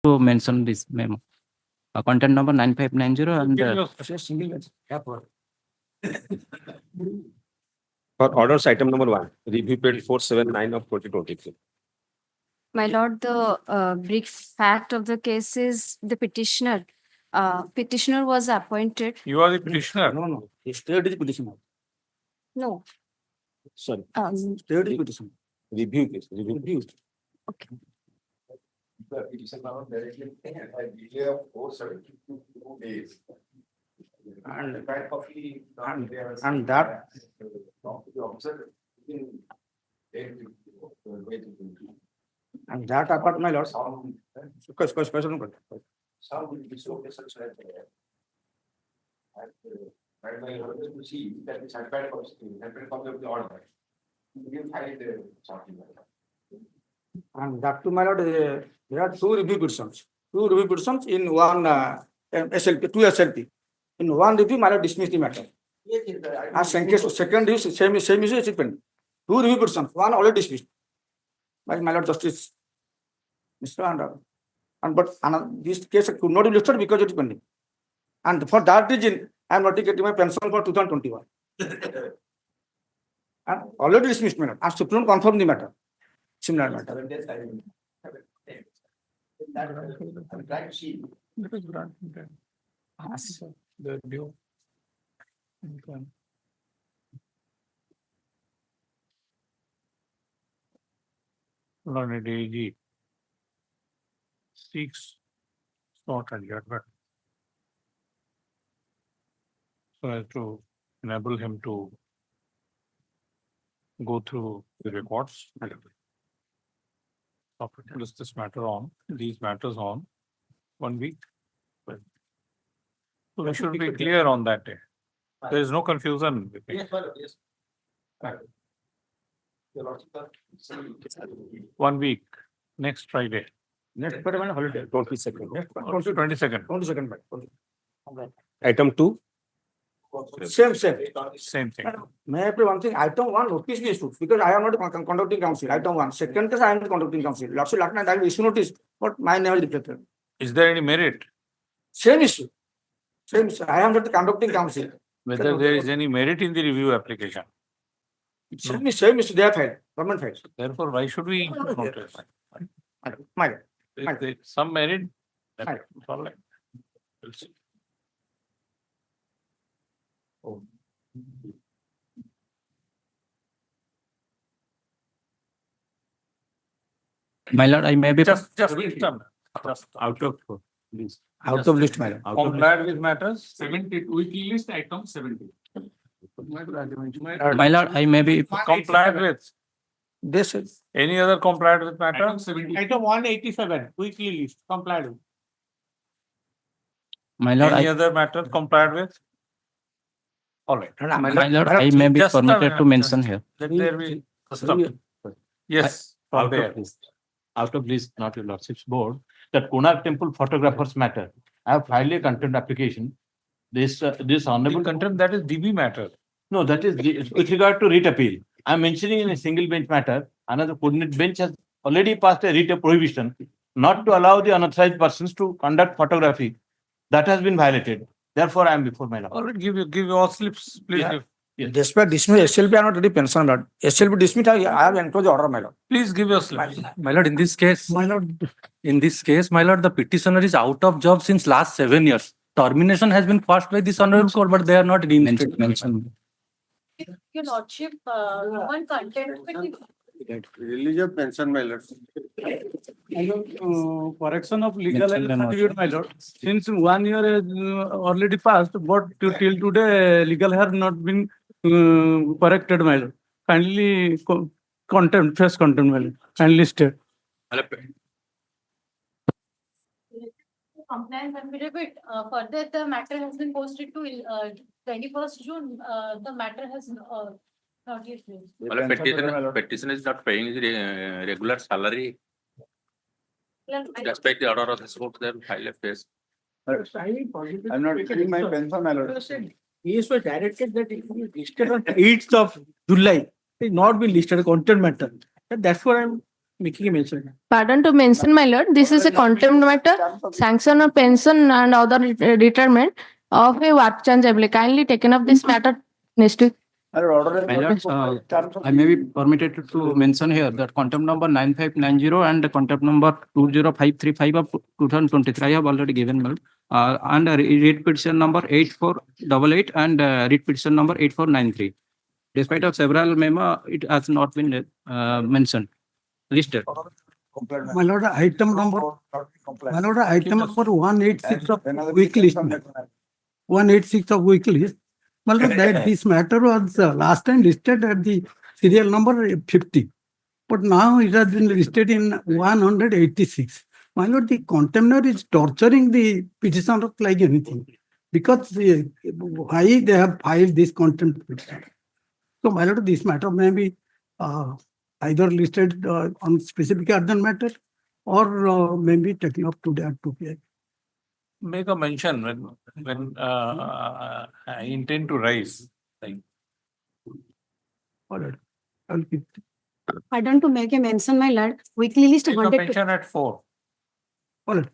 to mention this memo. Content number 9590 and For orders item number 1, review page 479 of 2023. My lord, the brief fact of the case is the petitioner. Petitioner was appointed. You are the petitioner. No. The state is petitioner. No. Sorry, State is petitioner. review case. Review. Okay. The petition now directly a delay of 472 days. And- the back copy, and that- the officer in And that apart, my lord. sound Question. will be so essential. And my lord to see that the setback of the order. You can find the something like that. And that to my lord, there are two review petitions. Two review petitions in one SLP, two SLP. In one review, my lord dismiss the matter. As second is same issue is pending. Two review petitions, one already dismissed by my lord justice. Mr. And but this case could not be listed because it is pending. And for that reason, I am not getting my pension for 2021. And already dismissed, my lord. And Supreme Court confirmed the matter. Similar matter. 7 days time. I'm trying to see. The due. Learned AG seeks not adjournment. So as to enable him to go through the records. List this matter on, these matters on 1 week. So we should be clear on that day. There is no confusion. Yes, yes. Your Lordship, 1 week, next Friday, Next Friday, holiday. 22nd. 22nd, 22nd. Item 2, Same. same thing. May I play one thing? Item 1 notice be issued because I am not conducting counsel. Item 1. Second case I am not conducting counsel. Lordship, last night I will issue notice, but my name is reflected. Is there any merit? Same issue. I am not conducting counsel. Whether there is any merit in the review application? Same issue. They are filed. Government files. Therefore, why should we notice? My If there is some merit, that's Right. all right. We'll see. my lord, I may be Just list them. Just out of list. out of list, my lord. Out of complied with matters. 70, weekly list item 70. my lord, I may be Complied with. This is Any other complied with matter? Item 70. Item 187, weekly list, complied with. my lord, Any I, other matter complied with? All right. my lord, I may be just a permitted minute, to mention just- here. Let there be custom. Yes, from Out there. of list, out of list, not your lordship's board, that Konark Temple photographers matter. I have filed a contempt application. This honorable The contempt, that is DB matter. No, that is with regard to writ appeal. I am mentioning in a single bench matter, another coordinate bench has already passed a writ of prohibition not to allow the unauthorized persons to conduct photography. That has been violated. Therefore, I am before my lord. All right, give you all slips, please Yeah. give. despite dismiss SLP are not ready pension, lord. SLP dismissed, I have enclosed the order, my lord. Please give your slips. My lord, in this case, my lord, the petitioner is out of job since last 7 years. Termination has been passed by this honorable court, but they are not reinstated. Mention. Your lordship, one content. Release of pension, my lord. Correction of legal Mention them certificate, my lord. Since 1 year has already passed, but till today, legal has not been corrected, my lord. Kindly contempt, face contempt, my lord. Kindly state. Compliance affidavit, further the matter has been posted to 21st June, the matter has not yet been. Petition is not paying his regular salary. Respect the order of this court, then file a case. I'm not getting my pension, my lord. Yes, was directed that it will be listed on 8th of July. It not be listed content matter. That's what I'm making a mention. Pardon to mention, my lord, this is a contempt matter, sanction of pension and other retirement of a work change ability. Kindly taken up this matter next week. My lord, I may be permitted to mention here that contempt number 9590 and the contempt number 20535 of 2023 I have already given, my lord. And read petition number 8488 and read petition number 8493. Despite of several memo, it has not been mentioned, listed. My lord, item number 186 of weekly list. 186 of weekly list. My lord, that this matter was last time listed at the serial number 50. But now it has been listed in 186. My lord, the contemptor is torturing the petitioner like anything. Because why they have filed this contempt petition. So, my lord, this matter may be either listed on specific urgent matter or maybe taken up today at 2 p.m. Make a mention when I intend to rise. Like, All right. I'll keep. Pardon to make a mention, my lord, weekly list make a 100 mention at 4. All right.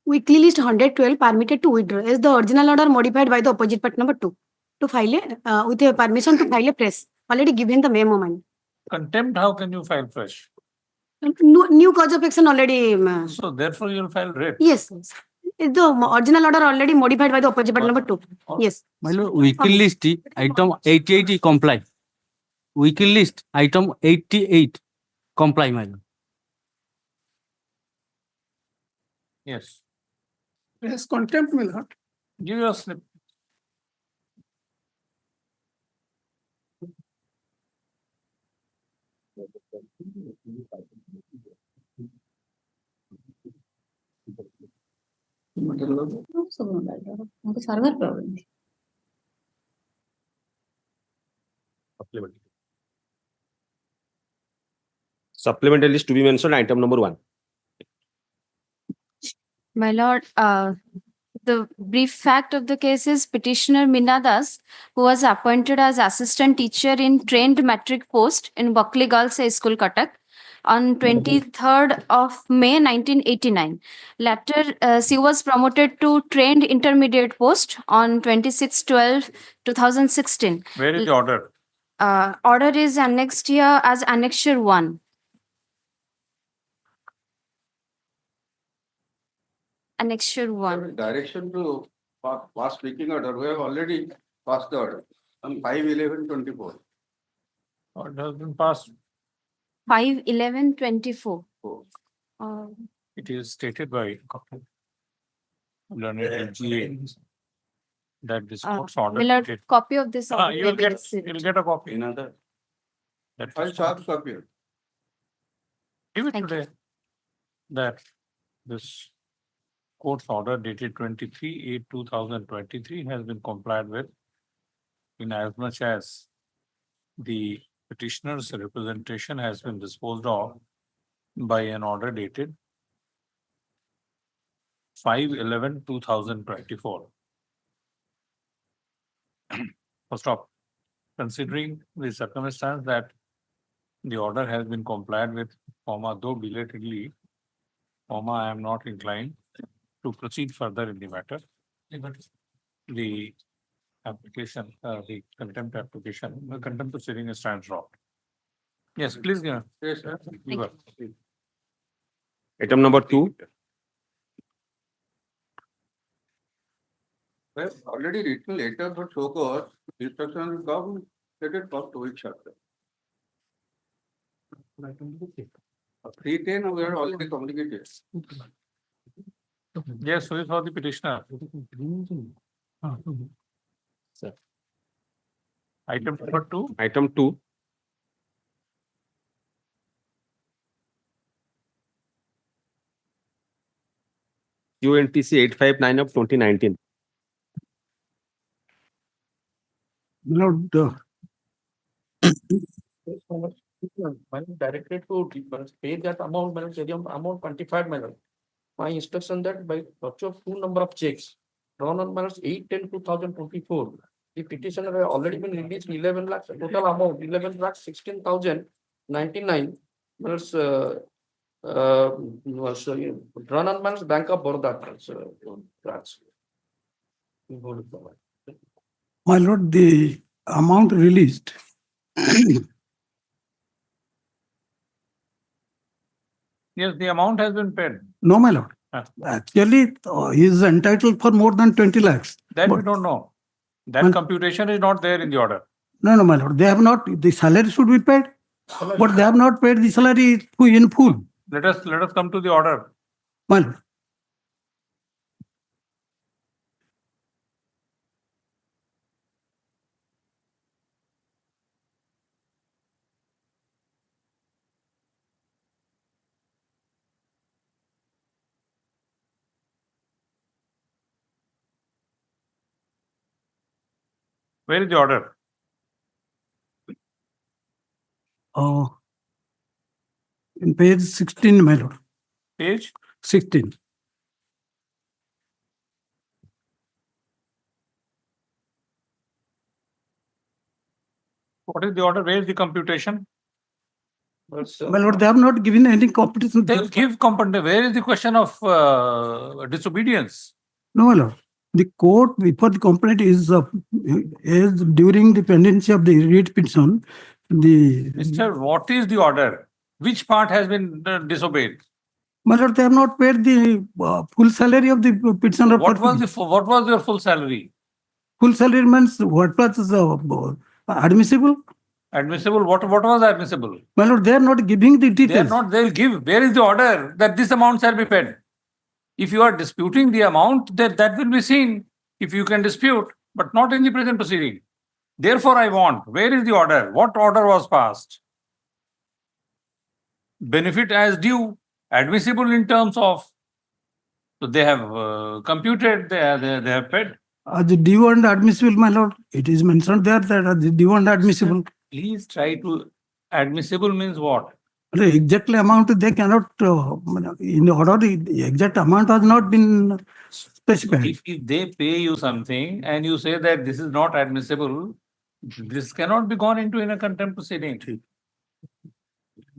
weekly list 112 permitted to withdraw as the original order modified by the opposite part number 2 to file a with a permission to file a press already given the memo, man. Contempt, how can you file fresh? New cause of action already. So therefore you'll file writ. Yes. The original order already modified by the opposite part number 2. Yes. My lord, weekly list item 88 comply. Weekly list item 88 comply, my lord. Yes. Yes, contempt, my lord. Give your slip. Server problem. Supplemental list to be mentioned, item number 1. My lord, the brief fact of the case is petitioner Minadas, who was appointed as assistant teacher in trained matric post in Buckley Girls High School, Cuttack, on 23rd of May 1989. Later, she was promoted to trained intermediate post on 26/12/2016. Where is the order? Order is annexed here as Annexure 1. Annexure 1. Direction to pass speaking order, we have already passed the order on 5/11/24. Order has been passed. 5/11/24. It is stated by learned LGA that this court's order. Will a dated- copy of this order You'll may be get received. a copy. Another. That I'll is- sharp copy. Give it Thank you. today. That this court's order dated 23/8/2023 has been complied with in as much as the petitioner's representation has been disposed of by an order dated 5/11/2024. First off, considering the circumstance that the order has been complied with, though belatedly, I am not inclined to proceed further in the matter. The application, the contempt application, the contempt proceeding stands dropped. Yes, please, Yes, sir. you are. Item number 2. We have already written letter for show cause, instruction will come, let it pass 2 weeks after. 310 we have already communicated. Yes, who is for the petitioner? Item number 2. Item 2. UNTC 859 of 2019. Lord, Directed to pay that amount, amount quantified, my lord. My instruction that by virtue of 2 number of checks drawn on minus 8/10/2024, the petitioner has already been released 11 lakhs, total amount 11 lakhs 16,000 99, was run on man's Bank of Baroda branch. My lord, the amount released. Yes, the amount has been paid. No, my lord. Ah. Actually, he is entitled for more than 20 lakhs. That we But- don't know. That Well- computation is not there in the order. No, my lord. They have not, the salary should be paid, but they have not paid the salary in full. Let us come to the order. My lord. Where is the order? In page 16, my lord. Page? 16. What is the order? Where is the computation? My lord, they have not given any competition. They'll give component. Where is the question of disobedience? No, my lord. The court, before the complaint is during the pendency of the writ petition, Mr. What is the order? Which part has been disobeyed? my lord, they have not paid the full salary of the petitioner. What was your full salary? Full salary means what was admissible? Admissible. What was admissible? My lord, they are not giving the They are details. not. They'll give. Where is the order that this amount shall be paid? If you are disputing the amount, that will be seen. If you can dispute, but not in the present proceeding. Therefore, I want. Where is the order? What order was passed? Benefit as due, admissible in terms of. So they have computed. They have paid. The due and admissible, my lord, it is mentioned there that the due and admissible. Please try to. Admissible means what? The exact amount they cannot, in order, the exact amount has not been specified. If they pay you something and you say that this is not admissible, this cannot be gone into in a contempt proceeding.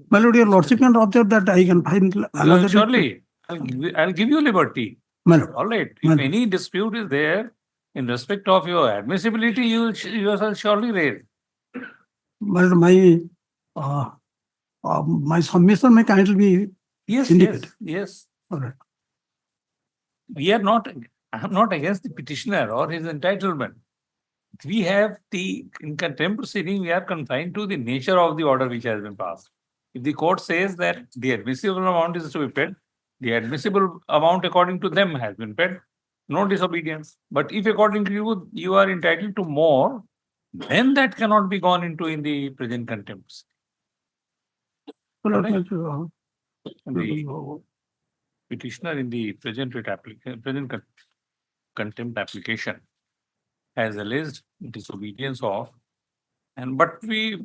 My lord, your lordship can observe that I can find another. Surely, I'll give you liberty. My lord, All right. My If lord. any dispute is there in respect of your admissibility, you shall surely raise. my submission may kindly be Yes, indicated. yes. All right. We are not. I am not against the petitioner or his entitlement. We have in contempt proceeding, we are confined to the nature of the order which has been passed. If the court says that the admissible amount is to be paid, the admissible amount according to them has been paid, no disobedience. But if according to you, you are entitled to more, then that cannot be gone into in the present contempt. Well, Correct. uh, The petitioner in the present contempt application has alleged disobedience of, but we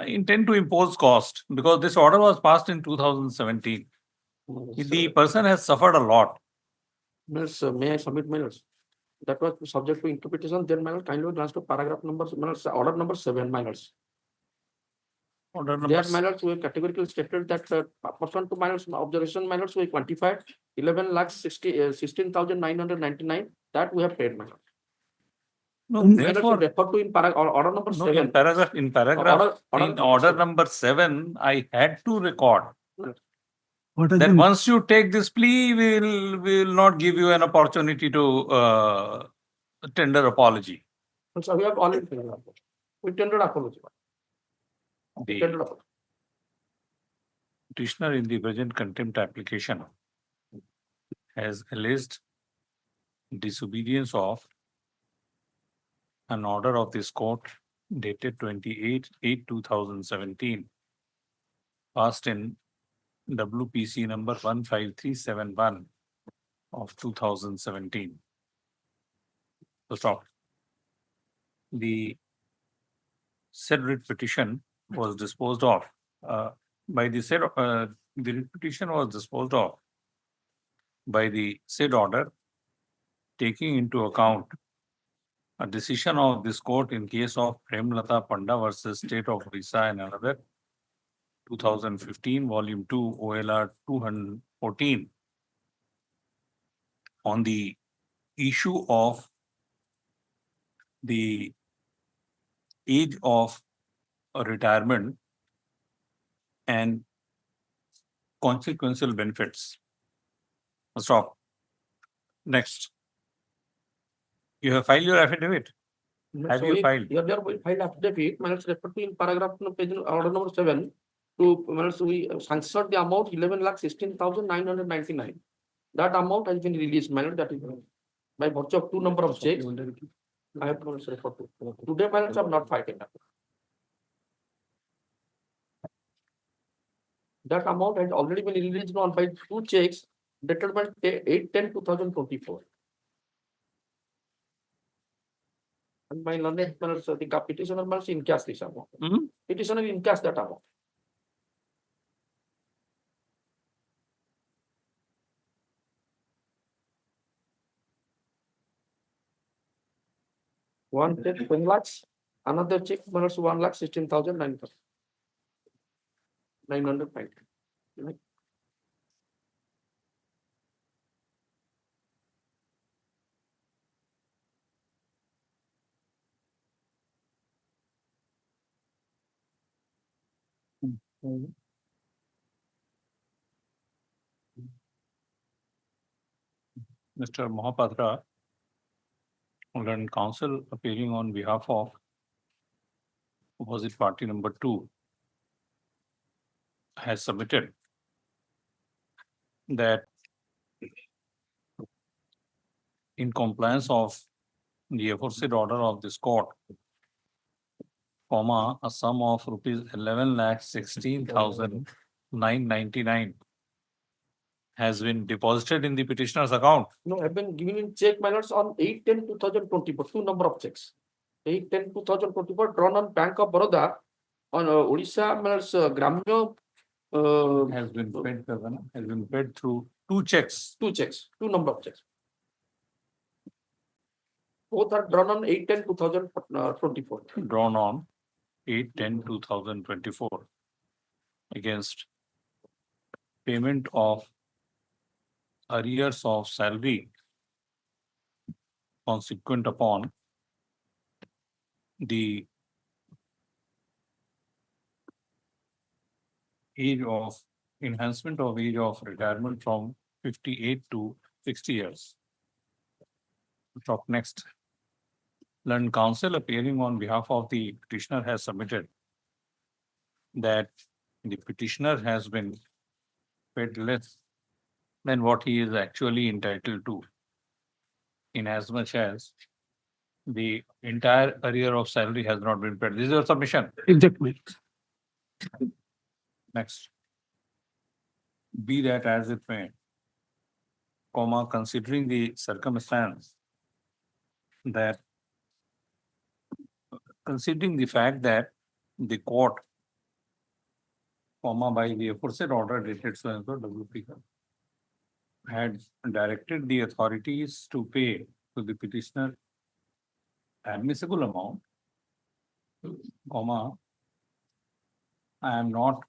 intend to impose cost because this order was passed in 2017. The person has suffered a lot. Miss, may I submit my notes? That was subject to interpretation. Then my lord, kindly glance to paragraph number, order number 7, my lords. Order number There, my lords, we categorically stated that pursuant to my lords observation, my lords, we quantified 16,999 that we have paid, my lord. No, My lords, therefore, we refer to in order number no, 7. in paragraph, in order number 7, I had to record what has that been, once you take this plea, we will not give you an opportunity to tender apology. So we have already tendered apology. We tendered apology. The Tendered apology. petitioner in the present contempt application has alleged disobedience of an order of this court dated 28/8/2017, passed in WPC number 15371 of 2017. So stop. The said writ petition was disposed of by the said the writ petition was disposed of by the said order, taking into account a decision of this court in case of Premlata Panda versus State of Orissa and another, 2015, Volume 2, OLR 214, on the issue of the age of retirement and consequential benefits. Stop. Next. You have filed your affidavit. Have So you we- filed? Yeah, we have filed affidavit, minus refer to in paragraph page order number 7 to minus we sanctioned the amount 11,16,999. That amount has been released, minus that is by virtue of 2 number of checks. I have to refer to. Today, minus have not filed it. That amount has already been released on by 2 checks dated by 8/10/2024. And my learned minus the petitioner must encash this amount. Petitioner encash that amount. One check 1 lakhs, another check minus 1,16,900. Mr. Mohapatra, learned counsel appearing on behalf of opposite party number 2 has submitted that in compliance of the aforesaid order of this court, comma, a sum of rupees 11,16,999 has been deposited in the petitioner's account. No, I've been giving in check minus on 8/10/2024, 2 number of checks. 8/10/2024 drawn on Bank of Baroda on Odisha minus Gramya. Has been paid through 2 checks. 2 checks, 2 number of checks. Both are drawn on 8/10/2024. Drawn on 8/10/2024 against payment of arrears of salary consequent upon the age of enhancement of age of retirement from 58 to 60 years. Talk next. Learned counsel appearing on behalf of the petitioner has submitted that the petitioner has been paid less than what he is actually entitled to, in as much as the entire arrear of salary has not been paid. This is your submission. Exactly. Next. Be that as it may, comma, considering the circumstance that considering the fact that the court, comma, by the aforesaid order dated so and so WP had directed the authorities to pay to the petitioner admissible amount, comma, I am not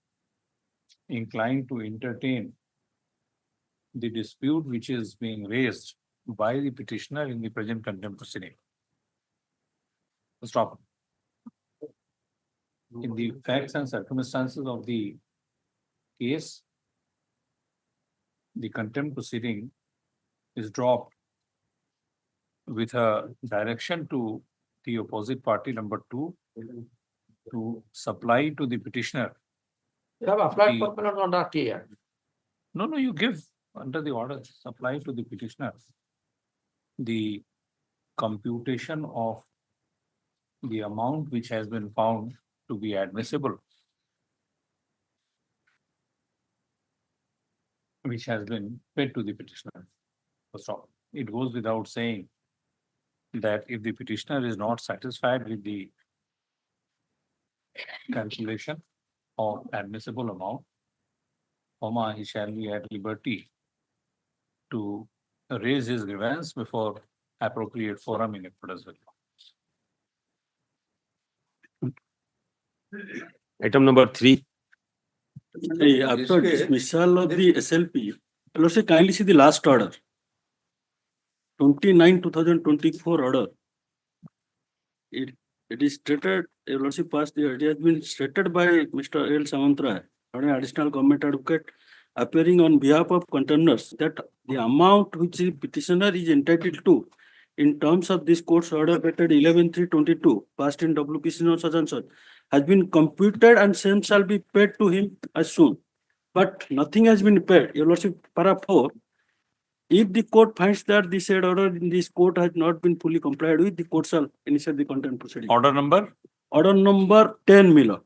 inclined to entertain the dispute which is being raised by the petitioner in the present contempt proceeding. Stop. In the facts and circumstances of the case, the contempt proceeding is dropped with a direction to the opposite party number 2 to supply to the petitioner. You have applied for penalty on that here. No, you give under the order, supply to the petitioner the computation of the amount which has been found to be admissible, which has been paid to the petitioner. So it goes without saying that if the petitioner is not satisfied with the calculation of admissible amount, comma, he shall be at liberty to raise his grievance before appropriate forum in accordance with law. Item number 3, After dismissal of the SLP, let's say kindly see the last order. 29/2024 order. It is stated, let's see past the, it has been stated by Mr. L. Samantra, an additional government advocate, appearing on behalf of contenders, that the amount which the petitioner is entitled to in terms of this court's order dated 11/3/22, passed in WPC no such and such, has been computed and same shall be paid to him as soon. But nothing has been paid. Your Lordship, para 4, if the court finds that the said order in this court has not been fully complied with, the court shall initiate the contempt proceeding. Order number? Order number 10, Miller.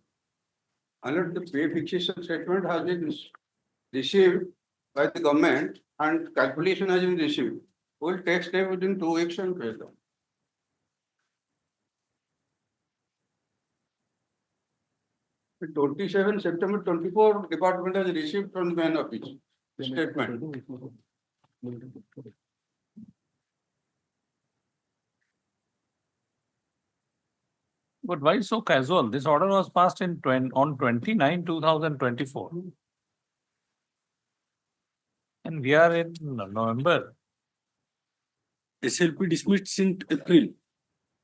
Alert, the pay fixation statement has been received by the government and calculation has been received. Will take step within 2 weeks and pay them. The 27 September 24, department has received from the main office statement. But why so casual? This order was passed in on 29/2024. And we are in November. SLP dismissed in April.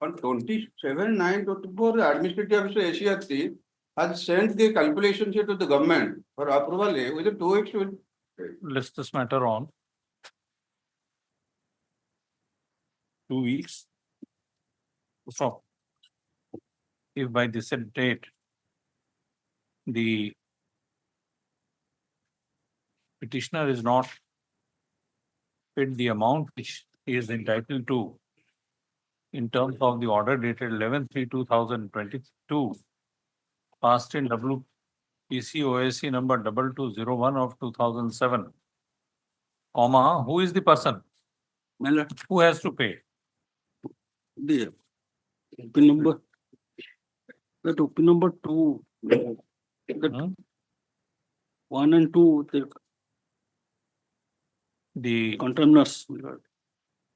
On 27/9/24, the administrative officer SCRT has sent the calculation sheet to the government for approval within 2 weeks. List this matter on 2 weeks. So, if by this date, the petitioner is not paid the amount which he is entitled to in terms of the order dated 11/3/2022, passed in WPC OSC number 2201 of 2007, comma, who is the person Miller, who has to pay? the open number, that open number 2, that 1 and 2, The, contenders.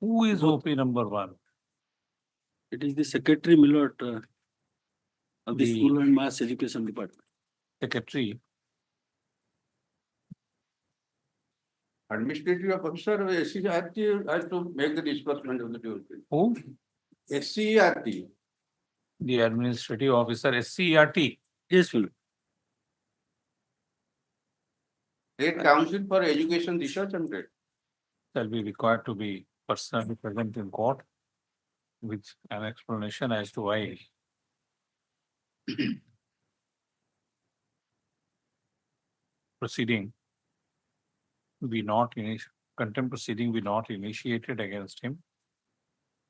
who is OP number 1? It is the secretary, Miller, of the The- School and Mass Education Department. Secretary. Administrative officer SCRT has to make the disbursement of the duty. Who? SCRT. The administrative officer, SCERT. Yes, Miller. State Council for Education Research and Trade. Shall be required to be personally present in court with an explanation as to why proceeding be not contempt proceeding be not initiated against him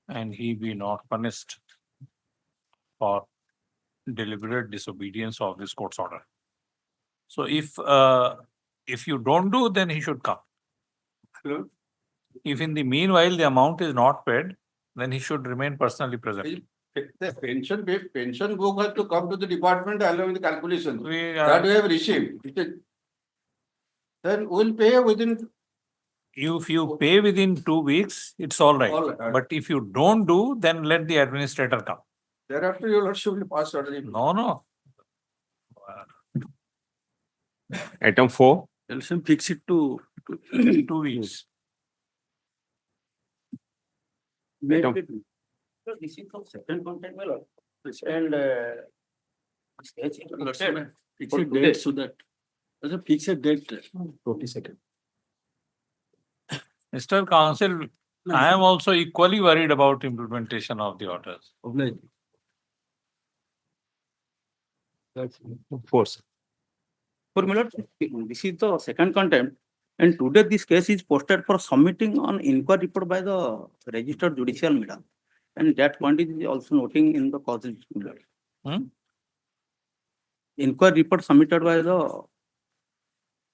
and he be not punished for deliberate disobedience of this court's order. So if you don't do, then he should come. Hello? If in the meanwhile the amount is not paid, then he should remain personally present. The pension book has to come to the department along with the calculation We that are, we have received. Then we'll pay within. if you pay within 2 weeks, it's all right. All right. But if you don't do, then let the administrator come. Thereafter, your lordship will pass order. No. Item 4, LCM fix it to 2 weeks. Item- This is from second contact, my lord. And fix a date so that, there's a fixed date. 22nd. Mr. Counsel, I am also equally worried about implementation of the orders. Obliged. That's 4, sir. for my lord, this is the second contempt. And today this case is posted for submitting on inquiry report by the registered judicial mirror. And that point is also noting in the causes. Inquiry report submitted by the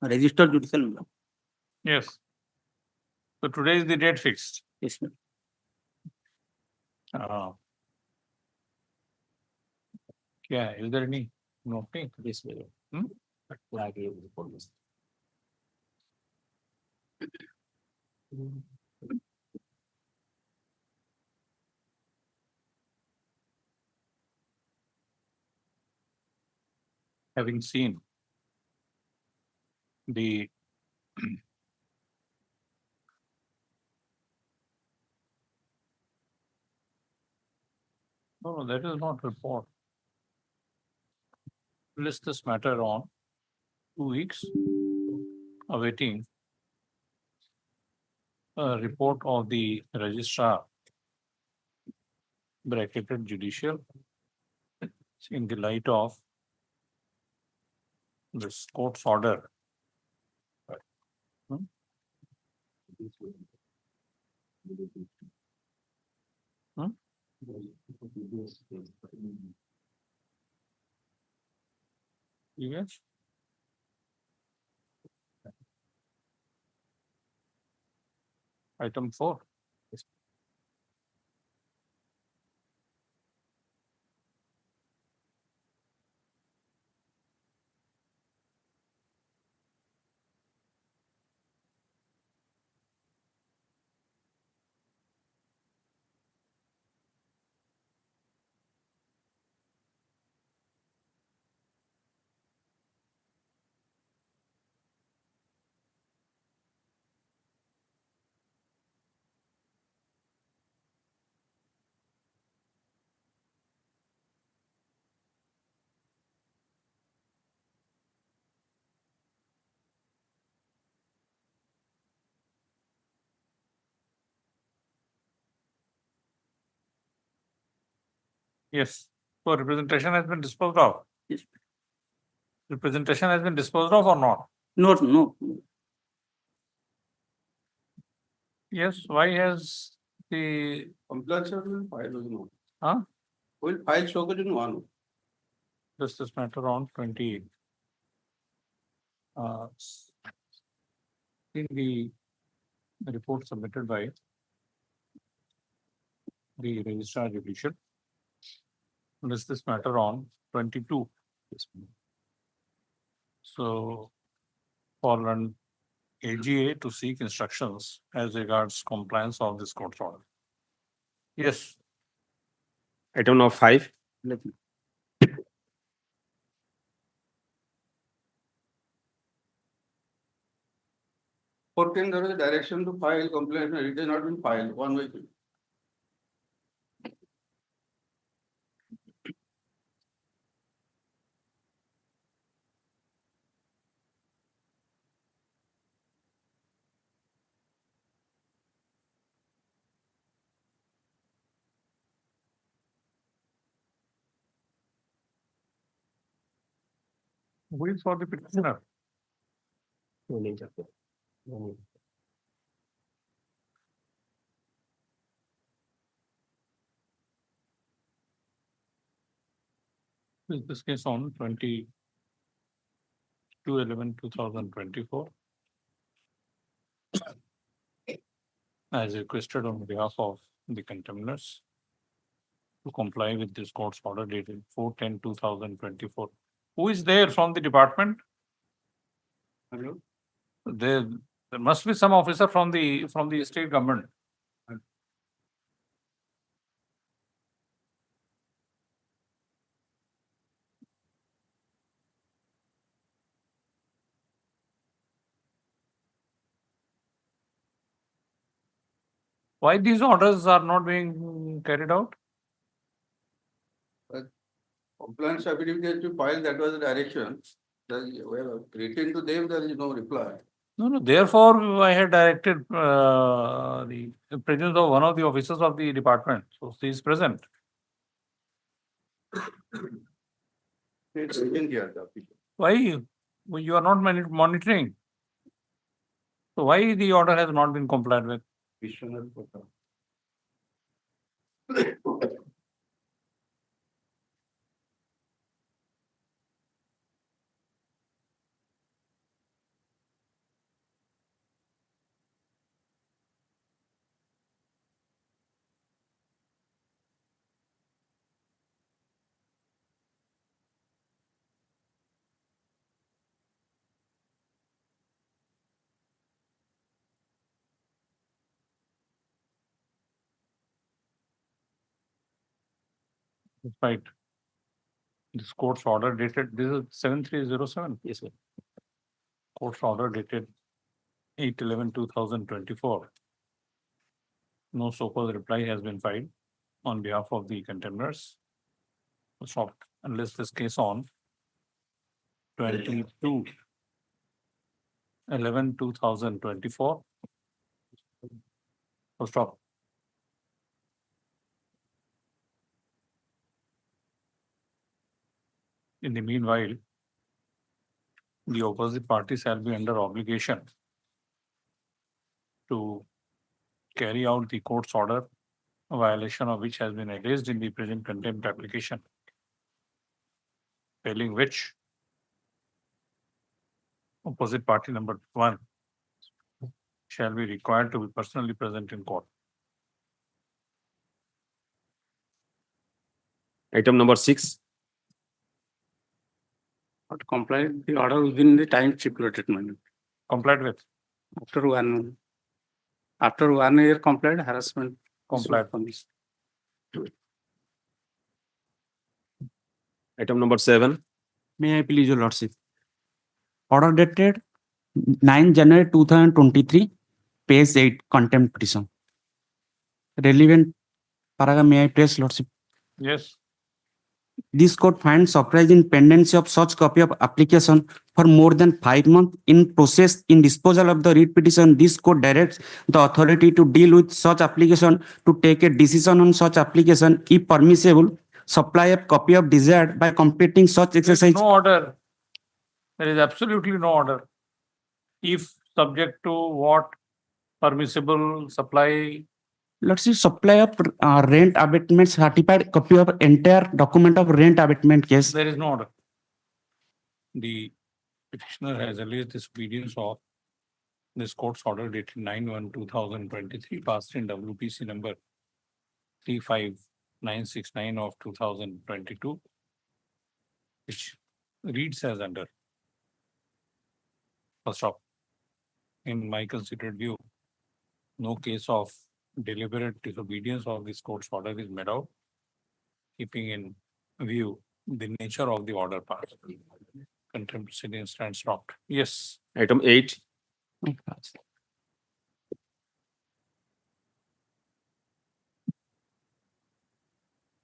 registered judicial mirror. Yes. So today is the date fixed. Yes, ma'am. Yeah, is there any noting? Yes, ma'am. Having seen the no, that is not report. List this matter on 2 weeks, awaiting a report of the registrar, bracketed judicial, in the light of this court's order. Hmm? Hmm? Yes. Item 4. Yes. So representation has been disposed of. Yes. Representation has been disposed of or not? No. Yes. Why has the Complaints have been filed with no. huh? Will file show in one. This matter on 28. In the report submitted by the registrar judicial, list this matter on 22. So for an AGA to seek instructions as regards compliance of this court order. Yes. Item number 5. 14, there is a direction to file complaint, and it has not been filed, one way. Who is for the petitioner? Is this case on 22/11/2024? As requested on behalf of the contemners to comply with this court's order dated 4/10/2024. Who is there from the department? Hello? There must be some officer from the state government. Why these orders are not being carried out? Complaints affidavit to file, that was the direction. We have written to them, there is no reply. No. Therefore, I had directed the presence of one of the officers of the department. So he is present. It's written here, the people. Why you are not monitoring? So why the order has not been complied with? Petitioner portal. Right. This court's order dated, this is 7307. Yes, sir. court's order dated 8/11/2024. No so-called reply has been filed on behalf of the contenders. Stop unless this case on 22/11/2024. Stop. In the meanwhile, the opposite party shall be under obligation to carry out the court's order, a violation of which has been alleged in the present contempt application. Failing which, opposite party number 1 shall be required to be personally present in court. Item number 6. Not complied the order within the time stipulated, my lord. Complied with, After 1 year complied, harassment. complied. Item number 7. May I please, your lordship? Order dated 9 January 2023, page 8, contempt petition. Relevant paragraph, may I press, lordship? Yes. This court finds authorized in pendency of such copy of application for more than 5 months in process in disposal of the writ petition. This court directs the authority to deal with such application to take a decision on such application, if permissible, supply a copy of desired by completing such There is exercise. no order. There is absolutely no order. If subject to what permissible supply, Let's see, supply of rent abatement certified copy of entire document of rent abatement case. there is no order. The petitioner has alleged disobedience of this court's order dated 9/1/2023, passed in WPC number 35969 of 2022, which reads as under. First off, in my considered view, no case of deliberate disobedience of this court's order is made out, keeping in view the nature of the order passed. Contempt proceedings stand stopped. Yes. Item 8.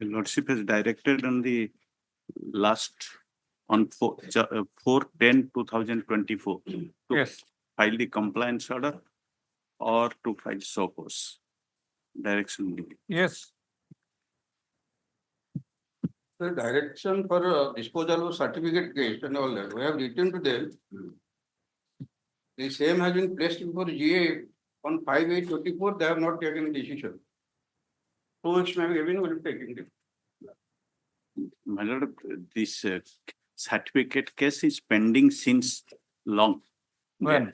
The lordship has directed on the last, on 4/10/2024 to Yes. file the compliance order or to file show cause. Direction. Yes. The direction for disposal of certificate case and all that, we have written to them. The same has been placed before GA on 5/8/24, they have not taken a decision. 2 weeks may be given, will be taking it. My lord, this certificate case is pending since long. When?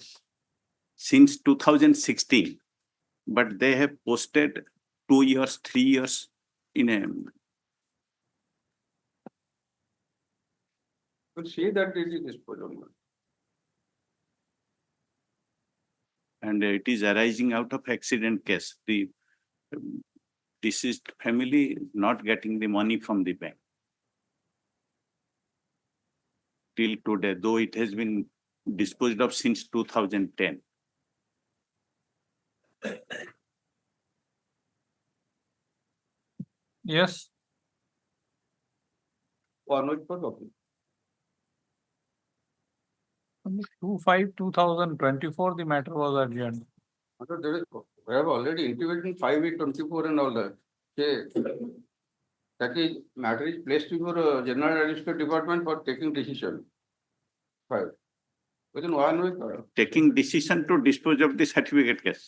Since 2016. But they have posted 2 years, 3 years in a. We'll see that it is disposal. And it is arising out of accident case. The deceased family not getting the money from the bank. Till today, though it has been disposed of since 2010. Yes. 1 week for document. 2/5/2024, the matter was adjourned. We have already intimated 5/8/24 and all that. Okay. That is, matter is placed before General Administrative Department for taking decision. 5. Within 1 week. Taking decision to dispose of the certificate case.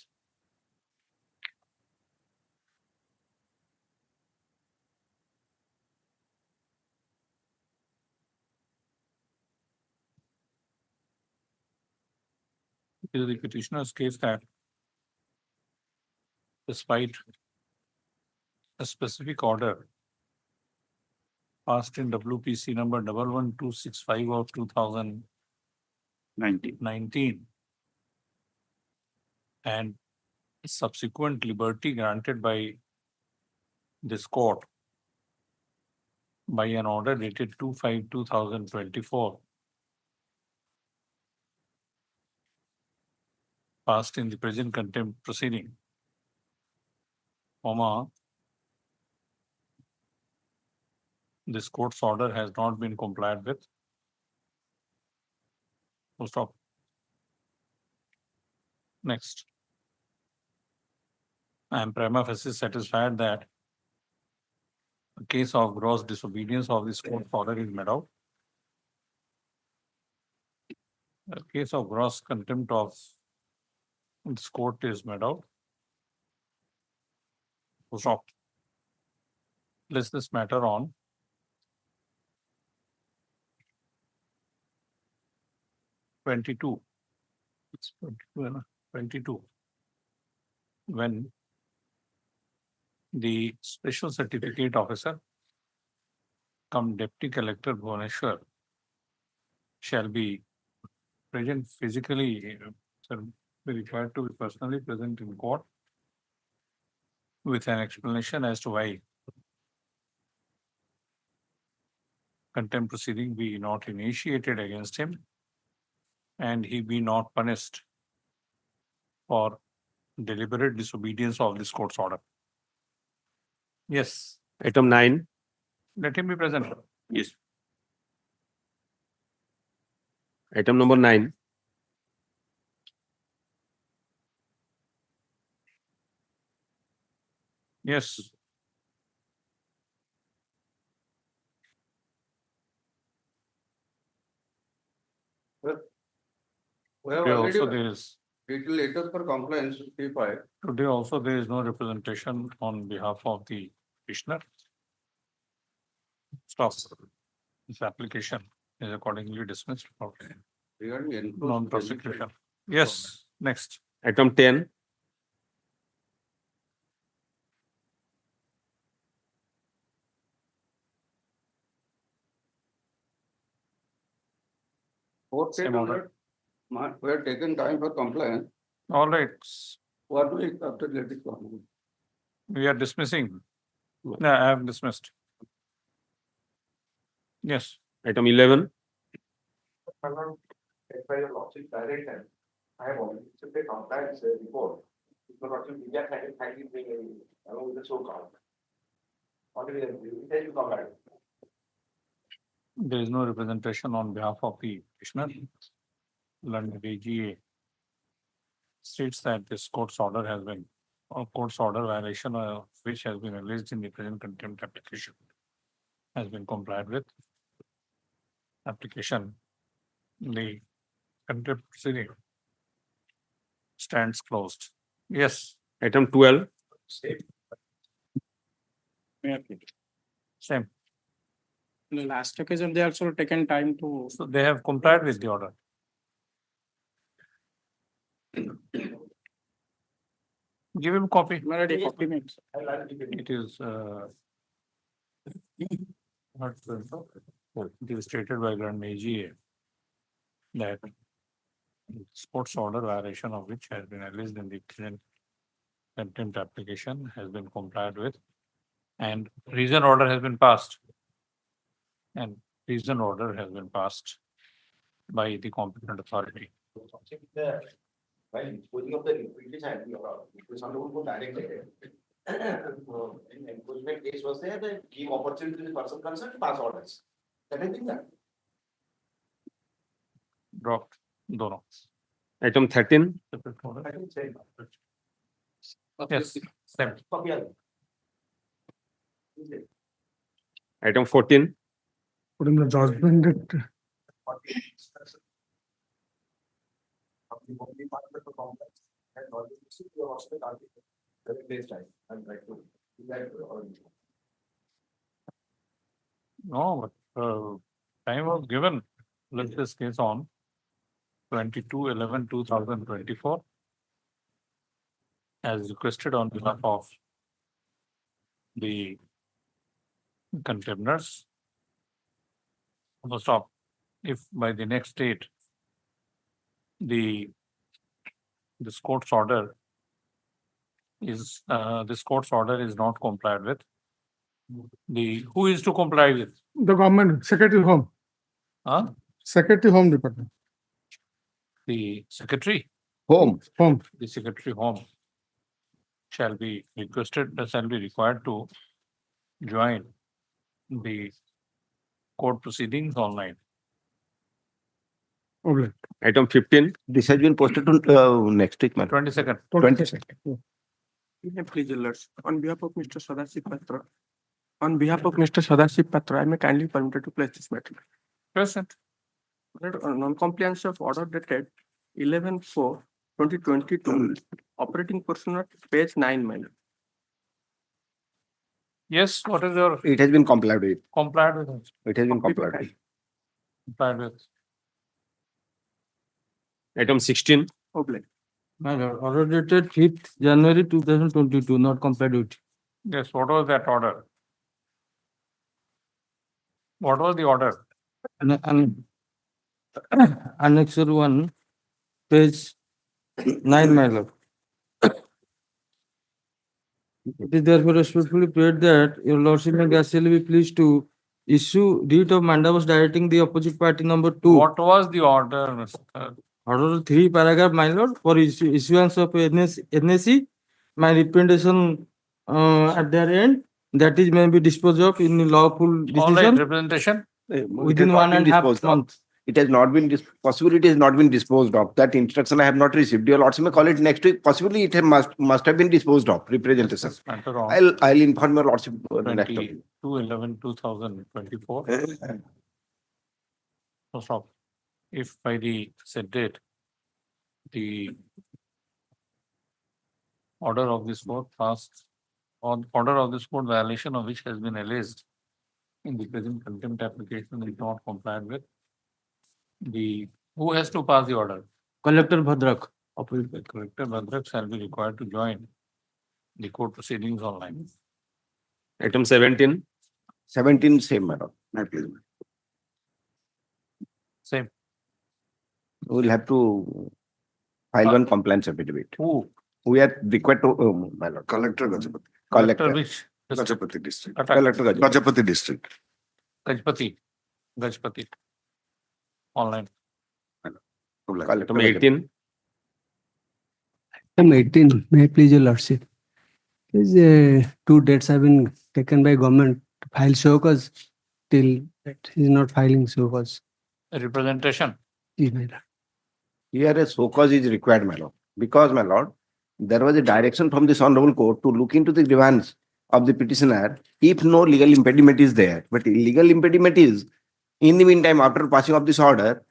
It is the petitioner's case that despite a specific order passed in WPC number 11265 of 2019 and subsequent liberty granted by this court by an order dated 2/5/2024, passed in the present contempt proceeding, this court's order has not been complied with. Full stop. Next. I am prima facie satisfied that a case of gross disobedience of this court order is made out. A case of gross contempt of this court is made out. Full stop. Place this matter on 22. It's 22. When the special certificate officer come deputy collector Bhubaneswar shall be present physically, shall be required to be personally present in court with an explanation as to why contempt proceeding be not initiated against him and he be not punished for deliberate disobedience of this court's order. Yes, Item 9. let him be present. Yes. Item number 9. Yes, We have today also already there is, written letter for compliance P5. today also there is no representation on behalf of the petitioner. Stop. This application is accordingly dismissed for Regarding non-prosecution. Yes, next. Item 10. Same order. We have taken time for compliance. All right, What do we after letting compliance? we are dismissing. No, I have dismissed. Yes, Item 11. I have already accepted compliance report. Along with the so-called. there is no representation on behalf of the petitioner. London AGA states that this court's order has been, or court's order violation of which has been alleged in the present contempt application has been complied with. Application, the contempt proceeding stands closed. Yes, Item 12. same. In the last occasion, they also taken time to. So they have complied with the order. Give him copy. Already 40 minutes. It is not, it is stated by Grand AGA that sports order violation of which has been alleged in the present contempt application has been complied with and reason order has been passed. And reason order has been passed by the competent authority. While disposing of the liquidities and it was not able to direct it. In encroachment case was there, the give opportunity to the person concerned to pass orders. Can I think that? Dropped. Dono. Item 13. Separate order. I can say. Yes, same. Copy. Item 14. Put in the judgment that No, but time was given. Let this case on 22/11/2024 as requested on behalf of the contemners. So stop. If by the next date this court's order is not complied with, who is to comply with? the government, Secretary Home, Huh? Secretary Home Department. The secretary? Home. the Secretary Home shall be required to join the court proceedings online. Item 15, this has been posted to next week, madam. 22nd. 22nd. Please, alerts. On behalf of Mr. Sadashiv Patra, I may kindly permitted to place this matter. Present. Non-compliance of order dated 11/4/2022, operating personnel, page 9, madam. Yes, what is your It has been complied with. complied with? It has been complied with. Complied with. Item 16, Oblate. My lord, order dated 5th January 2022, not complied with. Yes, what was that order? What was the order? Annexure 1, page 9, my lord. It is therefore respectfully prayed that your lordship may graciously be pleased to issue writ of mandamus directing the opposite party number 2. What was the order, Mr.? Order 3, paragraph, my lord, for issuance of NSE, my representation at their end, that is may be disposed of in lawful All right, decision representation. within 1.5 months. It has not been, possibly it has not been disposed of. That instruction I have not received. Your lordship may call it next week. Possibly it must have been disposed of, representation. Matter of I'll inform your lordship. Next week. 22/11/2024. So stop. If by the said date, the order of this court passed, or order of this court violation of which has been alleged in the present contempt application is not complied with, who has to pass the order? Collector Bhadrak. The Collector Bhadrak shall be required to join the court proceedings online. Item 17. 17, same, madam. Same. We will have to file one compliance affidavit. Who? We are required to, my lord. Collector Gajapati. Collector. Which? district? Gajapati district. Collector Gajapati. Gajapati district. Gajapati. Online. Collector 18. Item 18, may I please your lordship. These 2 dates have been taken by government to file show cause till that he is not filing show cause. Representation. Yes, my lord. Here a show cause is required, my lord. Because, my lord, there was a direction from this honorable court to look into the grievance of the petitioner if no legal impediment is there. But legal impediment is, in the meantime, after passing of this order,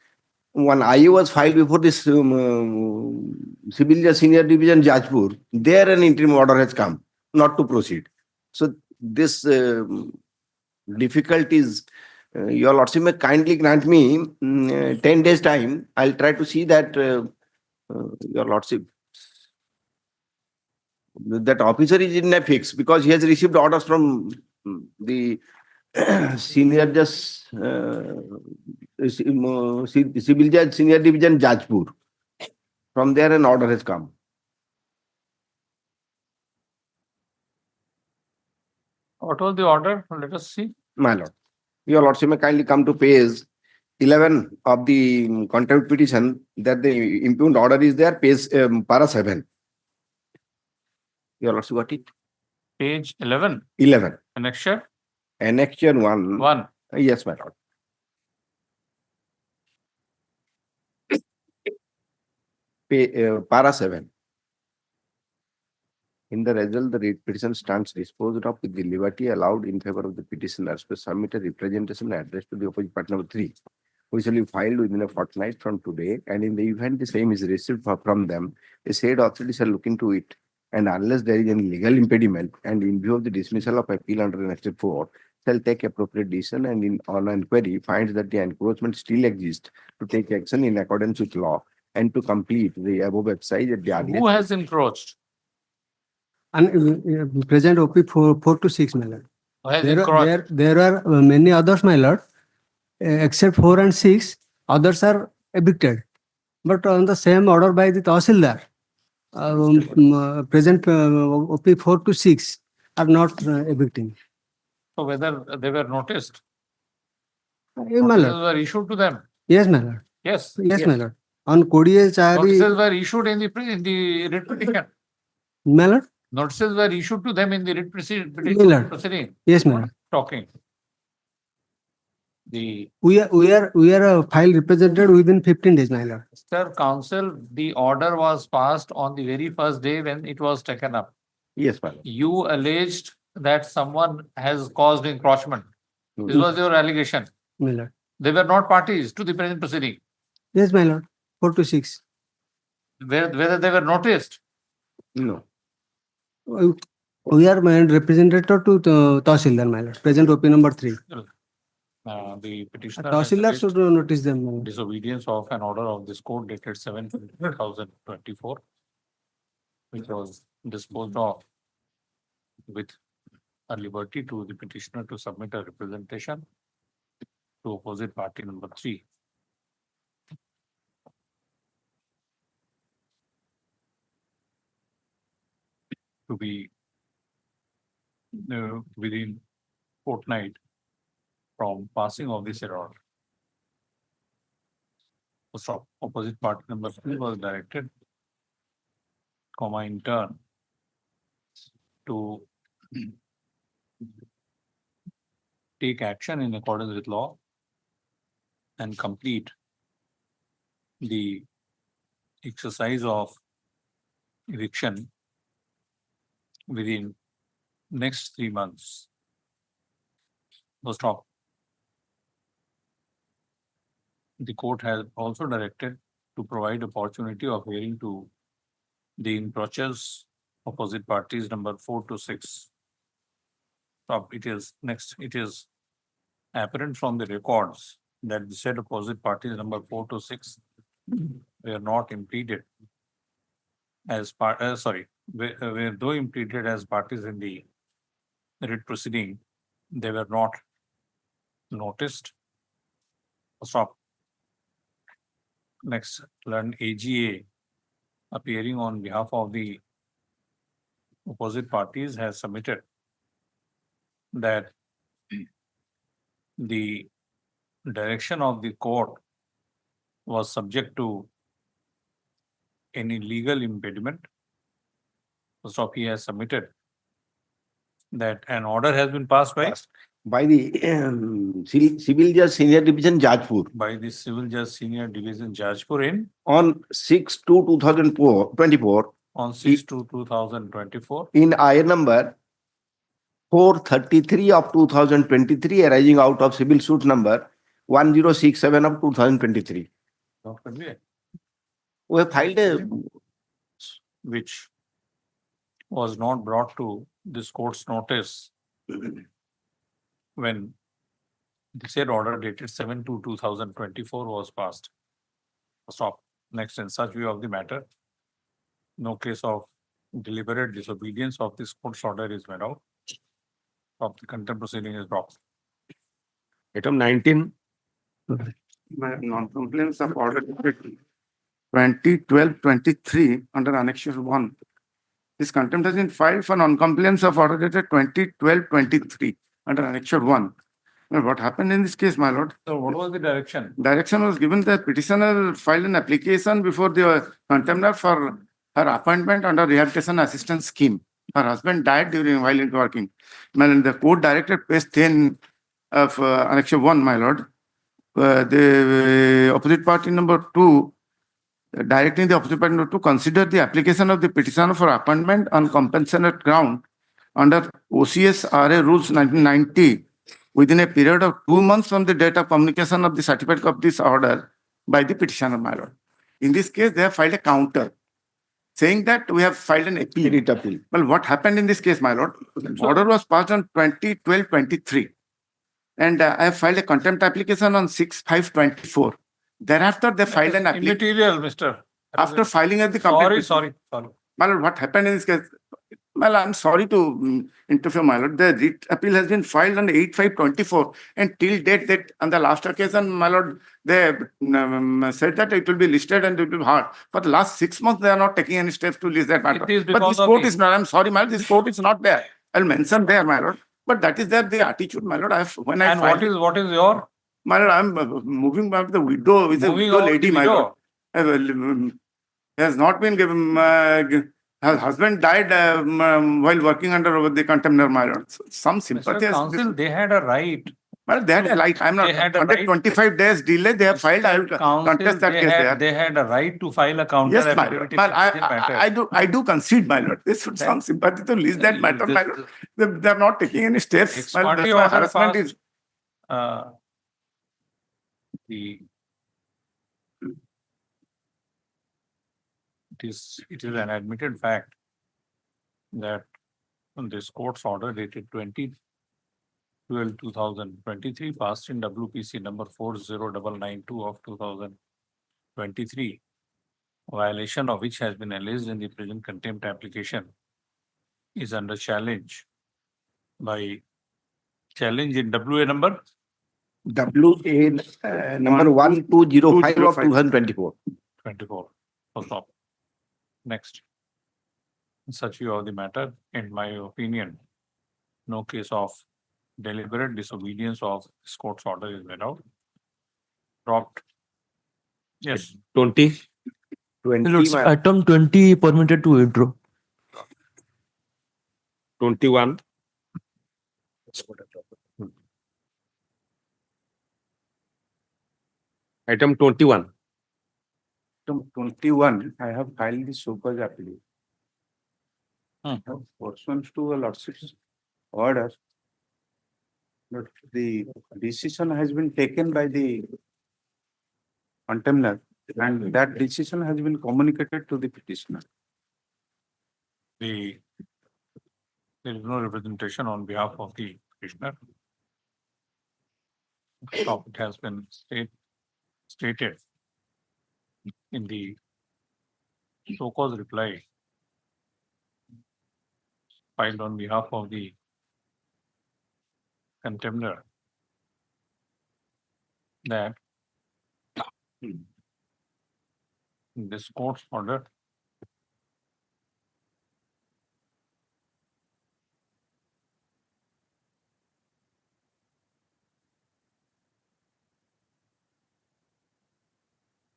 one IU was filed before this Civil Judge Senior Division Jajpur. There an interim order has come not to proceed. So this difficulties, your lordship may kindly grant me 10 days time. I'll try to see that your lordship, that officer is in a fix because he has received orders from the Senior Judge, Civil Judge Senior Division Jajpur. From there an order has come. What was the order? Let us see. My lord, your lordship may kindly come to page 11 of the contempt petition that the impugned order is there, page para 7. Your lordship got it? Page 11. 11. Annexure. Annexure 1. 1. Yes, my lord. Para 7. In the result, the petition stands disposed of with the liberty allowed in favor of the petitioners to submit a representation addressed to the opposite party number 3, which shall be filed within a fortnight from today. And in the event the same is received from them, the said authority shall look into it. And unless there is any legal impediment, and in view of the dismissal of appeal under Annexure 4, shall take appropriate decision, and on inquiry finds that the encroachment still exists, to take action in accordance with law and to complete the above exercise at the earliest. Who has encroached? And present OP 4 to 6, my lord. Who has encroached? There are many others, my lord, except 4 and 6, others are evicted. But on the same order by the Tahsildar, present OP 4 to 6 are not evicting. So whether they were noticed? Yes, my Notices lord. were issued to them? Yes, my lord. Yes. Yes, my lord. On 20 Notices were issued in the writ petition. my lord. Notices were issued to them in the writ Lord. proceeding. Yes, my lord. Talking. The We are a file represented within 15 days, my lord. Mr. Counsel, the order was passed on the very first day when it was taken up. Yes, my lord. You alleged that someone has caused encroachment. This was your allegation. My lord. They were not parties to the present proceeding. Yes, my lord. 4 to 6. Whether they were noticed. No. We are representative to Tahsildar, my lord. Present OP number 3. The petitioner Tahsildar has should notice them. My lord. disobedience of an order of this court dated 7/2024, which was disposed of with a liberty to the petitioner to submit a representation to opposite party number 3. To be within fortnight from passing of this order. So opposite party number 3 was directed, in turn, to take action in accordance with law and complete the exercise of eviction within next 3 months. Stop. The court has also directed to provide opportunity of hearing to the encroachers opposite parties number 4 to 6. Stop. It is next. It is apparent from the records that the said opposite parties number 4 to 6 were not impeded as were though impeded as parties in the writ proceeding, they were not noticed. Stop. Next, learn AGA appearing on behalf of the opposite parties has submitted that the direction of the court was subject to any legal impediment. Stop. He has submitted that an order has been passed by the Civil Judge Senior Division Jajpur by the Civil Judge Senior Division Jajpur on 6/2/2024 on 6/2/2024 in IR number 433 of 2023 arising out of civil suit number 1067 of 2023. We have filed a which was not brought to this court's notice when the said order dated 7/2/2024 was passed. Stop. Next, in such view of the matter, no case of deliberate disobedience of this court's order is made out. Of the contempt proceeding is dropped. Item 19. Non-compliance of order dated 20/12/23 under Annexure 1. This contempt has been filed for non-compliance of order dated 20/12/23 under Annexure 1. Now, what happened in this case, my lord? So, what was the direction? Direction was given that petitioner filed an application before the contemptor for her appointment under Rehabilitation Assistance Scheme. Her husband died while working. The court directed page 10 of Annexure 1, my lord. The opposite party number 2, directing the opposite party number 2 consider the application of the petitioner for appointment on compensatory ground under OCS RA Rules 1990 within a period of 2 months from the date of communication of the certificate of this order by the petitioner, my lord. In this case, they have filed a counter saying that we have filed an appeal. Well, what happened in this case, my lord? Order was passed on 20/12/23. And I have filed a contempt application on 6/5/24. Thereafter, they filed an application. Immaterial, Mr. After filing at the Sorry. My lord, what happened in this case? Well, I'm sorry to interfere, my lord. The writ appeal has been filed on 8/5/24, and till date, that on the last occasion, my lord, they said that it will be listed and it will be hard. For the last 6 months, they are not taking any steps to list that matter. It is But because this court is not. I'm sorry, my lord. This court is not there. I'll mention there, my lord. But that is the attitude, my lord. What is your? My lord, I'm moving back the widow with a widow lady, my lord. has not been given, her husband died while working under the contempt, my lord. So some sympathy. Mr. Counsel, they had a right. Well, they had a right. I'm not. They had a Under right. 25 days delay, they have filed. I will contest that case there. They had a right to file a counter Yes, my lord. affidavit. if Well, it matters. I do concede, my lord. This should some sympathy to lease that matter, my lord. They are not taking any steps. Ex My lord, parte that's why order harassment passed, is. It is an admitted fact that this court's order dated 2023 passed in WPC number 40992 of 2023, violation of which has been alleged in the present contempt application is under challenge in WA number WA number 1205 of 2024. 24. Full stop. Next. In such view of the matter, in my opinion, no case of deliberate disobedience of this court's order is made out. Dropped. Yes. 20. Lords, item 20 permitted to withdraw. 21. Item 21. Item 21, I have filed the so-called appeal. Pursuant to a lordship's order, but the decision has been taken by the contemptor, and that decision has been communicated to the petitioner. There is no representation on behalf of the petitioner. It has been stated in the so-called reply filed on behalf of the contemptor that in this court's order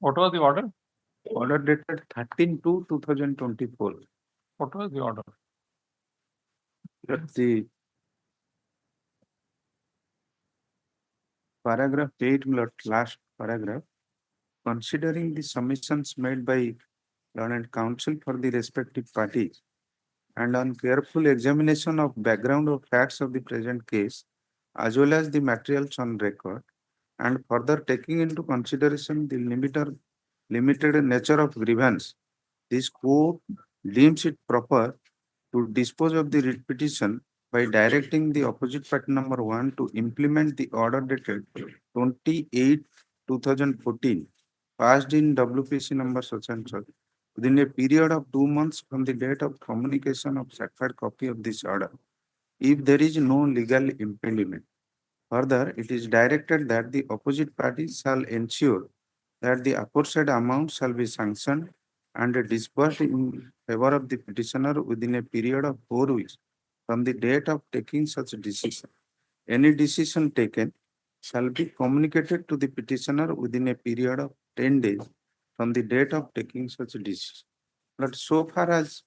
what was the order? Order dated 13/2/2024. What was the order? That the paragraph 8, last paragraph, considering the submissions made by learned counsel for the respective parties and on careful examination of background of facts of the present case, as well as the materials on record, and further taking into consideration the limited nature of grievance, this court deems it proper to dispose of the writ petition by directing the opposite party number 1 to implement the order dated 28/2014 passed in WPC number such and such within a period of 2 months from the date of communication of certified copy of this order, if there is no legal impediment. Further, it is directed that the opposite parties shall ensure that the aforesaid amount shall be sanctioned and disbursed in favor of the petitioner within a period of 4 weeks from the date of taking such decision. Any decision taken shall be communicated to the petitioner within a period of 10 days from the date of taking such decision. But so far as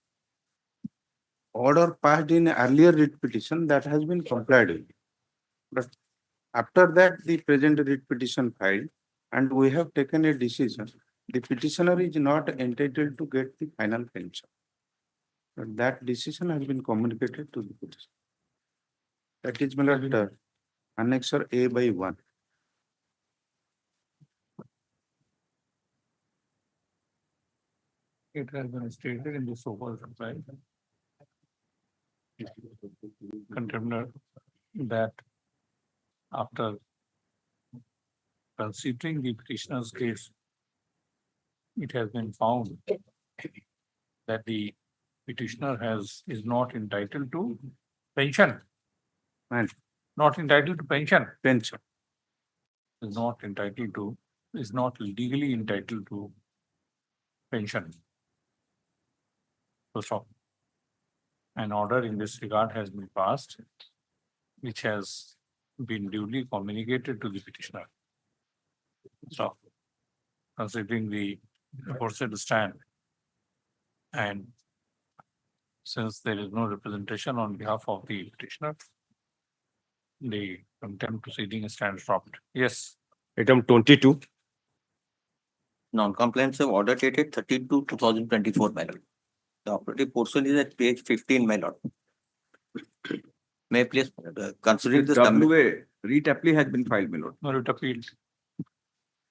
order passed in earlier writ petition, that has been complied with. But after that, the present writ petition filed, and we have taken a decision. The petitioner is not entitled to get the final pension. But that decision has been communicated to the petitioner. That is my lord, Annexure A/1. It has been stated in the so-called reply. Contemptor that after considering the petitioner's case, it has been found that the petitioner is not entitled to pension. And not entitled to pension. Pension. Is not legally entitled to pension. So an order in this regard has been passed, which has been duly communicated to the petitioner. So, considering the forced to stand. And since there is no representation on behalf of the petitioner, the contempt proceeding stands dropped. Yes. Item 22. Non-compliance of order dated 30/2/2024, my lord. The operative portion is at page 15, my lord. May I please, considering this. WA writ apply has been filed, my lord. No, it appealed.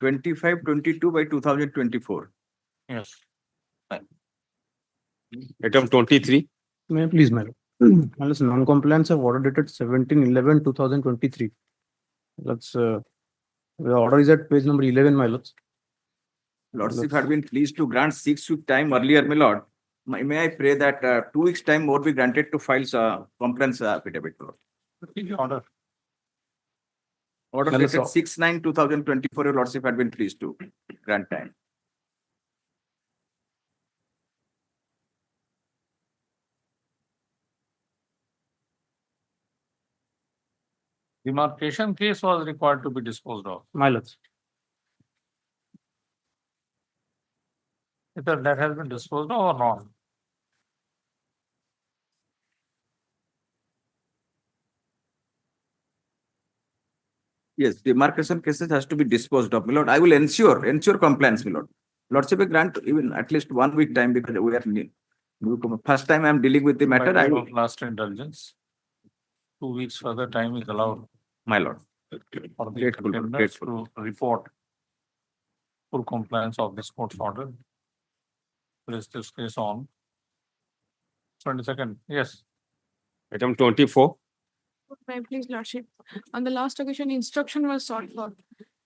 25/22/2024. Yes. Item 23. May I please, madam? Unless non-compliance of order dated 17/11/2023. That's the order is at page number 11, my lords. Lordship had been pleased to grant 6 week time earlier, my lord. May I pray that 2 weeks time more be granted to file complaints affidavit, my lord. Order. Order Well, dated so- 6/9/2024, your lordship had been pleased to grant time. Demarcation case was required to be disposed of. My lords. Whether that has been disposed of or not. Yes, demarcation cases has to be disposed of, my lord. I will ensure compliance, my lord. Lordship will grant even at least 1 week time because we are new. First time I am dealing with the matter, By I way will, of last indulgence. 2 weeks further time is allowed my lord. for the Grateful, lord, contenders grateful. to report full compliance of this court's order. Place this case on 22nd. Yes. Item 24. May I please, Lordship, on the last occasion, instruction was sought for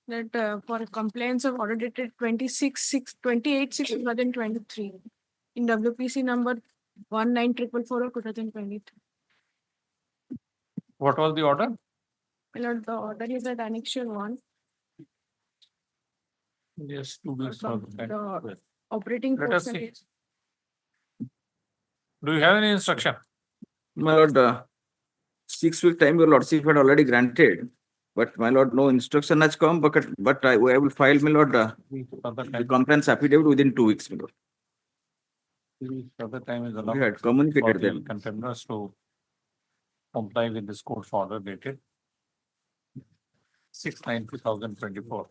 that for complaints of order dated 28/6/2023 in WPC number 1944 of 2023. What was the order? My lord, the order is at annexure 1. Yes, 2 weeks further time. The operating Let us portion see. is Do you have any instruction? My lord, 6 week time your lordship had already granted, but my lord, no instruction has come, but I will file, my lord, Further the time. complaints affidavit within 2 weeks, my lord. 2 weeks further time is We allowed had for communicated the them. contenders to comply with this court's order dated 6/9/2024.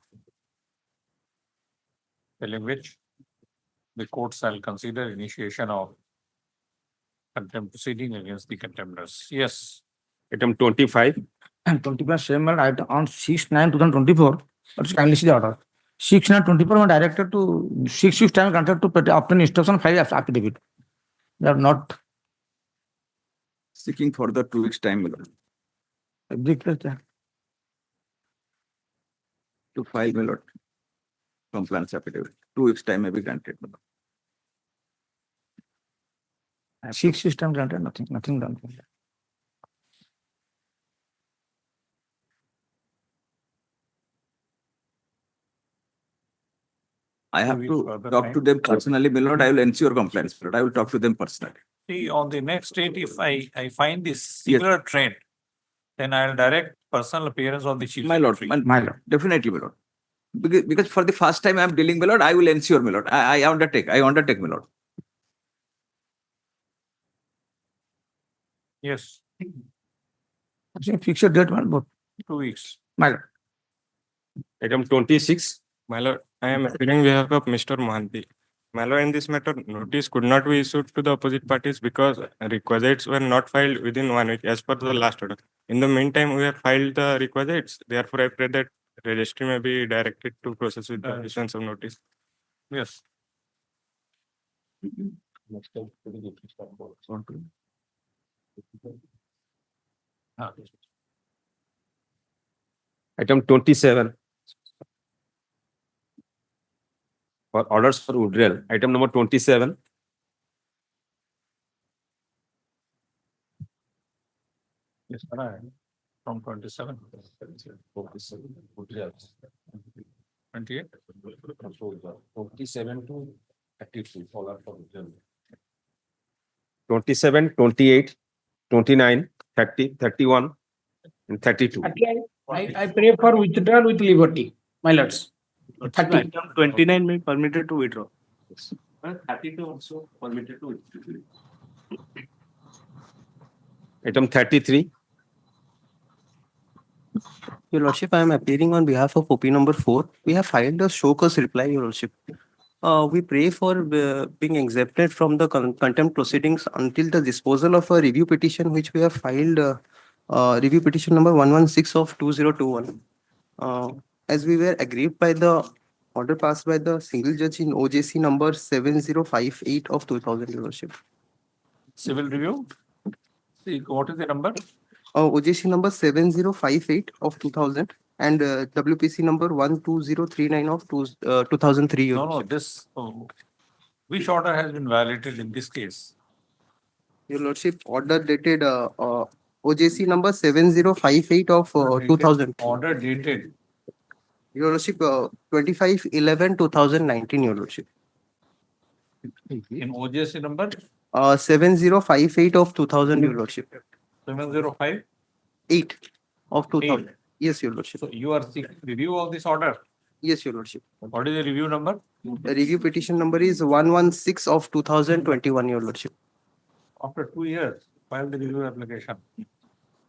Telling which the court shall consider initiation of contempt proceeding against the contenders. Yes. Item 25. And 25 same matter on 6/9/2024. Let's kindly see the order. 6/9/24 were directed to 6 weeks time granted to obtain instruction file affidavit. They are not Seeking further 2 weeks time, my lord, objected. to file, my lord, compliance affidavit. 2 weeks time may be granted, my lord. 6 weeks time granted, nothing done. I have 2 weeks to further talk to time. them personally, my lord. I will ensure compliance, my lord. I will talk to them personally. See, on the next date, if I find this similar trend, then I'll direct personal appearance of the chief. My lord, secretary. my lord, definitely, my lord. Because for the first time I am dealing, my lord, I will ensure, my lord. I undertake, my lord. Yes, Fixed date, man, but 2 weeks. my lord. Item 26. My lord, I am appearing on behalf of Mr. Mohanty. My lord, in this matter, notice could not be issued to the opposite parties because requisites were not filed within 1 week as per the last order. In the meantime, we have filed the requisites. Therefore, I pray that registry may be directed to process with the issuance of notice. Yes. Item 27. For orders for withdrawal. Item number 27. Yes, right. From 27. 28. 27 to 32. 27, 28, 29, 30, 31, and 32. I pray for withdrawal with liberty, my lords. Item 29 may be permitted to withdraw. 32 also permitted to withdraw. Item 33. Your Lordship, I am appearing on behalf of OP number 4. We have filed a show cause reply, Your Lordship. We pray for being exempted from the contempt proceedings until the disposal of a review petition which we have filed, review petition number 116 of 2021. As we were aggrieved by the order passed by the single judge in OJC number 7058 of 2000, Your Lordship. Civil review. See, what is the number? OJC number 7058 of 2000 and WPC number 12039 of 2003. Your No, Lordship. this, which order has been violated in this case? Your Lordship, order dated OJC number 7058 of 2000. Order dated. Your Lordship, 25/11/2019, Your Lordship. In OJC number 7058 of 2000, Your Lordship. 705. 8 of 2000. Yes, Your Lordship. So you are seeking review of this order. Yes, Your Lordship. What is the review number? The review petition number is 116 of 2021, Your Lordship. After 2 years, file the review application.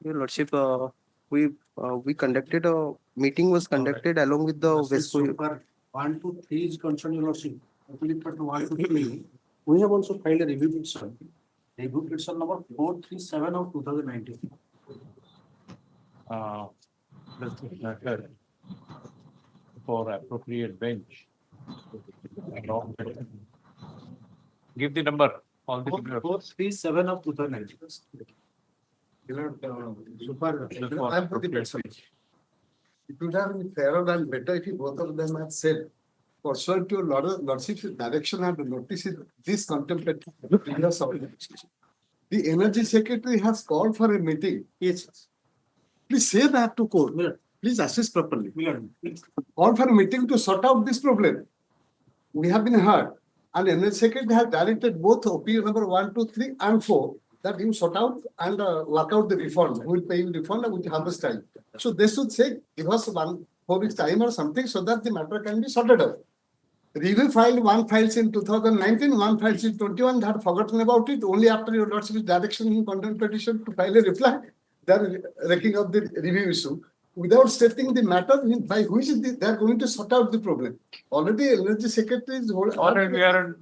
Your Lordship, we conducted a meeting was conducted along with the West. 1 to 3 is concerned, Your Lordship. Applicant 1 to 3. We have also filed a review petition. Review petition number 437 of 2019. This matter for appropriate bench. Give the number. All the figures. 437 of 2019. I'm putting It would have been fairer and better if both of them had said, pursuant to Lordship's direction and notice this contemplated previous order. The Energy Secretary has called for a meeting. Yes. Please say that to court. Please assist properly. Call for a meeting to sort out this problem. We have been heard. And Energy Secretary has directed both OP number 1, 2, 3 and 4 that you sort out and work out the refund. We will pay you refund with harvest time. So they should say, give us 4 weeks time or something so that the matter can be sorted out. Review file, one files in 2019, one files in 21, they had forgotten about it. Only after your Lordship's direction in contempt petition to file a reply, they are wrecking up the review issue. Without stating the matter by which they are going to sort out the problem. Already Energy Secretary is Already we are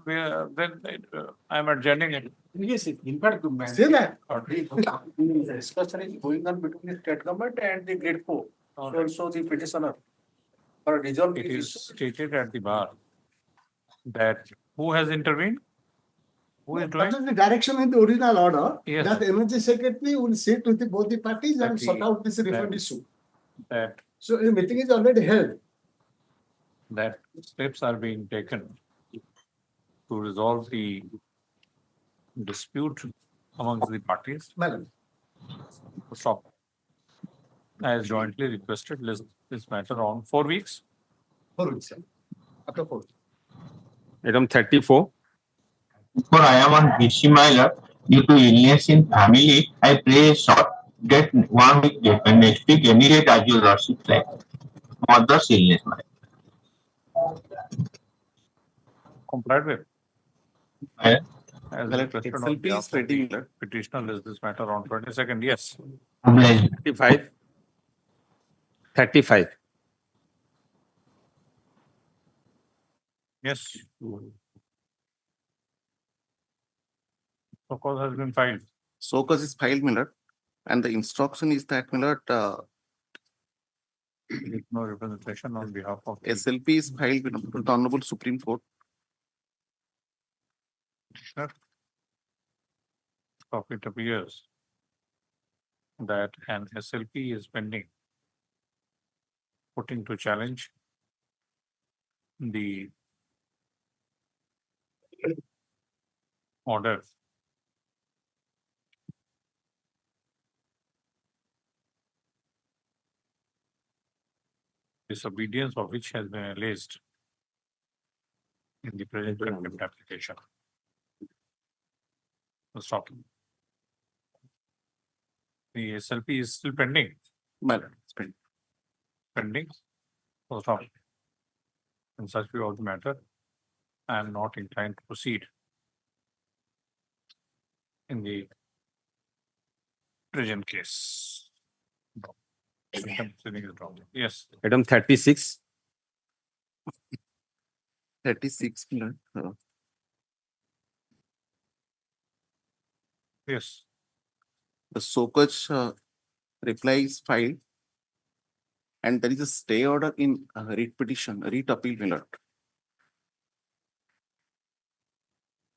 then I am adjourning it. Yes, in fact, say that. The discussion is going on between the state government and the grade 4. Also the petitioner. For resolve It is stated at the bar that who has intervened? Who is doing? That is the direction in the original order. Yes. That Energy Secretary will sit with both the parties and That sort he- out this refund that- issue. That So a meeting is already held. that steps are being taken to resolve the dispute amongst the parties. Madam. Stop. As jointly requested, list this matter on 4 weeks. 4 weeks. After 4. Item 34. For I am on BC minor due to illness in family, I pray a short get 1 week date and next week any date as your Lordship like. Mother's illness. Complied with. I- As requested on behalf of the petitioner, list this matter on 22nd. Yes. Obliged. 35. 35. Yes. So cause has been filed. So cause is filed, Miller, and the instruction is that, Miller, With no representation on behalf of. SLP is filed with the Honorable Supreme Court. Of it appears that an SLP is pending, putting to challenge the order disobedience of which has been alleged in the present contempt application. Stop. The SLP is still pending. Madam, it's pending. Pending. So stop. In such view of the matter, I am not inclined to proceed in the present case. Contempt proceeding is dropped. Yes, Item 36. 36. yes. The so-called reply is filed and there is a stay order in writ petition, writ appeal, my lord.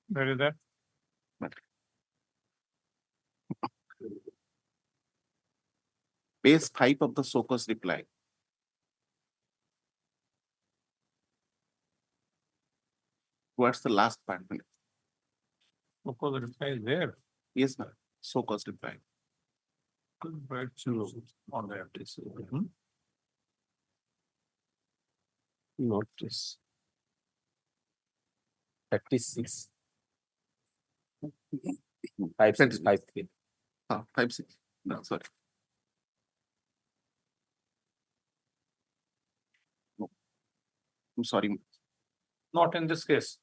Where is that? Page 5 of the so-called reply. What's the last part? my lord? Suppose the reply is there. Yes, ma'am. So-called reply. Right, so on the FTC. Notice. 36. 5653. 5, 6. No, sorry. No. I'm sorry. Not in this case.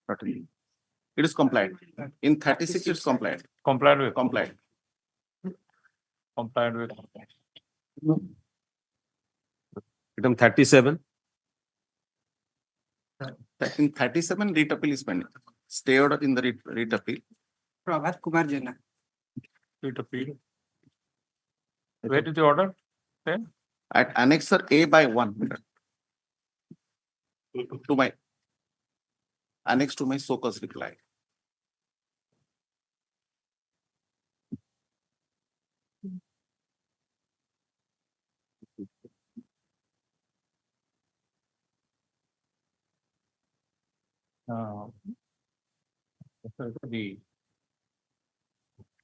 Not really. It is compliant. In 36, it's compliant. Complied with. Compliant. Complied with. Item 37. In 37, writ appeal is pending. Stay order in the writ appeal. Prabhat Kumar Jena. Writ appeal. Where is the order? At annexer A by 1. To my annex to my so-called reply. The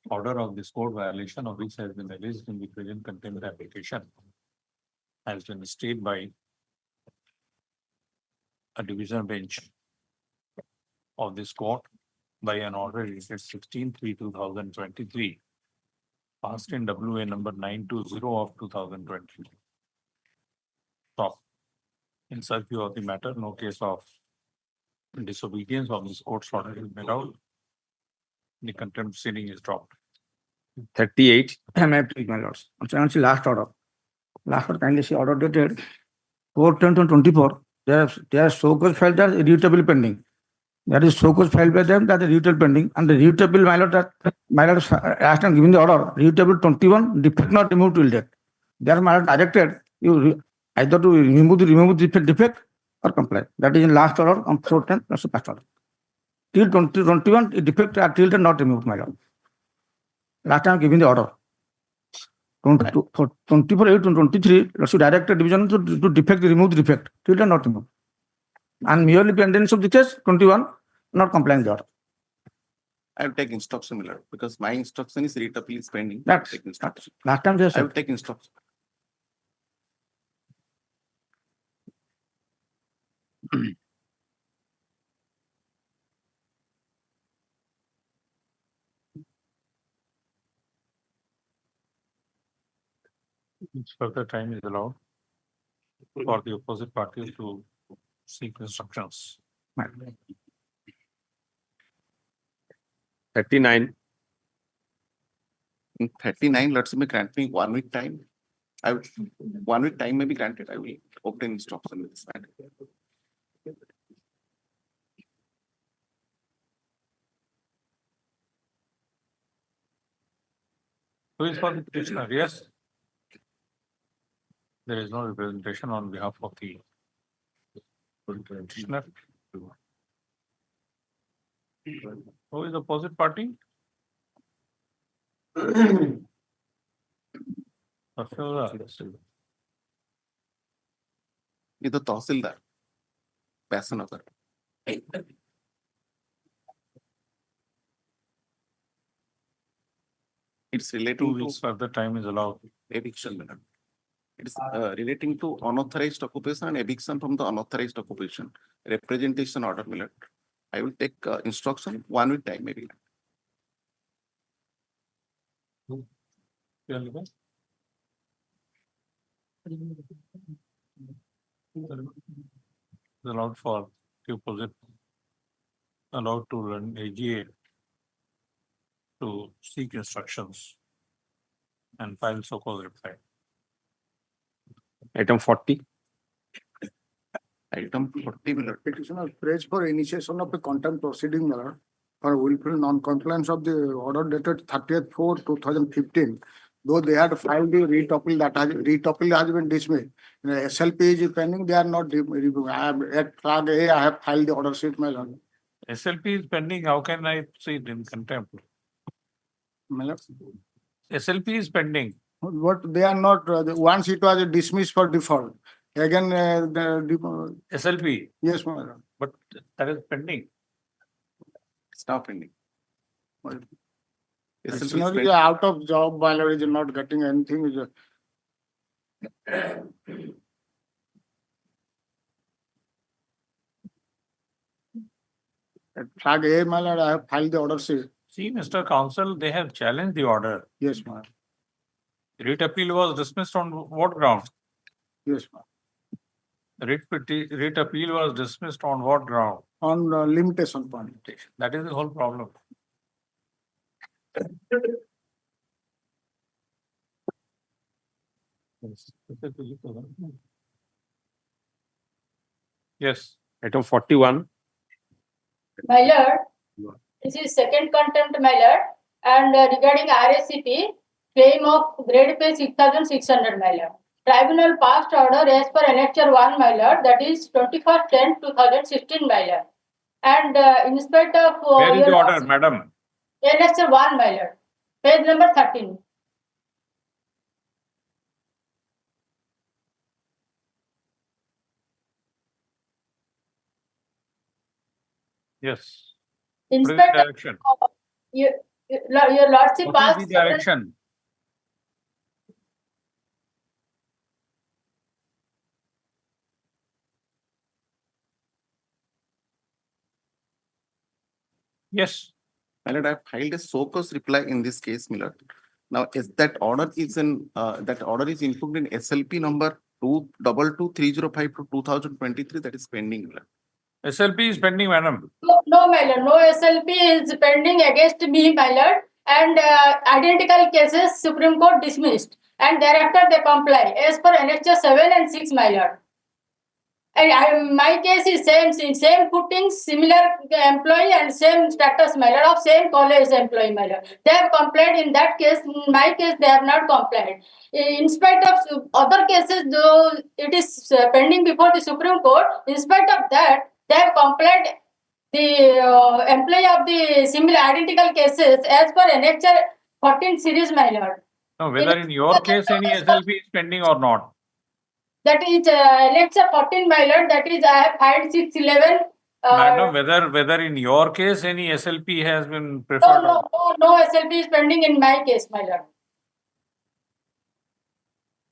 order of this court violation of which has been alleged in the present contempt application has been stayed by a division bench of this court by an order dated 16/3/2023, passed in WA number 920 of 2020. So, in such view of the matter, no case of disobedience of this court's order is made out. The contempt proceeding is dropped. 38. May I please, my lords? I'm saying last order. Last order, kindly see order dated 4/10/24. There are so-called filed as irritable pending. That is so-called filed by them that is irritable pending, and the irritable, my lord, that my lord asked and given the order, irritable 21, defect not removed till date. There, my lord directed you either to remove the defect or comply. That is in last order on 4/10, that's the past order. Till 2021, defect are till then not removed, my lord. Last time giving the order. 24/8/23, she directed division to defect, remove the defect, till then not removed. And merely pendants of the case, 21, not complying the order. I will take instruction, my lord, because my instruction is writ appeal is pending. That's Take instruction. last time they I said. will take instruction. Further time is allowed for the opposite parties to seek instructions. 39. In 39, let's me grant me 1 week time. 1 week time may be granted. I will obtain instruction with this matter. Who is for the petitioner? Yes. There is no representation on behalf of the petitioner. Who is the opposite party? Is the Tahsildar, Passanagar. It's relating 2 to weeks further time is allowed. eviction. madam. It is relating to unauthorized occupation and eviction from the unauthorized occupation. Representation order, my lord. I will take instruction 1 week time maybe. Allowed for deposit, allowed to run AGA to seek instructions and file so-called reply. Item 40. Item 40, my lord. Petitioner prays for initiation of a contempt proceeding, my lord, for willful non-compliance of the order dated 30th/4/2015. Though they had filed the writ appeal, writ appeal has been dismissed. SLP is pending, they are not. I have at flag A, I have filed the order sheet, my lord. SLP is pending, how can I see it in contempt? My lord. SLP is pending. What they are not, once it was dismissed for default. Again, SLP, yes, my lord. but that is pending. Stop pending. Petitioner is out of job, my lord, is not getting anything. Is at flag A, my lord, I have filed the order sheet. See, Mr. Counsel, they have challenged the order. Yes, ma'am. Writ appeal was dismissed on what ground? Yes, ma'am. Writ appeal was dismissed on what ground? On limitation point. That is the whole problem. Yes. Item 41. My lord, this is second contempt, my lord, and regarding RACP, claim of grade pay 6,600, my lord. Tribunal passed order as per Annexure 1, my lord, that is 21st/10/2016, my lord. And in spite of Where is the order, madam? Annexure 1, my lord, page number 13. Yes. In What is the spite of direction? your lordship What passed is the direction? Yes. My lord, I have filed a so-cause reply in this case, my lord. Now, is that order is included in SLP number 2223052/2023 that is pending, my lord. SLP is pending, madam. No, my lord, no SLP is pending against me, my lord, and identical cases Supreme Court dismissed, and thereafter they comply as per Annexure 7 and 6, my lord. And my case is same footing, similar employee and same status, my lord, of same college employee, my lord. They have complied in that case. In my case, they have not complied. In spite of other cases, though it is pending before the Supreme Court, in spite of that, they have complied the employee of the similar identical cases as per Annexure 14 series, my lord. No, whether in your case any SLP is pending or not. That is Annexure 14, my lord. That is I have filed 611. Madam, whether in your case any SLP has been preferred. No SLP is pending in my case, my lord.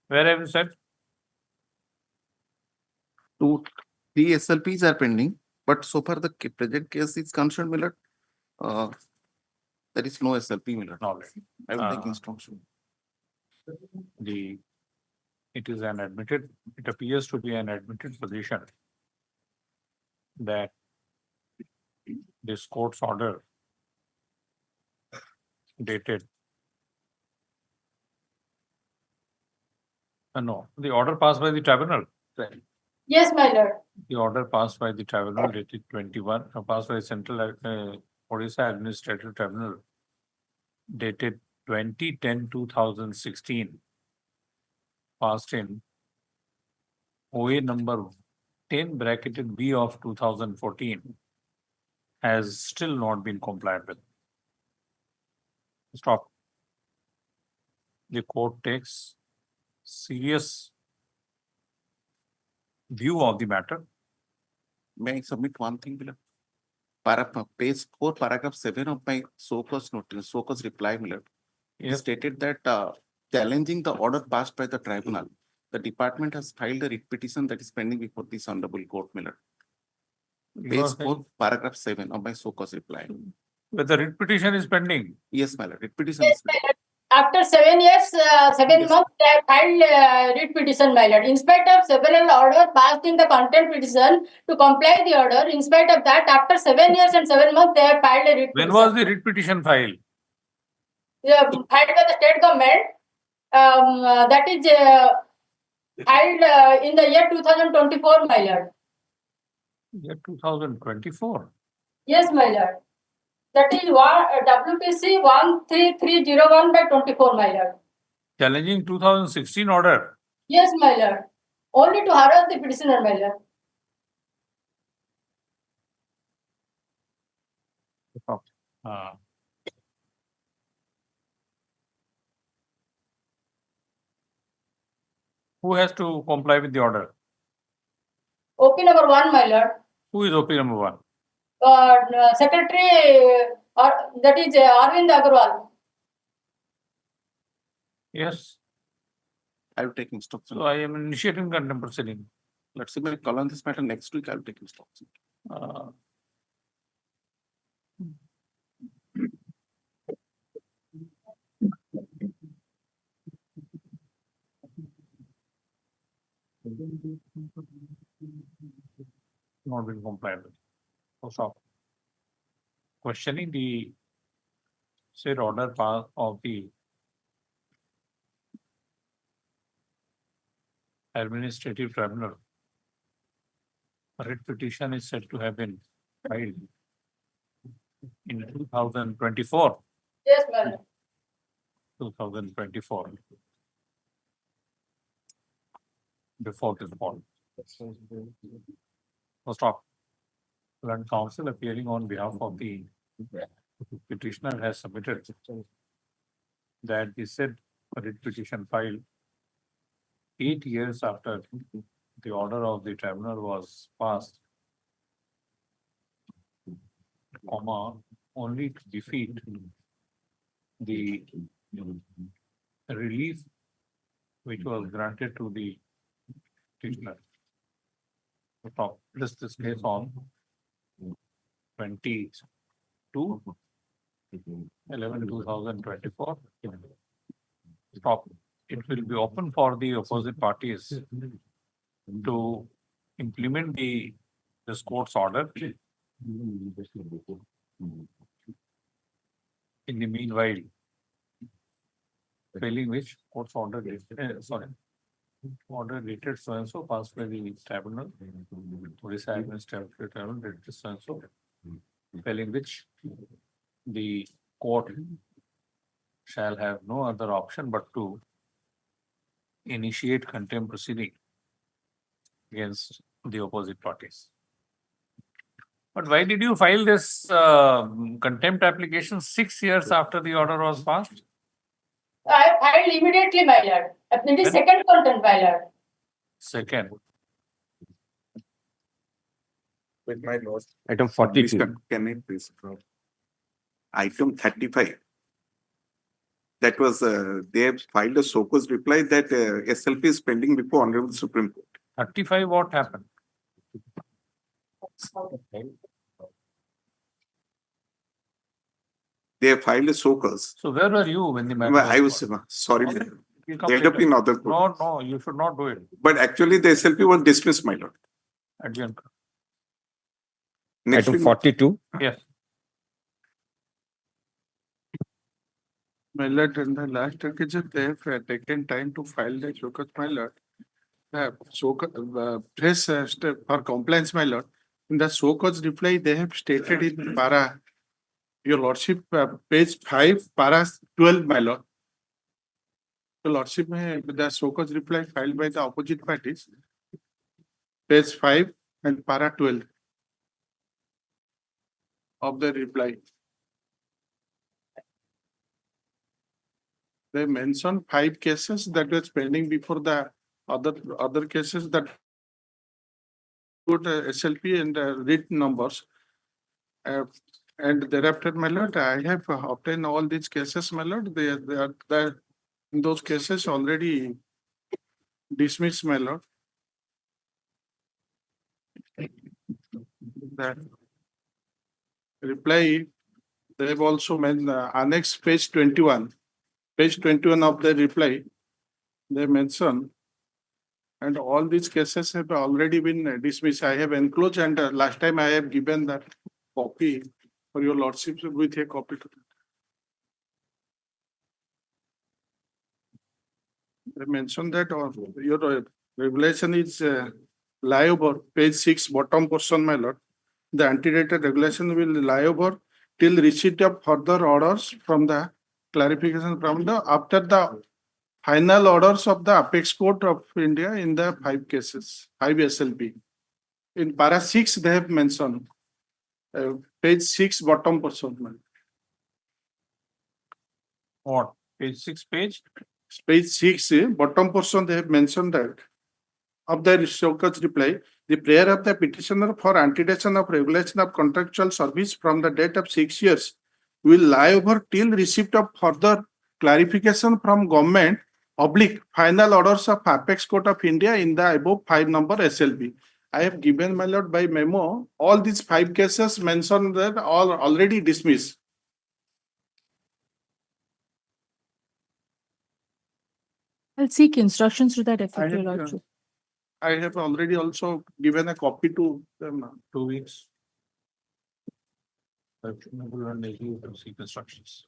Where have you said? 2, 3 SLPs are pending, but so far the present case is concerned, my lord, there is no SLP, my lord. Knowledge. I will take instruction. It appears to be an admitted position that this court's order dated. No, the order passed by the tribunal. Yes, my lord. The order passed by the tribunal dated 21, passed by Central Orissa Administrative Tribunal dated 20/10/2016, passed in OA number 10 bracketed B of 2014, has still not been complied with. Stop. The court takes serious view of the matter. May I submit one thing, below? Page 4, paragraph 7 of my so-cause notice, so-cause reply, my lord. It stated that challenging the order passed by the tribunal, the department has filed a writ petition that is pending before this honorable court, my lord. Page 4, paragraph 7 of my so-cause reply. But the writ petition is pending. Yes, my lord. Writ petition Yes, is my pending. lord. After 7 years, 7 months, they have filed writ petition, my lord. In spite of several orders passed in the contempt petition to comply the order, in spite of that, after 7 years and 7 months, they have filed a writ petition. When was the writ petition filed? Filed by the state government. That is filed in the year 2024, my lord. Year 2024. Yes, my lord. That is WPC 13301 by 24, my lord. Challenging 2016 order. Yes, my lord. Only to harass the petitioner, my lord. Who has to comply with the order? OP number 1, my lord. Who is OP number 1? Secretary, that is Arvind Agarwal. Yes. I will take instruction. So I am initiating contempt proceeding. Let's say we call on this matter next week. I will take instruction. Not been complied with. So, questioning the said order part of the administrative tribunal. A writ petition is said to have been filed in 2024. Yes, madam. 2024. Before this fall. First off, Land Council appearing on behalf of the petitioner has submitted that the said writ petition filed 8 years after the order of the tribunal was passed, only to defeat the relief which was granted to the petitioner. List this case on 22/11/2024. Stop. It will be open for the opposite parties to implement this court's order. In the meanwhile, failing which court's order order dated so and so passed by the tribunal, Orissa Administrative Tribunal dated so and so, failing which the court shall have no other option but to initiate contempt proceeding against the opposite parties. But why did you file this contempt application 6 years after the order was passed? I filed immediately, my lord. It is second contempt, my lord. Second. With my lord. Item 42. Can I please? Item 35. That was, they have filed a so-called reply that SLP is pending before Honorable Supreme Court. 35, what happened? They have filed a so-called. So where were you when the matter I was, filed? sorry, You they come end up later. in other court. No, you should not do it. But actually the SLP was dismissed, my lord. Adjourn. Next Item week- 42. Yes. My lord, in the last occasion, they have taken time to file the showcase, my lord. Press for compliance, my lord. In the showcase reply, they have stated in para, your lordship, page 5, para 12, my lord. Your lordship, the showcase reply filed by the opposite parties, page 5 and para 12 of the reply. They mentioned 5 cases that were pending before the other cases that put SLP and writ numbers. And thereafter, my lord, I have obtained all these cases, my lord. They are in those cases already dismissed, my lord. The reply, they have also mentioned annex page 21. page 21 of the reply, they mention, and all these cases have already been dismissed. I have enclosed, and last time I have given that copy for your lordship with a copy to that. They mentioned that your regulation is lie over page 6, bottom portion, my lord. The antedated regulation will lie over till receipt of further orders from the clarification from the after the final orders of the Apex Court of India in the 5 cases, 5 SLP. In para 6, they have mentioned page 6, bottom portion. my lord. What? Page 6 page? Page 6, bottom portion, they have mentioned that of the Shoka's reply, the prayer of the petitioner for antedation of regulation of contractual service from the date of 6 years will lie over till receipt of further clarification from government oblique final orders of Apex Court of India in the above 5 number SLB. I have given, my lord, by memo, all these 5 cases mentioned that all already dismissed. I'll seek instructions to that effect, I Your have, Lordship. I have already also given a copy to them. 2 weeks. Renewable and AG to seek instructions.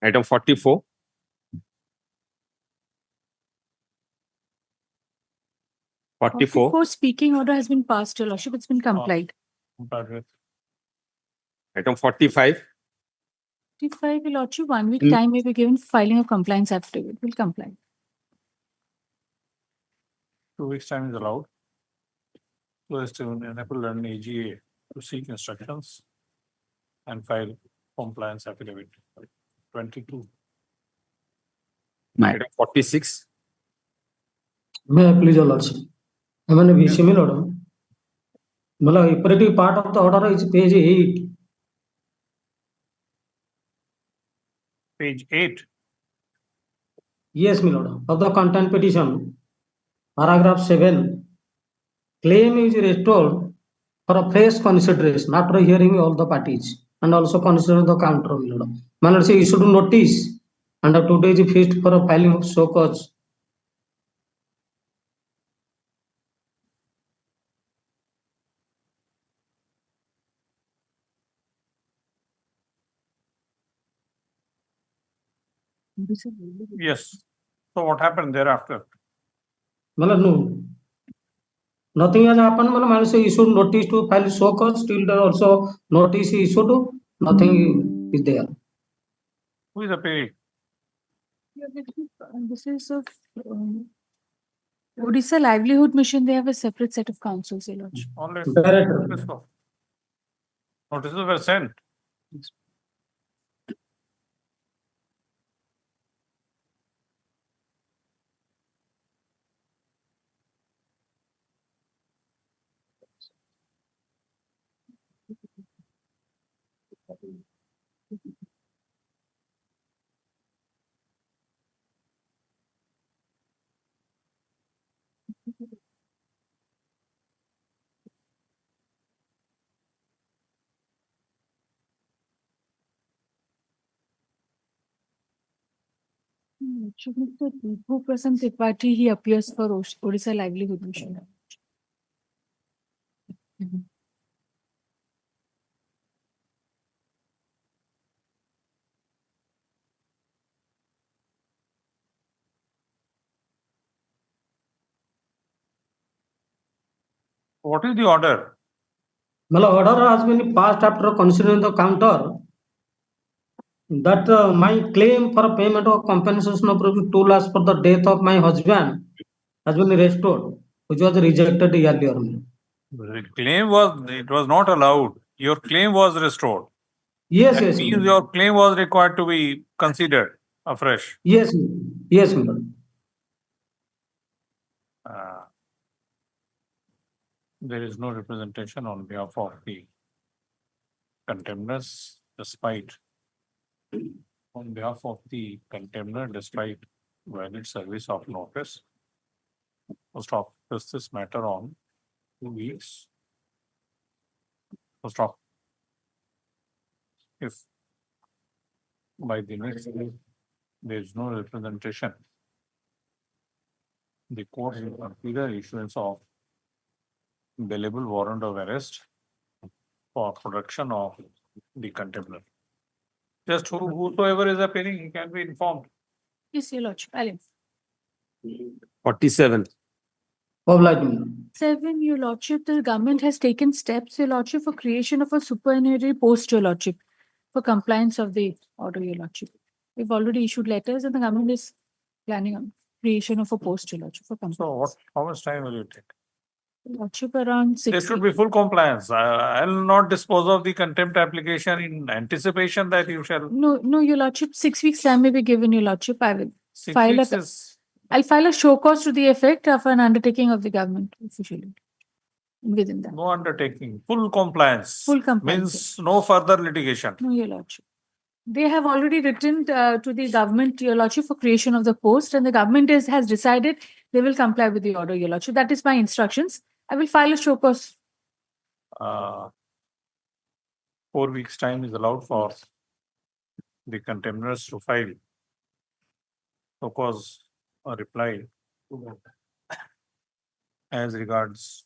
Item 44. Before speaking order has been passed, Your Lordship, it's been complied. Complied with. Item 45. 55, Your Lordship, 1 week time may be given for filing of compliance affidavit. Will comply. 2 weeks time is allowed. So as to enable an AGA to seek instructions and file compliance affidavit. 22. Item 46. May I please, Your Lordship? I mean, we similar order. Well, operative part of the order is page 8. Page 8. Yes, my lord. Of the content petition, paragraph 7. Claim is restored for a fresh consideration after hearing all the parties and also consider the counter, my lord. My lord, say issued notice and today is fixed for a filing of show cause. Yes. So what happened thereafter? My lord, no. Nothing has happened. My lord, say issued notice to file show cause. Still there also notice is issued. Nothing is there. Who is the payee? This is of Odisha Livelihood Mission. They have a separate set of councils, Your Lordship. Already. Director. Notices were sent. Who present the party he appears for Odisha Livelihood Mission. What is the order? Well, order has been passed after considering the counter that my claim for payment of compensation of rupees 2 lakhs for the death of my husband has been restored, which was rejected earlier. The claim it was not allowed. Your claim was restored. Yes, That yes. means your claim was required to be considered afresh. Yes, yes, madam. There is no representation on behalf of the contemners, despite on behalf of the contemner, despite valid service of notice. Post office this matter on 2 weeks. Post office. If by the next day there is no representation, the court will consider issuance of bailable warrant of arrest for production of the contemptor. Just whosoever is appearing, he can be informed. Yes, Your Lordship. I'll inform. 47. 7, Your Lordship, the government has taken steps, Your Lordship, for creation of a supernumerary post, Your Lordship, for compliance of the order, Your Lordship. We've already issued letters and the government is planning on creation of a post, Your Lordship, for compliance. So how much time will you take? Your Lordship, around 6 There should weeks. be full compliance. I'll not dispose of the contempt application in anticipation that you shall. No, Your Lordship, 6 weeks time may be given, Your Lordship. I will 6 file weeks a, is I'll file a show cause to the effect of an undertaking of the government officially within that. no undertaking. Full compliance. Full compliance, Means no further litigation. No, Your Lordship. They have already written to the government, Your Lordship, for creation of the post, and the government has decided they will comply with the order, Your Lordship. That is my instructions. I will file a show cause. 4 weeks time is allowed for the contemners to file. Of course, a reply as regards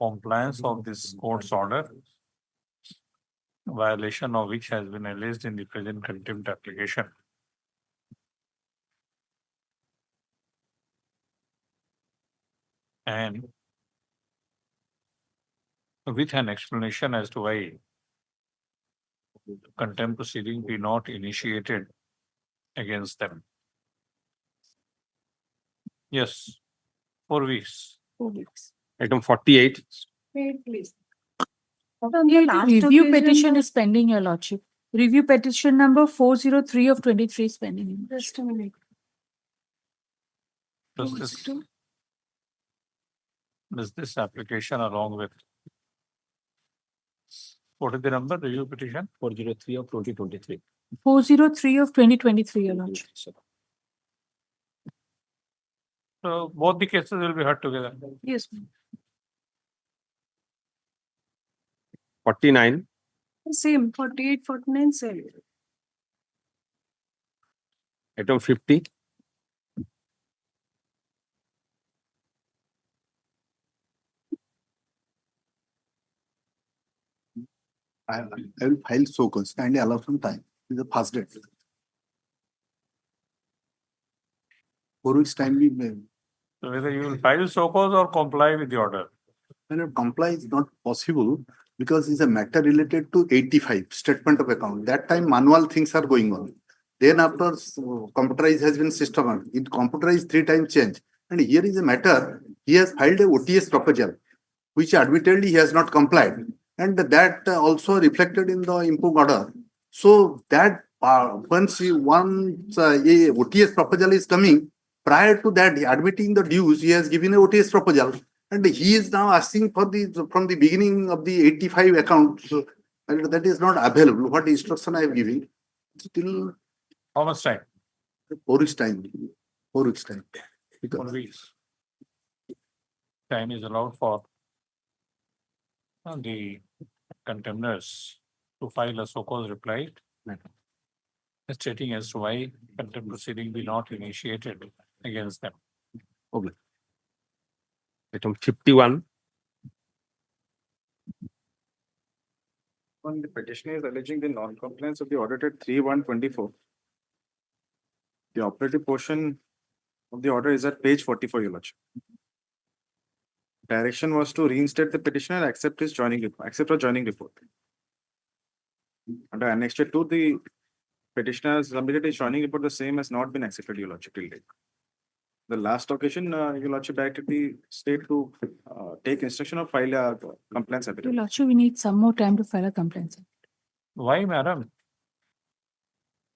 compliance of this court's order, violation of which has been alleged in the present contempt application. And with an explanation as to why contempt proceeding be not initiated against them. Yes, 4 weeks. 4 weeks. Item 48. Wait, please. Review petition is pending, Your Lordship. Review petition number 403 of 23 is pending. Just a minute. Does this application along with what is the number? Review petition? 403 of 2023. 403 of 2023, Your Lordship. So both the cases will be heard together. Yes, ma'am. 49. Same, 48, 49, same. Item 50. I will file so cause, kindly allow some time. This is the first date. 4 weeks time we may. So whether you will file so cause or comply with the order. When comply is not possible because it's a matter related to 85 statement of account. That time manual things are going on. Then after computerized has been systematic. It computerized 3 times change. And here is a matter, he has filed a OTS proposal, which admittedly he has not complied. And that also reflected in the impugned order. So that once a OTS proposal is coming, prior to that, admitting the dues, he has given a OTS proposal. And he is now asking for from the beginning of the 85 accounts, and that is not available. What instruction I am giving? Still. How much time? 4 weeks time. 4 weeks time. 4 weeks. Time is allowed for the contemners to file a so-called reply stating as to why contempt proceeding be not initiated against them. Okay. Item 51. When the petitioner is alleging the non-compliance of the order dated 3/1/24, the operative portion of the order is at page 44, Your Lordship. Direction was to reinstate the petitioner and accept his joining report, Under annexure 2, the petitioner has submitted his joining report. The same has not been accepted, Your Lordship, till date. The last occasion, Your Lordship directed the state to take instruction of file a compliance Your affidavit. Lordship, we need some more time to file a complaint. Why, madam?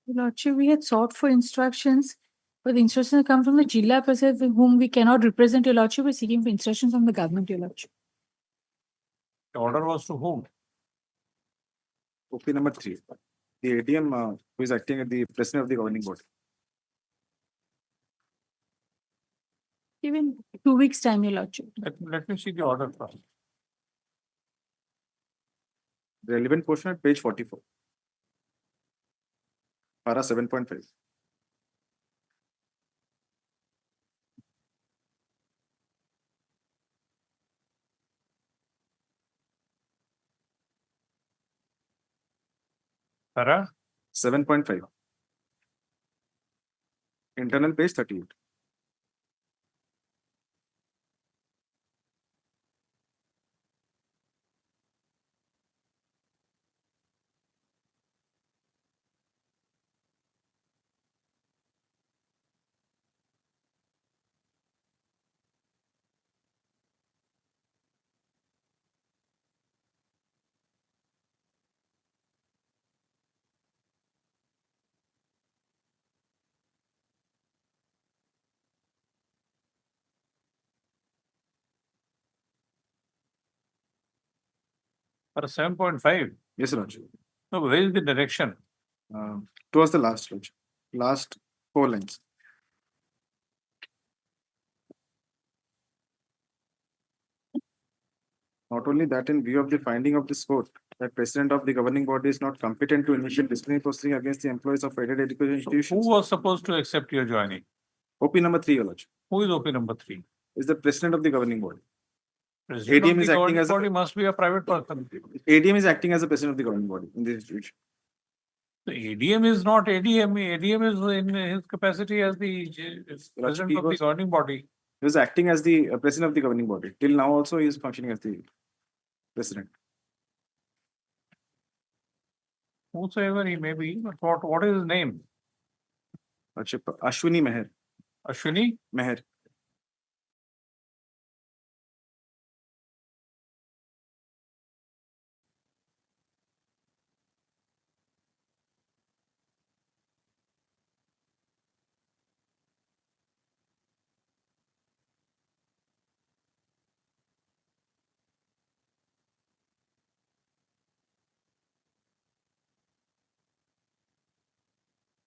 Your Lordship, we had sought for instructions, but the instructions come from the Jilla President, whom we cannot represent, Your Lordship. We're seeking for instructions from the government, Your Lordship. The order was to whom? OP number 3. The ADM who is acting as the president of the governing board. Even 2 weeks time, Your Lordship. Let me see the order first. The relevant portion at page 44. Para 7.5. Para 7.5. Internal page 38. para 7.5. Yes, Lordship. No, where is the direction? Towards the last, Lordship. Last 4 lines. Not only that, in view of the finding of this court, that president of the governing body is not competent to initiate disciplinary proceeding against the employees of aided education So institutions. who was supposed to accept your joining? OP number 3, Your Lordship, Who is OP number 3? is the president of the governing body. President ADM of the is acting governing as a- body must be a private person. ADM is acting as the president of the governing body in this institution. The ADM is not ADM. ADM is in his capacity as the president he of the was- governing body. He was acting as the president of the governing body. Till now also he is functioning as the president. Whosoever he may be, but what is his name? Lordship, Ashwini Meher. Ashwini? Meher.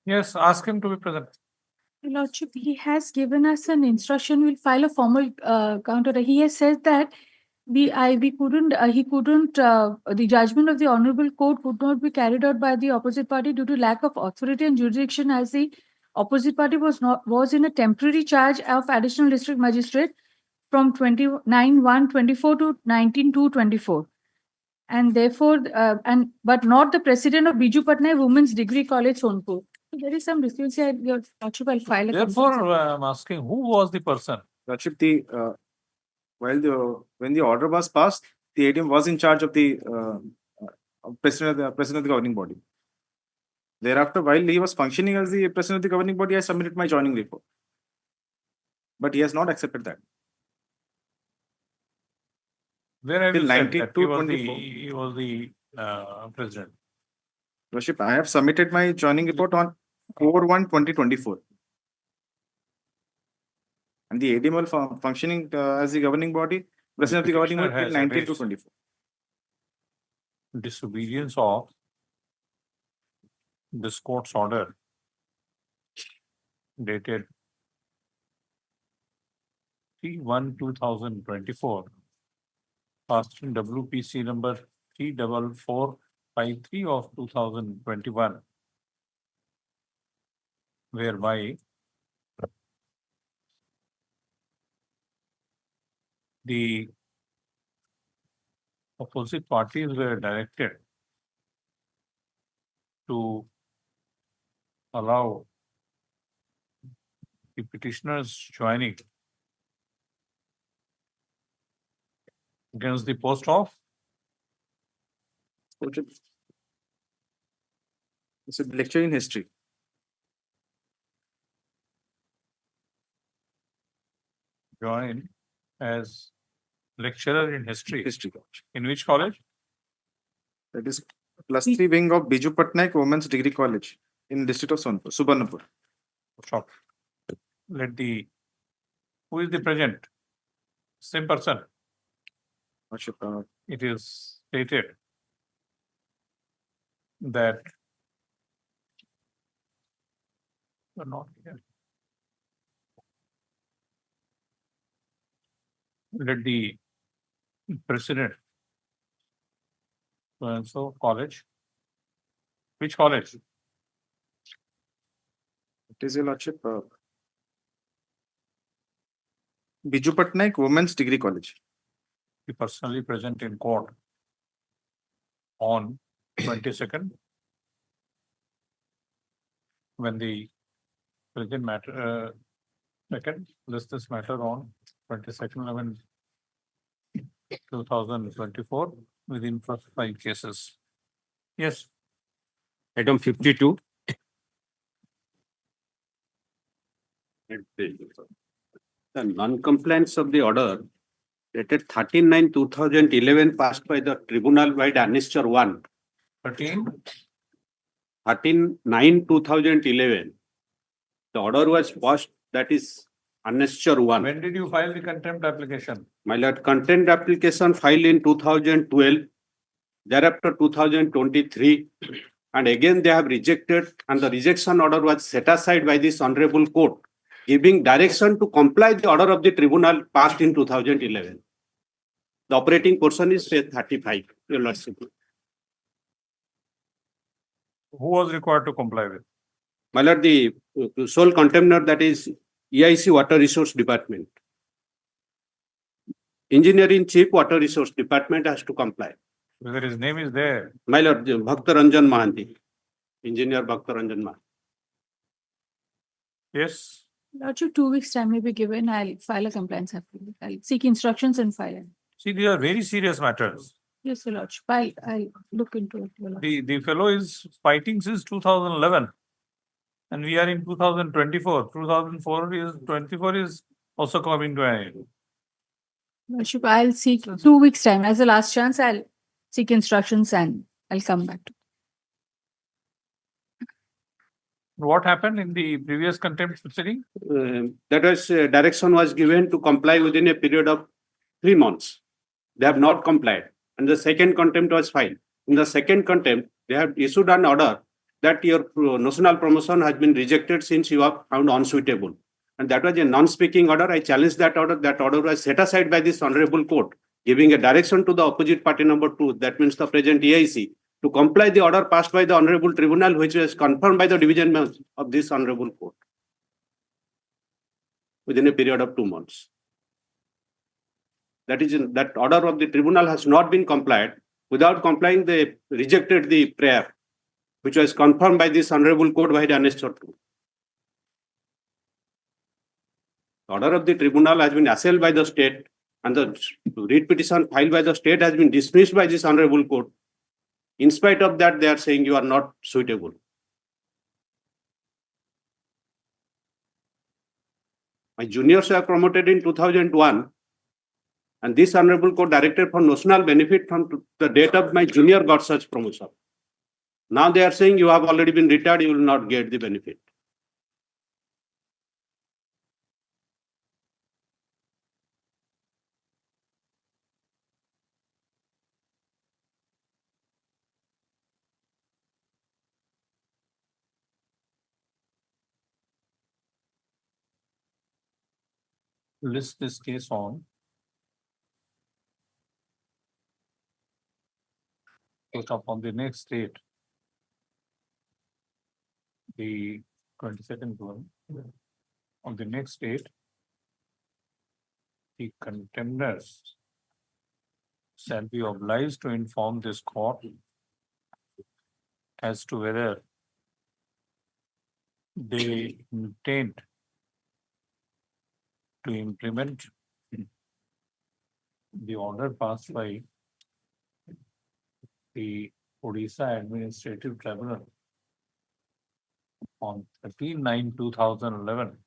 Yes, ask him to be present. Your Lordship, he has given us an instruction, we'll file a formal counter. He has said that the judgment of the Honorable Court could not be carried out by the opposite party due to lack of authority and jurisdiction, as the opposite party was in a temporary charge of additional district magistrate from 29/1/24 to 19/2/24. And therefore, but not the president of Biju Patnaik Women's Degree College, Sonpur. There is some discrepancy. Your Lordship, I'll file a Therefore, I'm asking who was the person? Lordship, when the order was passed, the ADM was in charge of the president of the governing body. Thereafter, while he was functioning as the president of the governing body, I submitted my joining report. But he has not accepted that. Where have Till you said that 92/24. he was the president? Lordship, I have submitted my joining report on 4/1/2024. And the ADM was functioning as the governing body, president of the governing body till Petitioner has 19/2/24. Disobedience of this court's order dated 3/1/2024, passed in WPC number 34453 of 2021, whereby the opposite parties were directed to allow the petitioner's joining against the post of It's a lecture in history. join as lecturer in history. History. In which college? That is +3 wing of Biju Patnaik Women's Degree College in district of Sonpur, Subarnapur. Stop. Who is the president? Same person. Lordship, It is stated that not here. let the president so and so college. Which college? It is your lordship. Biju Patnaik Women's Degree College. Be personally present in court on 22nd when the present matter second list this matter on 22nd 11/2024 within first 5 cases. Yes. Item 52. The non-compliance of the order dated 13/9/2011 passed by the tribunal by Annexure 1. 13/9/2011. The order was passed, that is Annexure 1. When did you file the contempt application? My lord, contempt application filed in 2012, thereafter 2023, and again they have rejected, and the rejection order was set aside by this honorable court, giving direction to comply the order of the tribunal passed in 2011. The operating portion is 35, your lordship. Who was required to comply with? My lord, the sole contender, that is EIC Water Resource Department. Engineering Chief Water Resource Department has to comply. Whether his name is there? My lord, Bhakta Ranjan Mahanti, Engineer Bhakta Ranjan Mahanti. Yes. Lordship, 2 weeks time may be given. I'll file a compliance application. I'll seek instructions and file it. See, these are very serious matters. Yes, Your Lordship. I'll look into it. Your Lordship. The fellow is fighting since 2011. And we are in 2024. 2024 is also coming to an end. Lordship, I'll seek 2 weeks time. As a last chance, I'll seek instructions and I'll come back to. What happened in the previous contempt proceeding? That was direction was given to comply within a period of 3 months. They have not complied, and the second contempt was filed. In the second contempt, they have issued an order that your notional promotion has been rejected since you are found unsuitable, and that was a non-speaking order. I challenged that order. That order was set aside by this honorable court, giving a direction to the opposite party number 2, that means the present EIC, to comply the order passed by the honorable tribunal, which was confirmed by the division bench of this honorable court within a period of 2 months. That is, that order of the tribunal has not been complied. Without complying, they rejected the prayer, which was confirmed by this honorable court by Annexure 2. The order of the tribunal has been assailed by the state, and the writ petition filed by the state has been dismissed by this honorable court. In spite of that, they are saying you are not suitable. My juniors were promoted in 2001, and this honorable court directed for notional benefit from the date of my junior got such promotion. Now they are saying you have already been retired, you will not get the benefit. List this case on. Take up on the next date. The 22nd one. On the next date, the contenders shall be obliged to inform this court as to whether they intend to implement the order passed by the Odisha Administrative Tribunal on 13/9/2011,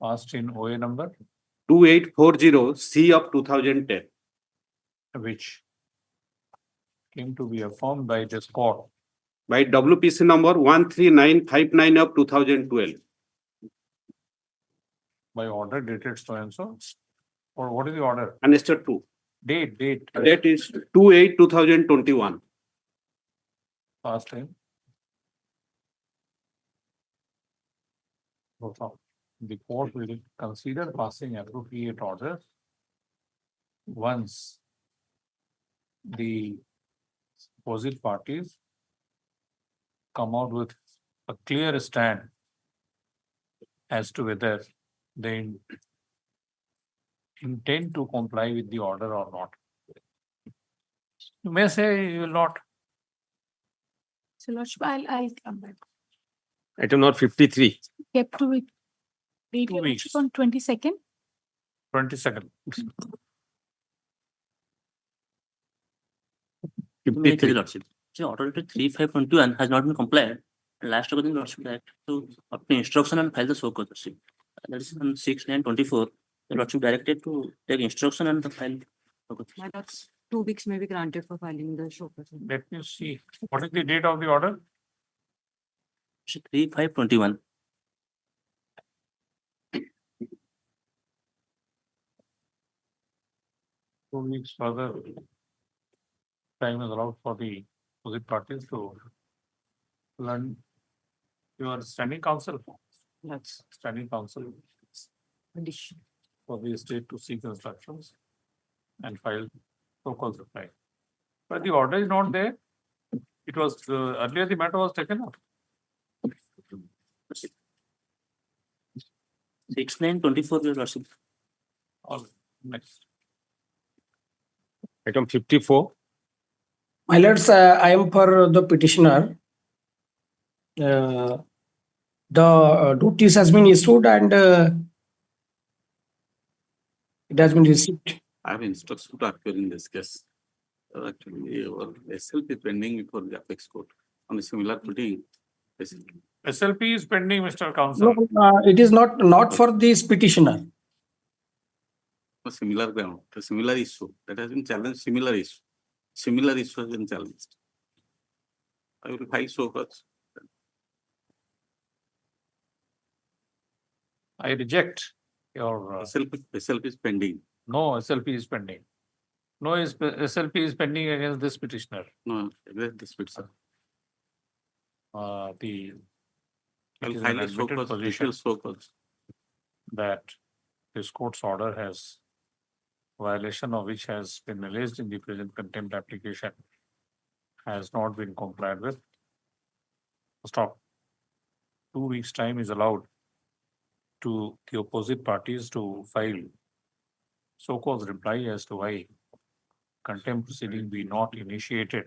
passed in OA number 2840 C of 2010. Which came to be affirmed by this court by WPC number 13959 of 2012. By order dated so and so. Or what is the order? Annexure 2. Date. Date is 2/8/2021. Last time. the court will consider passing appropriate order once the opposite parties come out with a clear stand as to whether they intend to comply with the order or not. You may say you will not. So Lordship, I'll come back. Item number 53. Kept to read 2 weeks. on 22nd. 22nd. 53. Lordship. So order 3521 has not been complied. Last according Lordship Act to obtain instruction and file the show cause. That is on 6/9/24. The Lordship directed to take instruction and file. My lords, 2 weeks may be granted for filing the show cause. Let me see. What is the date of the order? 3521. Two weeks further time is allowed for the opposite parties to learn. Your standing counsel. That's Standing counsel condition. for the state to seek instructions and file so-called reply. But the order is not there. It was earlier the matter was taken up. 6/9/24, Your Lordship. All next. Item 54. My lords, I am for the petitioner. The notice has been issued and it has been received. I have instruction to appear in this case. Actually, our SLP pending before the apex court on a similar footing. SLP is pending, Mr. Counsel. No, it is not for this petitioner. A similar ground, a similar issue that has been challenged, similar issue. Similar issue has been challenged. I will file so cause. I reject your. SLP is pending. No, SLP is pending. No, SLP is pending against this petitioner. No, against this petitioner. I'll file a so cause, detailed so cause. That this court's order has violation of which has been alleged in the present contempt application has not been complied with. Stop. 2 weeks' time is allowed to the opposite parties to file so-called reply as to why contempt proceeding be not initiated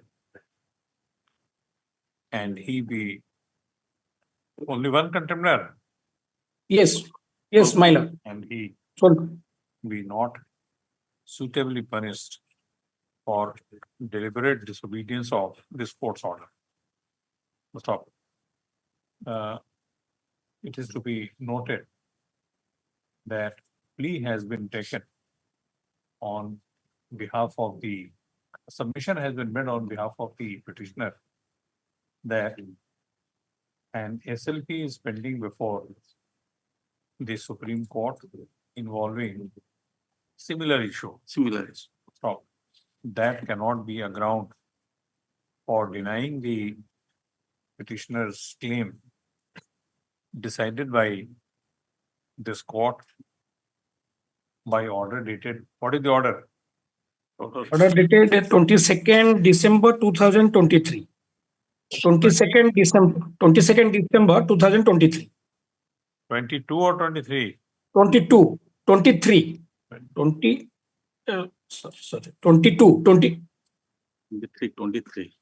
and he be only one contemptor. Yes, my lord. And he Sorry. be not suitably punished for deliberate disobedience of this court's order. Stop. It is to be noted that plea has been taken on behalf of the submission has been made on behalf of the petitioner that an SLP is pending before the Supreme Court involving similar issue. Similar issue. Stop. That cannot be a ground for denying the petitioner's claim decided by this court by order dated. What is the order? Order dated 22nd December 2023. 22nd December 2023. 22 or 23? 22, 23, 20, sorry, 22, 20. 23.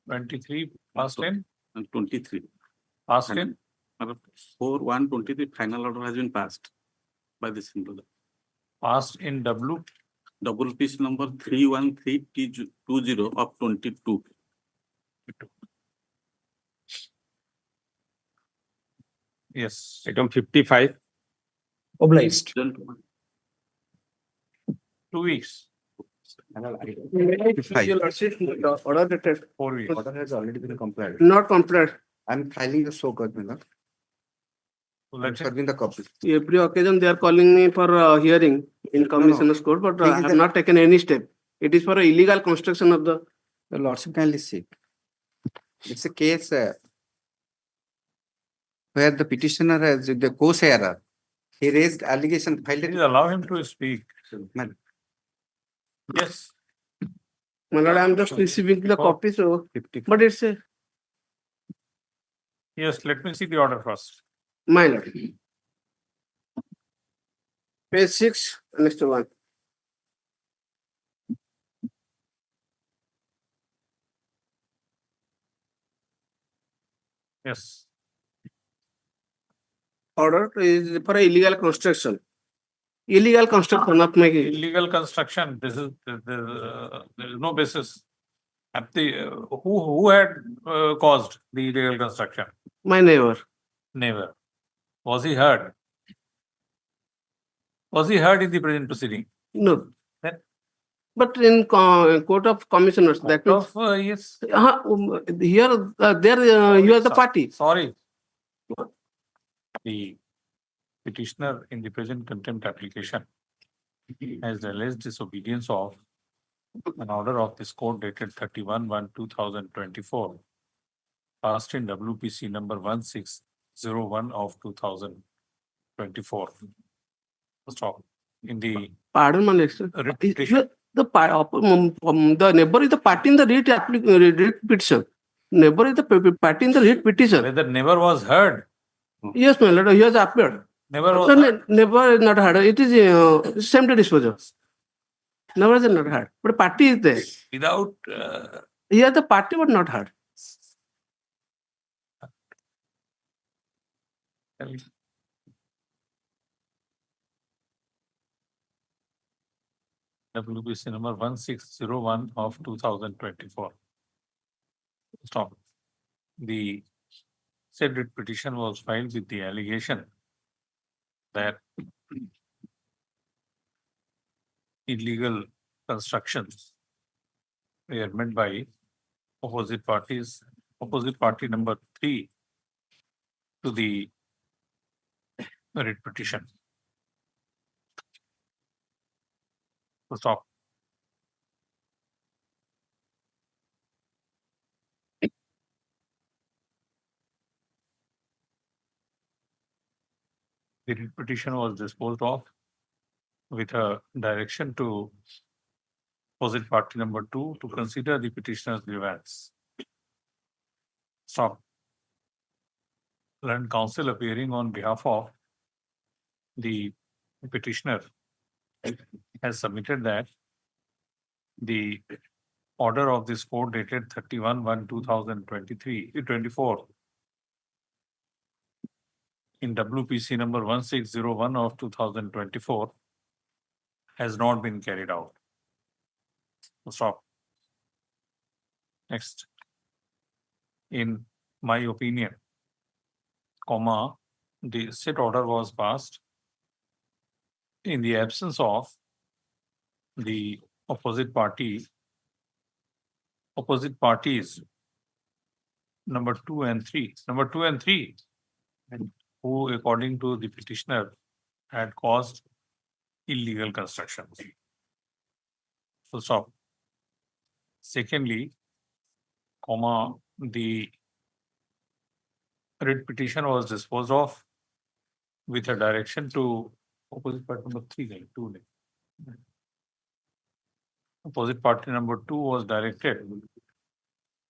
23 past 10? And 23. Past 10? 4/1/23 final order has been passed by the single. Passed in W? Double piece number 313T20 of 22. Yes. Item 55. Obliged. 2 weeks. Order dated 4 weeks. order has already been complied. Not complied. I'm filing the so called manner. Let's Serving the copy. Every occasion they are calling me for hearing in Commissioner's Court, but I have not taken any step. It is for a illegal construction of the. The Lordship kindly see. It's a case where the petitioner as the co-sharer, he raised allegation filed. Please allow him to speak. Yes. My lord, I'm just receiving the copy, so, but it's a, Yes, let me see the order first. my lord. Page 6, next one. Yes. Order is for illegal construction. Illegal construction of my, Illegal construction, this is, there is no basis. At the, who had caused the illegal construction? my neighbor. Never. Was he heard? Was he heard in the present proceeding? No. Then? But in court of commissioners, that means, Yes. here, there, you are the party. Sorry. The petitioner in the present contempt application has alleged disobedience of an order of this court dated 31/1/2024, passed in WPC number 1601 of 2024. Stop. In the Pardon, my next. repetition. The neighbor is the party in the writ petition. Neighbor is the party in the writ petition. Whether never was heard. Yes, my lord, he has appeared. Never was No, heard. never is not heard. It is same day disposal. Never is not heard. But party is there. Without Here the party was not heard. WPC number 1601 of 2024. Stop. The said writ petition was filed with the allegation that illegal constructions were made by opposite parties, opposite party number 3 to the writ petition. Stop. The writ petition was disposed of with a direction to opposite party number 2 to consider the petitioner's grievance. Stop. Learned counsel appearing on behalf of the petitioner has submitted that the order of this court dated 31/1/2024 in WPC number 1601 of 2024 has not been carried out. Stop. Next. In my opinion, comma, the said order was passed in the absence of the opposite parties number 2 and 3. Number 2 and 3, who according to the petitioner had caused illegal construction. So stop. Secondly, comma, the writ petition was disposed of with a direction to opposite party number 3, 2. Opposite party number 2 was directed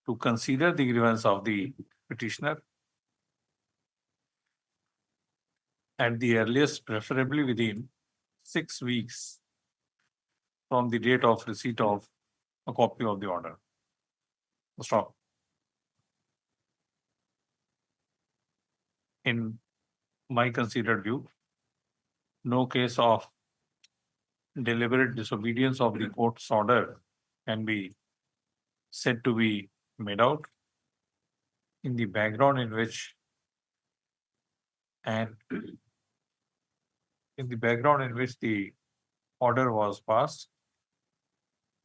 to consider the grievance of the petitioner at the earliest, preferably within 6 weeks from the date of receipt of a copy of the order. Stop. In my considered view, no case of deliberate disobedience of the court's order can be said to be made out in the background in which the order was passed,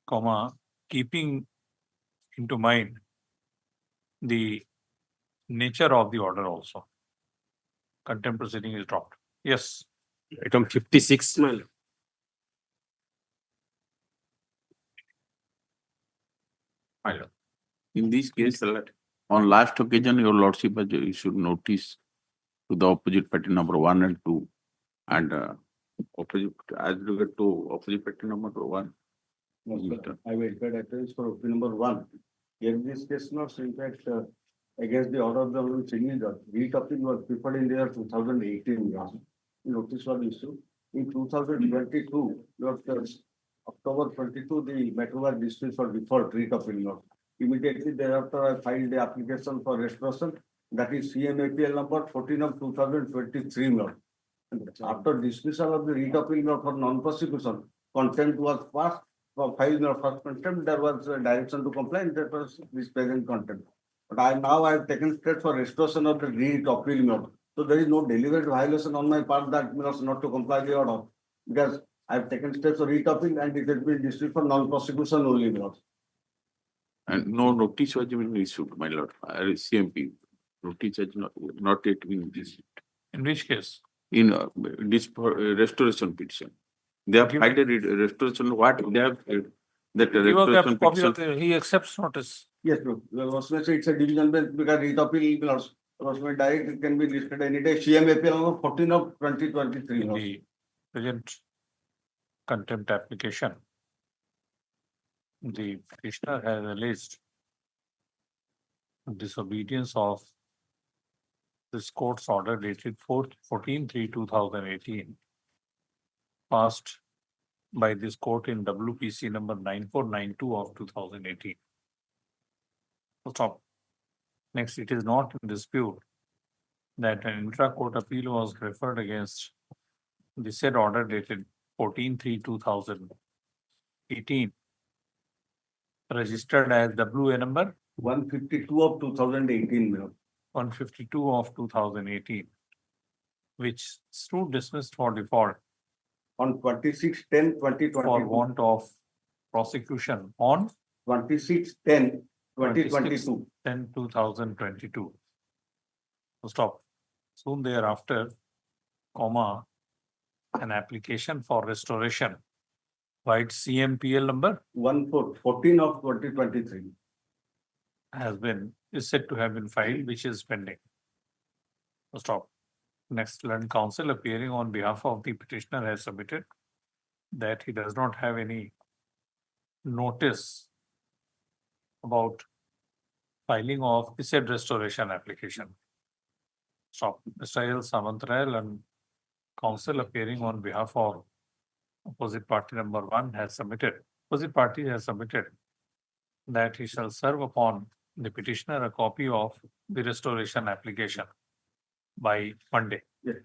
comma, keeping into mind the nature of the order also. Contempt proceeding is dropped. Yes. Item 56. In this case, on last occasion, your lordship has issued notice to the opposite party number 1 and 2 and opposite as regard to opposite party number 1. I will get attorneys for opinion number 1. In this case, not in fact, against the order of the Honorable Signature, retopping was preferred in the year 2018. Notice was issued. In 2022, October 22, the matter was dismissed for default retopping note. Immediately thereafter, I filed the application for restoration, that is CMAPL number 14 of 2023 note. After dismissal of the retopping note for non-prosecution, contempt was passed. For filed for contempt, there was a direction to comply, and that was this present contempt. But I have taken steps for restoration of the retopping note. So there is no deliberate violation on my part that means not to comply the order, because I have taken steps for retopping and it has been dismissed for non-prosecution only. And no notice has been issued, my lord. CMP notice has not yet been issued. In which case? In this restoration petition. They have filed a restoration. What they have that restoration petition. He accepts notice. Yes, bro. It's a division bench because retopping was made direct. It can be listed any day. CMAPL number 14 of 2023. In the present contempt application, the petitioner has alleged disobedience of this court's order dated 14/3/2018, passed by this court in WPC number 9492 of 2018. Stop. Next, it is not in dispute that an intra-court appeal was referred against the said order dated 14/3/2018, registered as WA number 152 of 2018. 152 of 2018, which stood dismissed for default on 26/10/2022 for want of prosecution on 26/10/2022. 10/2022. So stop. Soon thereafter, an application for restoration by CMPL number 14 of 2023 is said to have been filed, which is pending. So stop. Next, learned counsel appearing on behalf of the petitioner has submitted that he does not have any notice about filing of the said restoration application. Stop. Mr. L. Samantrayal and counsel appearing on behalf of opposite party number 1 has submitted. Opposite party has submitted that he shall serve upon the petitioner a copy of the restoration application by Monday. Yes.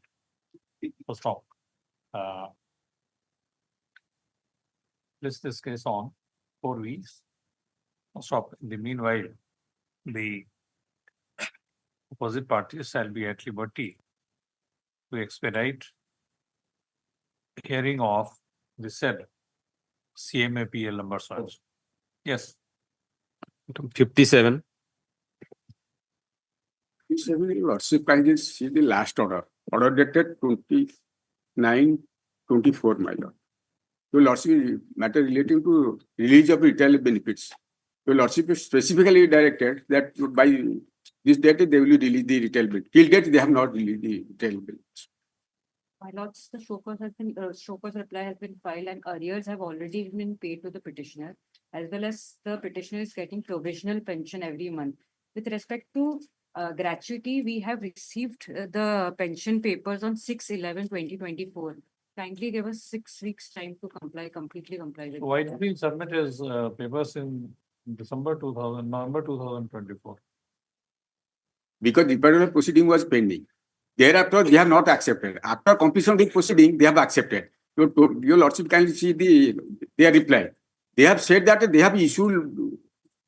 So stop. List this case on 4 weeks. Stop. In the meanwhile, the opposite parties shall be at liberty to expedite hearing of the said CMAPL numbers. Yes. 57. Lordship kindly see the last order dated 29/24, my lord. Your Lordship, matter relating to release of retail benefits. Your Lordship is specifically directed that by this date they will release the retail benefits. Till date they have not released the retail benefits. My lords, the show cause reply has been filed and arrears have already been paid to the petitioner, as well as the petitioner is getting provisional pension every month. With respect to gratuity, we have received the pension papers on 6/11/2024. Kindly give us 6 weeks time to completely comply with. Why did he submit his papers in November 2024? Because the Departmental proceeding was pending. Thereafter, they have not accepted. After completion of the proceeding, they have accepted. Your Lordship kindly see their reply. They have said that they have issued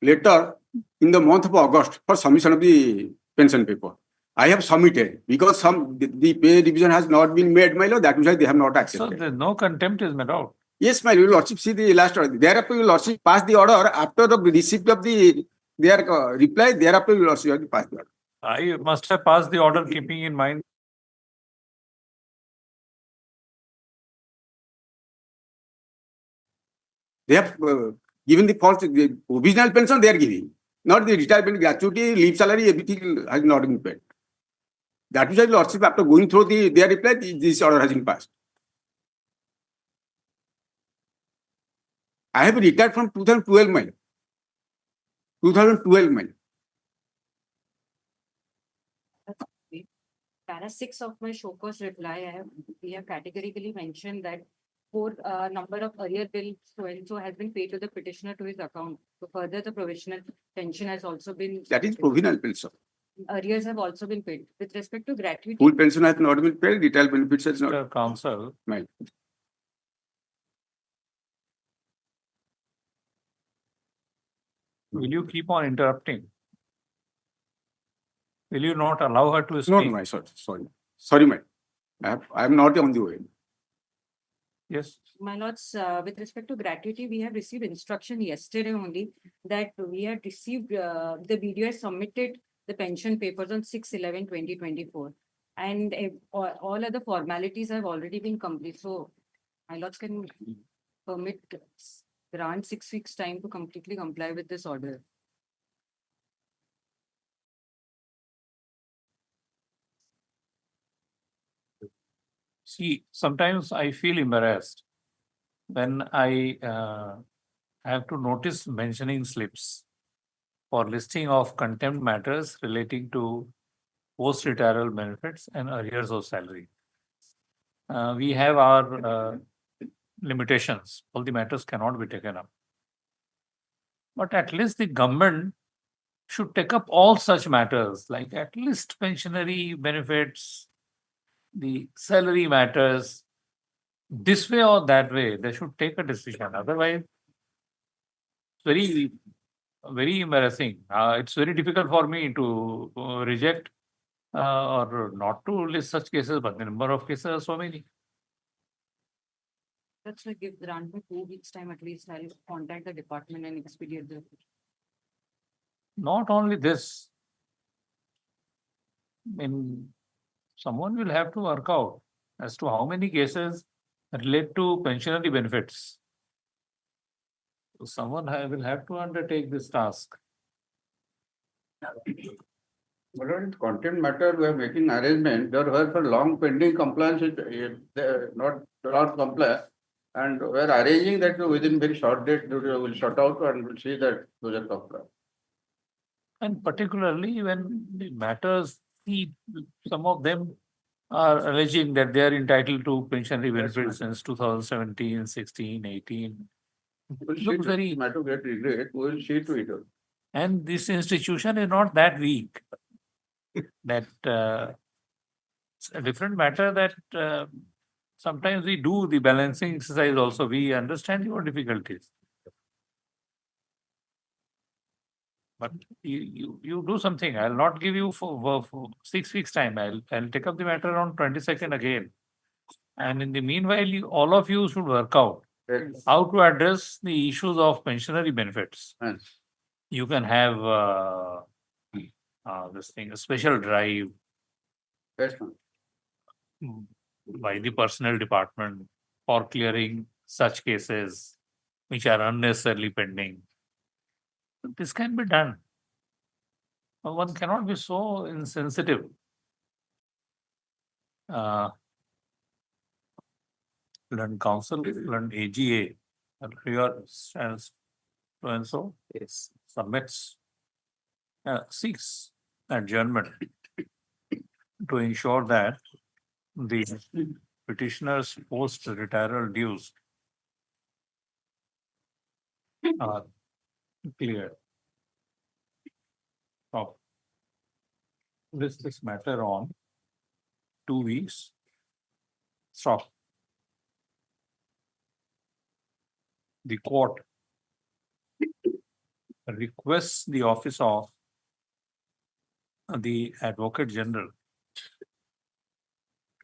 letter in the month of August for submission of the pension paper. I have submitted because the pay revision has not been made, my lord. That is why they have not accepted. So no contempt is made out. Yes, my Lordship, see the last order. Thereafter, your Lordship passed the order after the receipt of their reply. Thereafter, your Lordship has passed the order. I must have passed the order keeping in mind. They have given the provisional pension they are giving, not the retirement gratuity, leave salary, everything has not been paid. That is why Lordship, after going through their reply, this order has been passed. I have retired from 2012, my lord. 2012, my lord. Para 6 of my show cause reply, we have categorically mentioned that number of arrear bills so and so has been paid to the petitioner to his account. So further, the provisional pension has also been. That is provisional pension. Arrears have also been paid. With respect to gratuity. Full pension has not been paid, retail benefits has not. Counsel. Right. Will you keep on interrupting? Will you not allow her to speak? No, my sorry, my. I am not on the way. Yes. My lords, with respect to gratuity, we have received instruction yesterday only that we had received, the video has submitted the pension papers on 6/11/2024. And all other formalities have already been complete. So my lords can grant 6 weeks time to completely comply with this order. See, sometimes I feel embarrassed when I have to notice mentioning slips for listing of contempt matters relating to post-retiral benefits and arrears of salary. We have our limitations. All the matters cannot be taken up. But at least the government should take up all such matters, like at least pensionary benefits, the salary matters. This way or that way, they should take a decision. Otherwise, it's very embarrassing. It's very difficult for me to reject or not to list such cases, but the number of cases are so many. That's why grant me 2 weeks time at least. I'll contact the department and expedite the. Not only this, I mean, someone will have to work out as to how many cases relate to pensionary benefits. So someone will have to undertake this task. But in contempt matter, we are making arrangement. There were for long pending compliance, not comply. And we are arranging that within very short date, we will sort out and we'll see that project comply. And particularly when the matters, some of them are alleging that they are entitled to pensionary benefits since 2017, 16, 18. Looks very. Matter get regret, we will see to it. And this institution is not that weak. That it's a different matter that sometimes we do the balancing exercise also. We understand your difficulties. But you do something. I'll not give you for 6 weeks time. I'll take up the matter on 22nd again. And in the meanwhile, all of you should work out how to address the issues of pensionary benefits. Yes. You can have this thing, a special drive Yes, by the personnel department for clearing such cases which are unnecessarily pending. This can be done. One cannot be so insensitive. Learn counsel, learn AGA, here stands so and so, submits, seeks adjournment to ensure that the petitioner's post-retiral dues are cleared. Stop. This matter on 2 weeks. Stop. The court requests the office of the Advocate General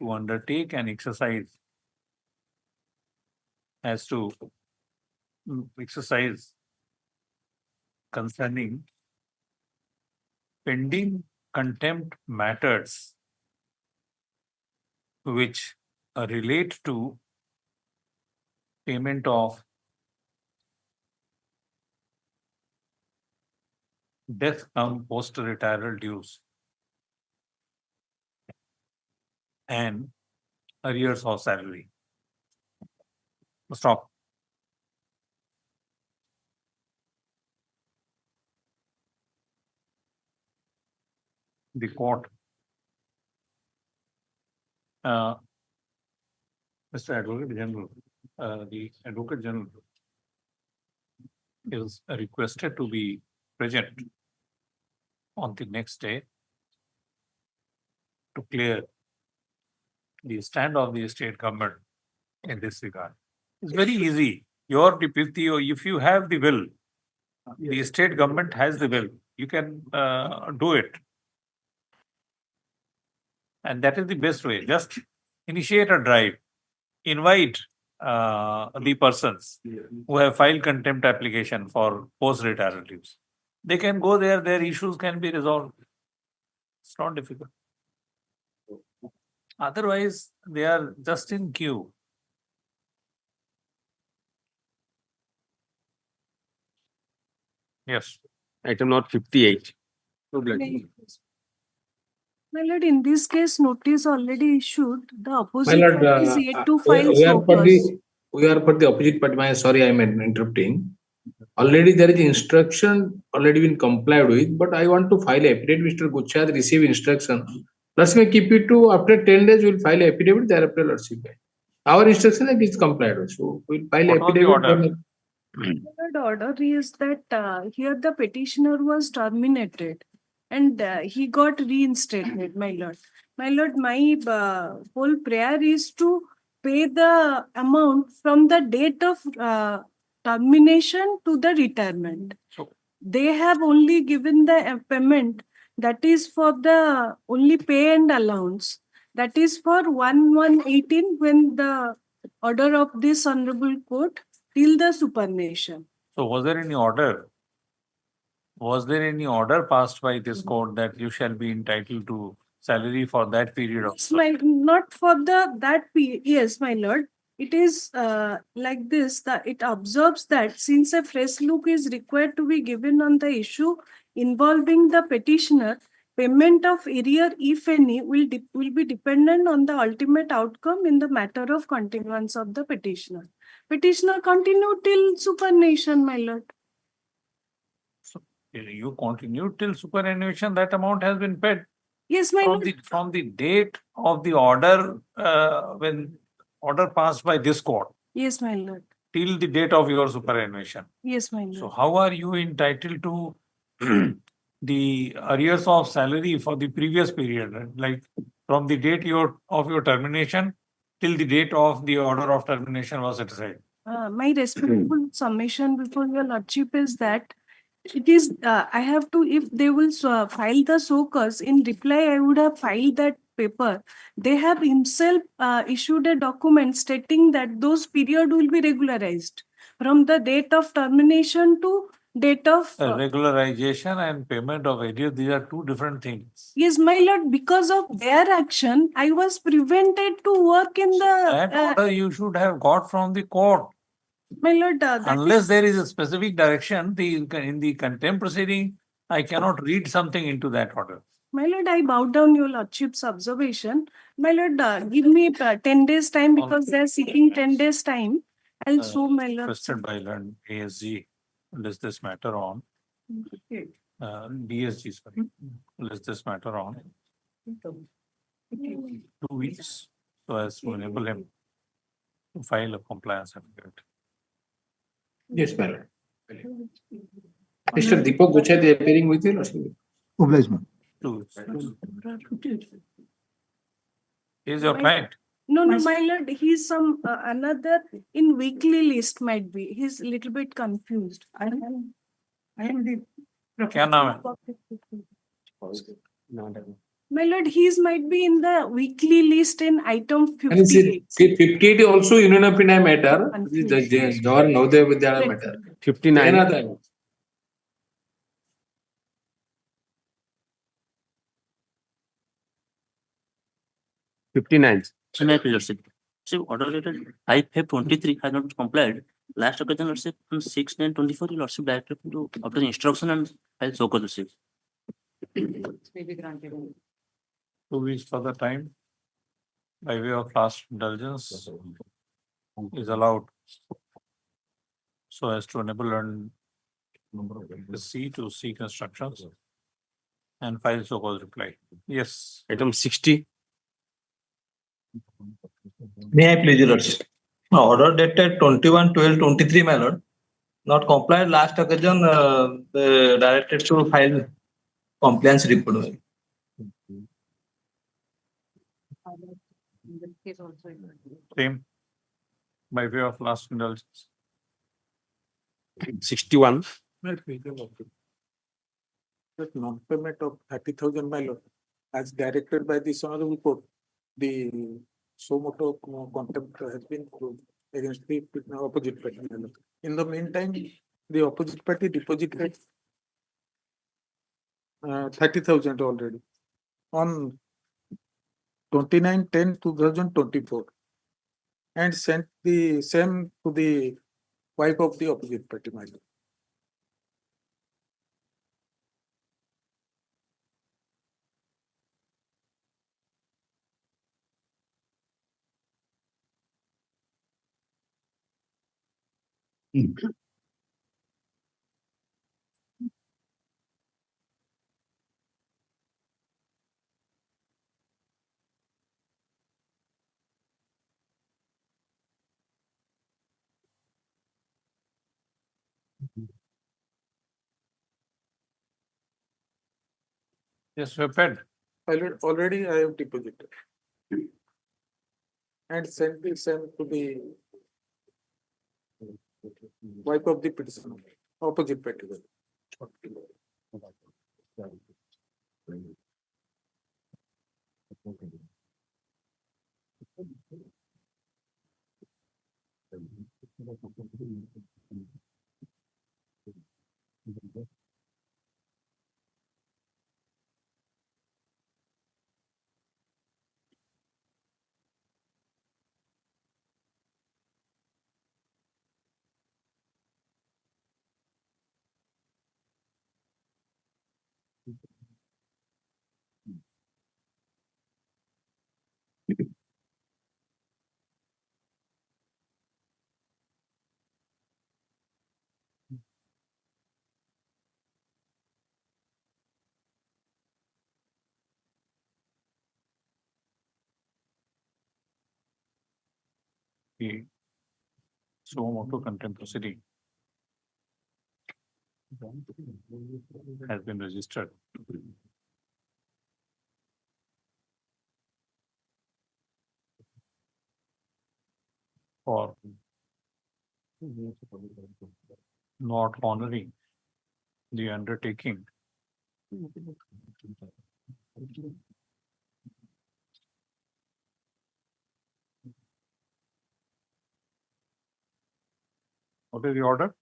to undertake an exercise concerning pending contempt matters which relate to payment of death cum post-retiral dues. and arrears of salary. Stop. The court. Mr. Advocate General, the Advocate General is requested to be present on the next day to clear the stand of the state government in this regard. It's very easy. If you have the will, the state government has the will, you can do it. And that is the best way. Just initiate a drive, invite the persons who have filed contempt application for post-retiral leaves. They can go there, their issues can be resolved. It's not difficult. Otherwise, they are just in queue. Yes. Item number 58. My lord, in this case, notice already issued. The My opposite lord, party is yet to file we are for the show we are for the opposite party. Sorry, I am interrupting. Already there is instruction already been complied with, but I want to file affidavit. Mr. Guchha has received instruction. Let's may keep it to after 10 days. We'll file affidavit. Thereafter, let's see. Our instruction is complied with, so we'll file What was the affidavit. The order is that here the petitioner was terminated and he got reinstated, my lord. My lord, my whole prayer is to pay the amount from the date of termination to the retirement. So- They have only given the payment that is for the only pay and allowance. That is for 1/1/18 when the order of this honorable court till the superannuation. So was there any order? Was there any order passed by this court that you shall be entitled to salary for that period of Yes, not for that period. Yes, my lord. It is like this, that it observes that since a fresh look is required to be given on the issue involving the petitioner, payment of arrear, if any, will be dependent on the ultimate outcome in the matter of continuance of the petitioner. Petitioner continue till superannuation, my lord. You continue till superannuation, that amount has been paid Yes, my lord. from the date of the order, when order passed by this court Yes, my lord. till the date of your superannuation. Yes, my So lord. how are you entitled to the arrears of salary for the previous period, like from the date of your termination till the date of the order of termination was set aside? My respectful submission before your lordship is that it is, I have to, if they will file the so cause, in reply, I would have filed that paper. They have himself issued a document stating that those period will be regularized from the date of termination to date of. Regularization and payment of arrears, these are two different things. Yes, my lord, because of their action, I was prevented to work in That the. order you should have got from the court. My lord, that Unless there is a specific direction, in the contempt proceeding, I cannot read something into that order. My lord, I bow down your lordship's observation. My lord, give me 10 days time because they're seeking 10 days time. I'll show my lord. Requested by learned ASG, list this matter on, DSG, sorry, list this matter on 2 weeks, so as to enable him to file a compliance affidavit. Yes, my lord. Mr. Deepak Guchha is appearing with you. Obligement. 2 weeks. Is your client? No, my lord, he's some another in weekly list might be. He's a little bit confused. I am the. क्या नाम है? My lord, he's might be in the weekly list in item And 58. 58 also Union of India matter. This is the Jawahar Navodaya Vidyalaya matter. 59. Another. So may I please, Lordship? So order dated 5/5/23 has not complied. Last occasion, Lordship, on 6/9/24, Lordship directed to obtain instruction and file so called, Lordship. 2 weeks for the time. by way of last indulgence is allowed so as to enable the C to seek instructions and file so-called reply. Yes. Item 60. May I please, your lordship? Order dated 21/12/23, my lord. Not complied last occasion, the directed to file compliance report. Same by way of last indulgence. 61. That non-payment of 30,000, my lord, as directed by the honorable court, the so moto contempt has been proved against the opposite party, my lord. In the meantime, the opposite party deposited 30,000 already on 29/10/2024 and sent the same to the wife of the opposite party, my lord. Yes, we have paid. Already I have deposited and sent the same to the wife of the petitioner, opposite party. The suo motu contempt proceeding has been registered. For not honoring the undertaking what is the order?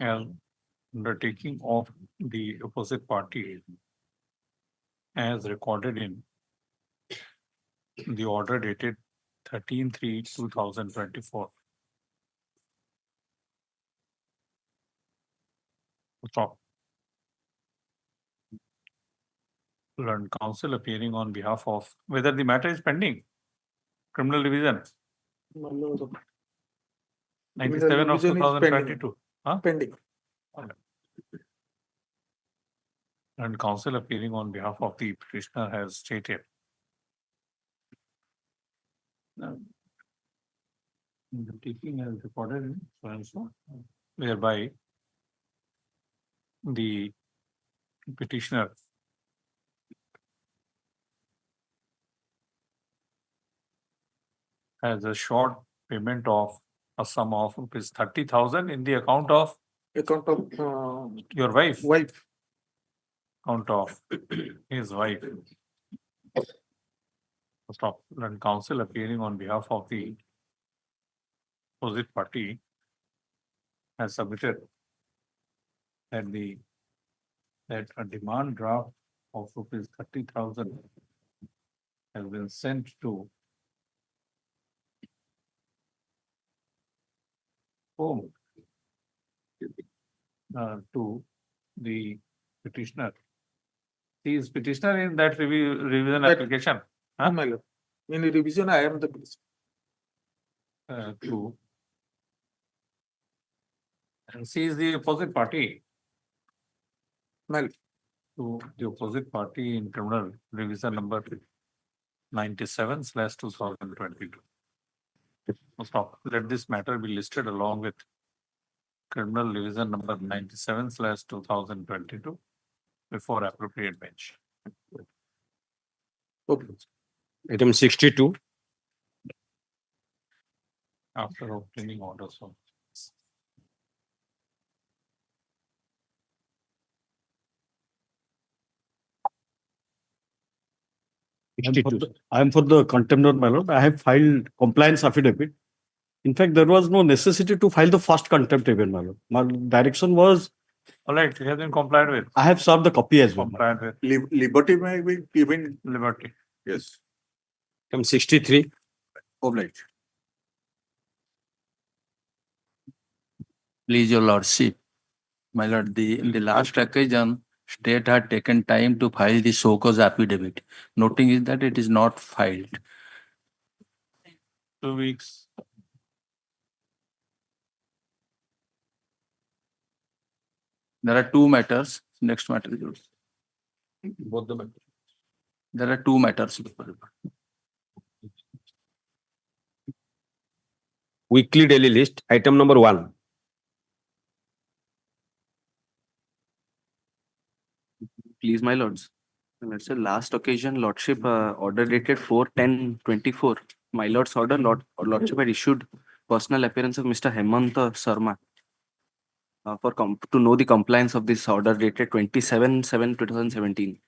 And undertaking of the opposite party as recorded in the order dated 13/3/2024. Stop. Learned counsel appearing on behalf of whether the matter is pending. Criminal division 97 of Division is 2022. Pending. And counsel appearing on behalf of the petitioner has stated the taking as recorded in so and so, whereby the petitioner has a short payment of a sum of rupees 30,000 in the account of your wife. Account of his wife. Stop. And counsel appearing on behalf of the opposite party has submitted that a demand draft of rupees 30,000 has been sent to whom? To the petitioner He is petitioner in that revision That- application. Huh? My lord. In the revision, I am the petitioner. True. And C is the opposite party. My lord. To the opposite party in criminal revision number 97/2022. Stop. Let this matter be listed along with criminal revision number 97/2022 before appropriate bench. Okay. Item 62. After obtaining orders from. I am for the contempt, my lord. I have filed compliance affidavit. In fact, there was no necessity to file the first contempt even, my lord. My direction was, All right, it has been complied with. I have served the copy as well. Complied with Liberty may be given. liberty. Yes. Item 63. Obliged. Please, your lordship. My lord, in the last occasion, state had taken time to file the show cause affidavit. Noting is that it is not filed. 2 weeks. There are two matters. Next matter is yours. Both the matters. There are two matters. Weekly daily list. Item number 1. Please, my lords. Let's say last occasion, lordship order dated 4/10/24. My lord's order, lordship had issued personal appearance of Mr. Hemant Sarma to know the compliance of this order dated 27/7/2017.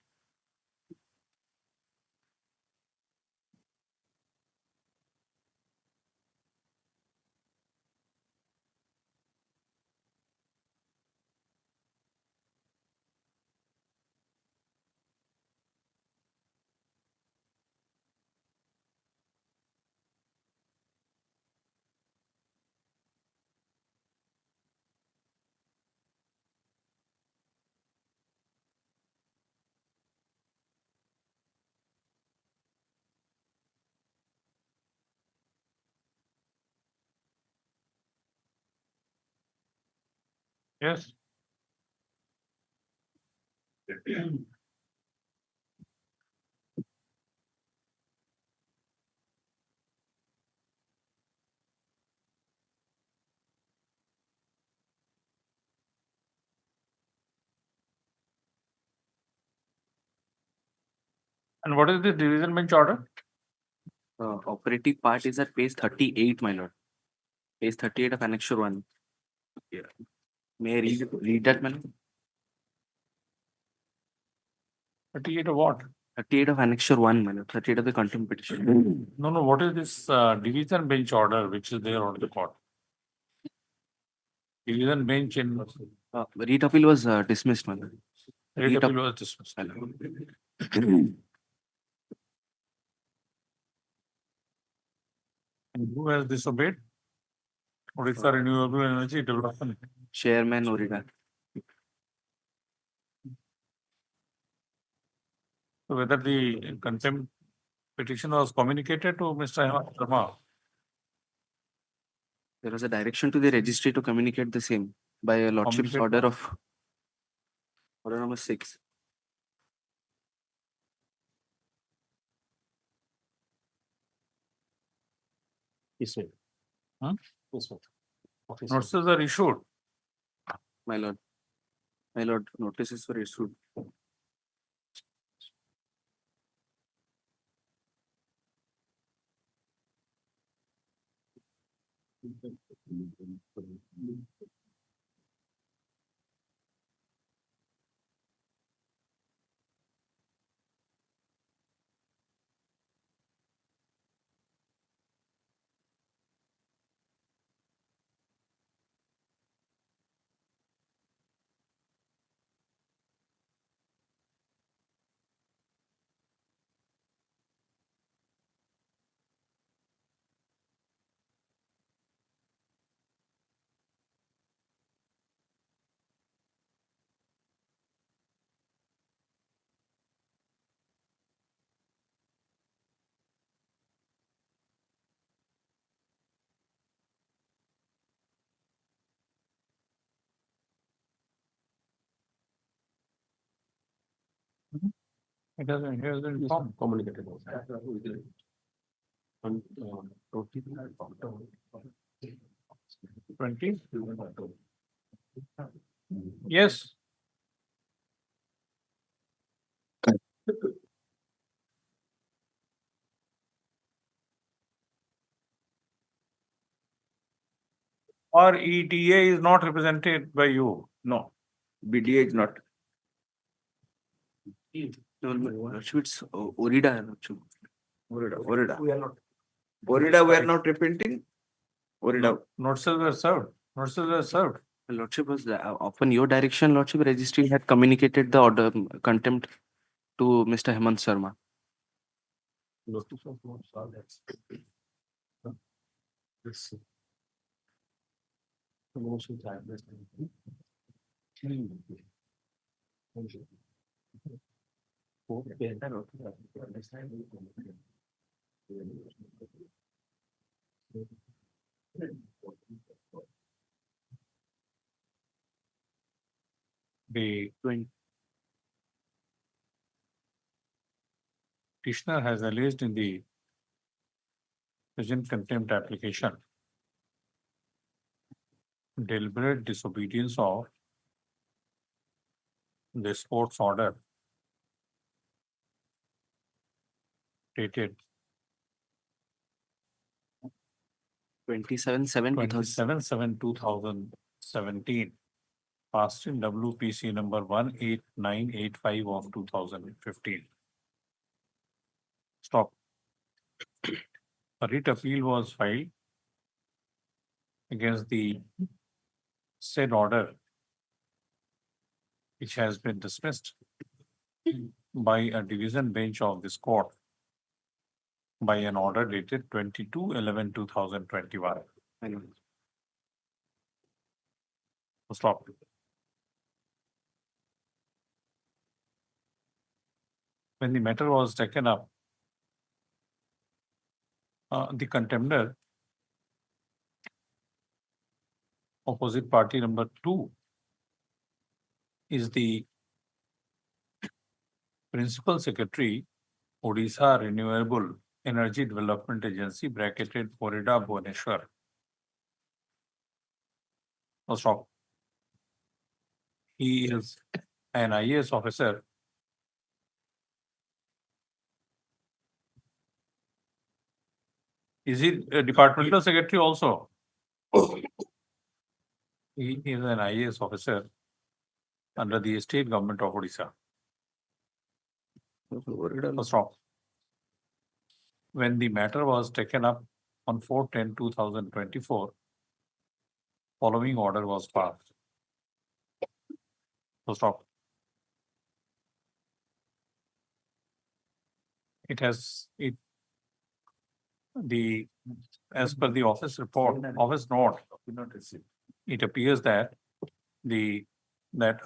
Yes. And what is the division bench order? Operative part is at page 38, my lord. Page 38 of Annexure 1. Yeah. May I read that, my lord? 38 of what? 38 of Annexure 1, my lord. 38 of the contempt petition. No, what is this division bench order which is there on the court? Division bench in. Read appeal was dismissed, my lord. Rate appeal was dismissed. My lord. And who has disobeyed? Orissa Renewable Energy Development. Chairman Orida. So whether the contempt petition was communicated to Mr. Hemant Sharma? There was a direction to the registry to communicate the same by a lordship's Communicate order number 6. Yes, sir. Huh? Yes, sir. Notices are issued. My lord. My lord, notices were issued. It hasn't informed. Communicated. And, 20? Yes. Or ETA is not represented by you. No, BDA is not. It's Orida. Orida. Orida, we are not repenting. Orida. Notices were served. Notices were served. Lordship was upon your direction, Lordship, registry had communicated the order contempt to Mr. Hemant Sharma. The petitioner has alleged in the present contempt application deliberate disobedience of this court's order dated 27/7/2017, passed in WPC number 18985 of 2015. Stop. A writ appeal was filed against the said order, which has been dismissed by a division bench of this court by an order dated 22/11/2021. Stop. When the matter was taken up, the contender, opposite party number 2, is the Principal Secretary, Odisha Renewable Energy Development Agency, bracketed Orida, Bhubaneswar. Stop. He is an IAS officer. Is he a departmental secretary also? He is an IAS officer under the state government of Odisha. Stop. When the matter was taken up on 4/10/2024, following order was passed. Stop. As per the office report, office note, it appears that a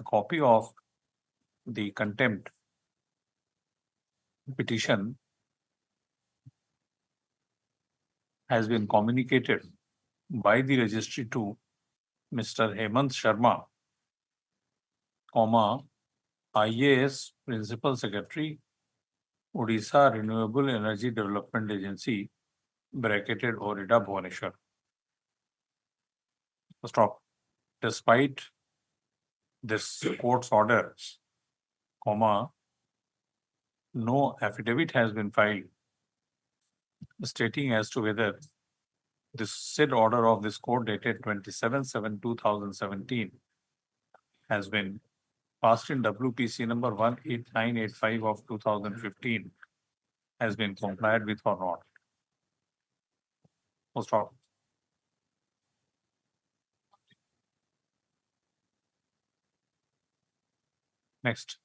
copy of the contempt petition has been communicated by the registry to Mr. Hemant Sharma, IAS Principal Secretary, Odisha Renewable Energy Development Agency, bracketed Orida, Bhubaneswar. Stop. Despite this court's order, no affidavit has been filed stating as to whether this said order of this court dated 27/7/2017 has been passed in WPC number 18985 of 2015 has been complied with or not. Stop. Next.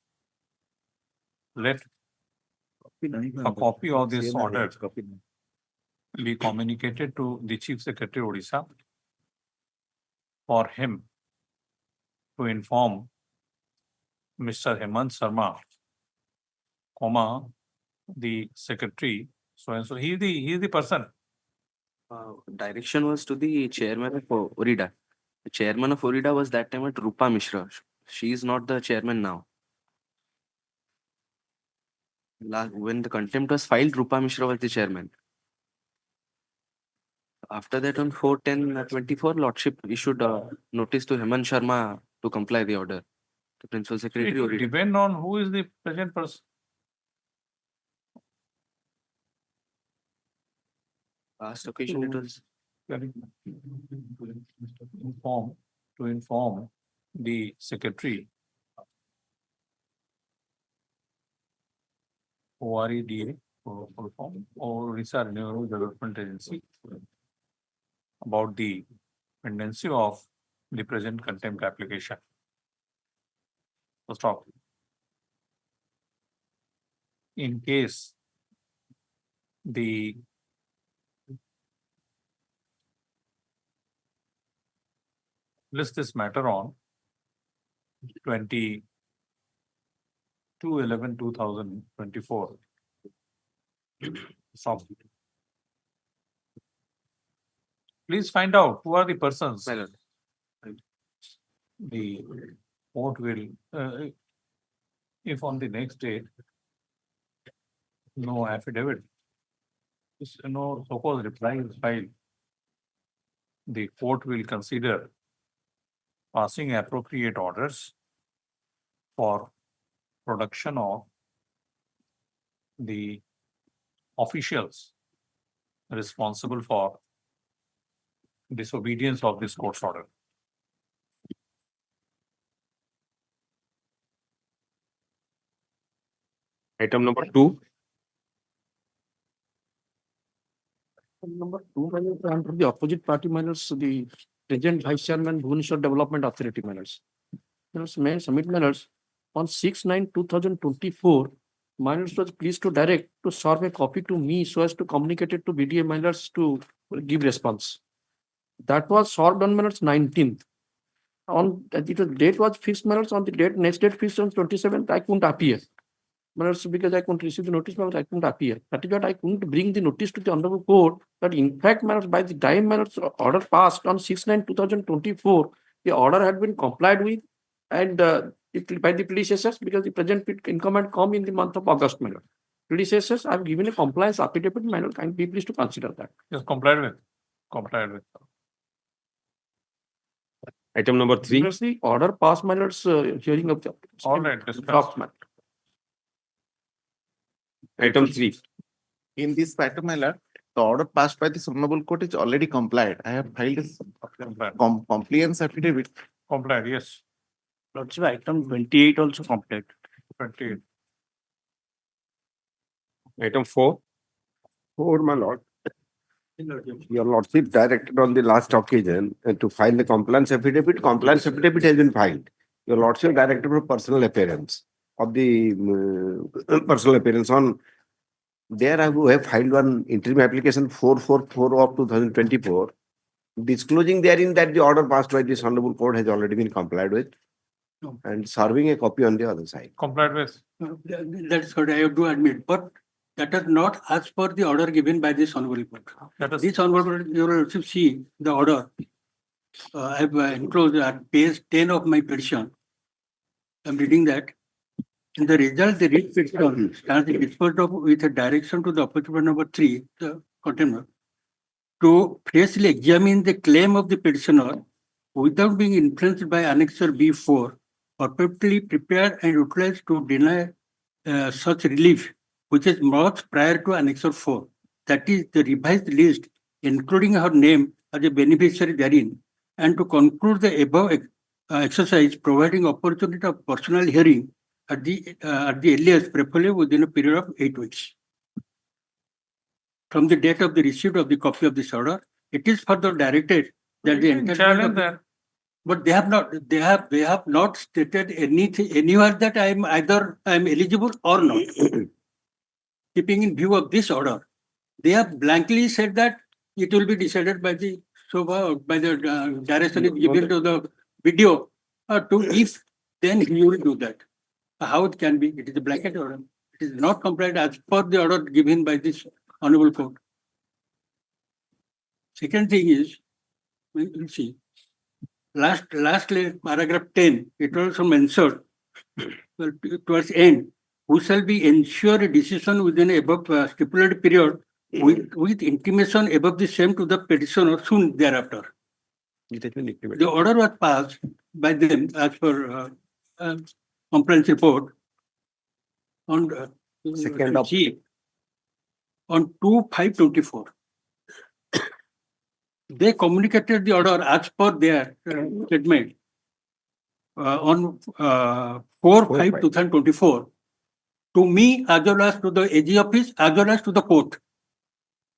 Let a copy of this order be communicated to the Chief Secretary Odisha for him to inform Mr. Hemant Sharma, the secretary, so and so. He is the person. Direction was to the chairman of Orida. The chairman of Orida was that time at Rupa Mishra. She is not the chairman now. When the contempt was filed, Rupa Mishra was the chairman. After that, on 4/10/24, Lordship issued a notice to Hemant Sharma to comply the order. The Principal Secretary. It depends on who is the present person. Last occasion it was. To inform the secretary. OREDA, full form, or Orissa Renewable Development Agency, about the pendency of the present contempt application. So stop. In case the list this matter on 22/11/2024. Stop. Please find out who are the persons. The court will, if on the next date, no affidavit, no so-called reply is filed, the court will consider passing appropriate orders for production of the officials responsible for disobedience of this court's order. Item number 2. Number 2, under the opposite party minors, the present Vice Chairman, Bhubaneswar Development Authority minors. May submit minors on 6/9/2024. Minors was pleased to direct to serve a copy to me so as to communicate it to BDA minors to give response. That was served on minutes 19th. On date was fixed minutes on the date, next date fixed on 27th. I couldn't appear. Minutes because I couldn't receive the notice, but I couldn't appear. That is what I couldn't bring the notice to the Honorable Court that in fact minutes by the time minutes order passed on 6/9/2024, the order had been complied with and by the predecessors because the present income had come in the month of August. Minute. Predecessors, I have given a compliance affidavit. Minute, can be pleased to consider that. Yes, complied with. Complied with. Item number 3. The order passed minutes hearing of the All right, draft matter. Item 3. In this matter, my lord, the order passed by this honorable court is already complied. I have filed a compliance affidavit. Complied, yes. Lordship, item 28 also complied. 28. Item 4. 4, my lord. Your lordship directed on the last occasion to file the compliance affidavit. Compliance affidavit has been filed. Your lordship directed for personal appearance of the personal appearance on there. I have filed one interim application 4/4 of 2024, disclosing therein that the order passed by this honorable court has already been complied with, and serving a copy on the other side. Complied with. That's what I have to admit, but that is not as per the order given by this honorable court. This honorable court, you will also see the order. I have enclosed at page 10 of my petition. I'm reading that. In the result, the writ petition stands disposed of with a direction to the opposite number 3, the contempt, to freshly examine the claim of the petitioner without being influenced by Annexure B4, perfectly prepared and utilized to deny such relief, which is much prior to Annexure 4. That is the revised list, including her name as a beneficiary therein, and to conclude the above exercise, providing opportunity of personal hearing at the earliest, preferably within a period of 8 weeks. From the date of the receipt of the copy of this order, it is further directed that the entitlement. But they have not stated anything anywhere that I am eligible or not. Keeping in view of this order, they have blankly said that it will be decided by the direction is given to the video to if then he will do that. How it can be? It is a blanket order. It is not complied as per the order given by this honorable court. Second thing is, we'll see. Lastly, paragraph 10, it also mentioned, well, towards end, who shall be ensure a decision within above stipulated period with intimation above the same to the petitioner soon thereafter. The order was passed by them as per complaint report on Second of- on 2/5/24. They communicated the order as per their statement on 4/5/2024 to me as well as to the AG office as well as to the court.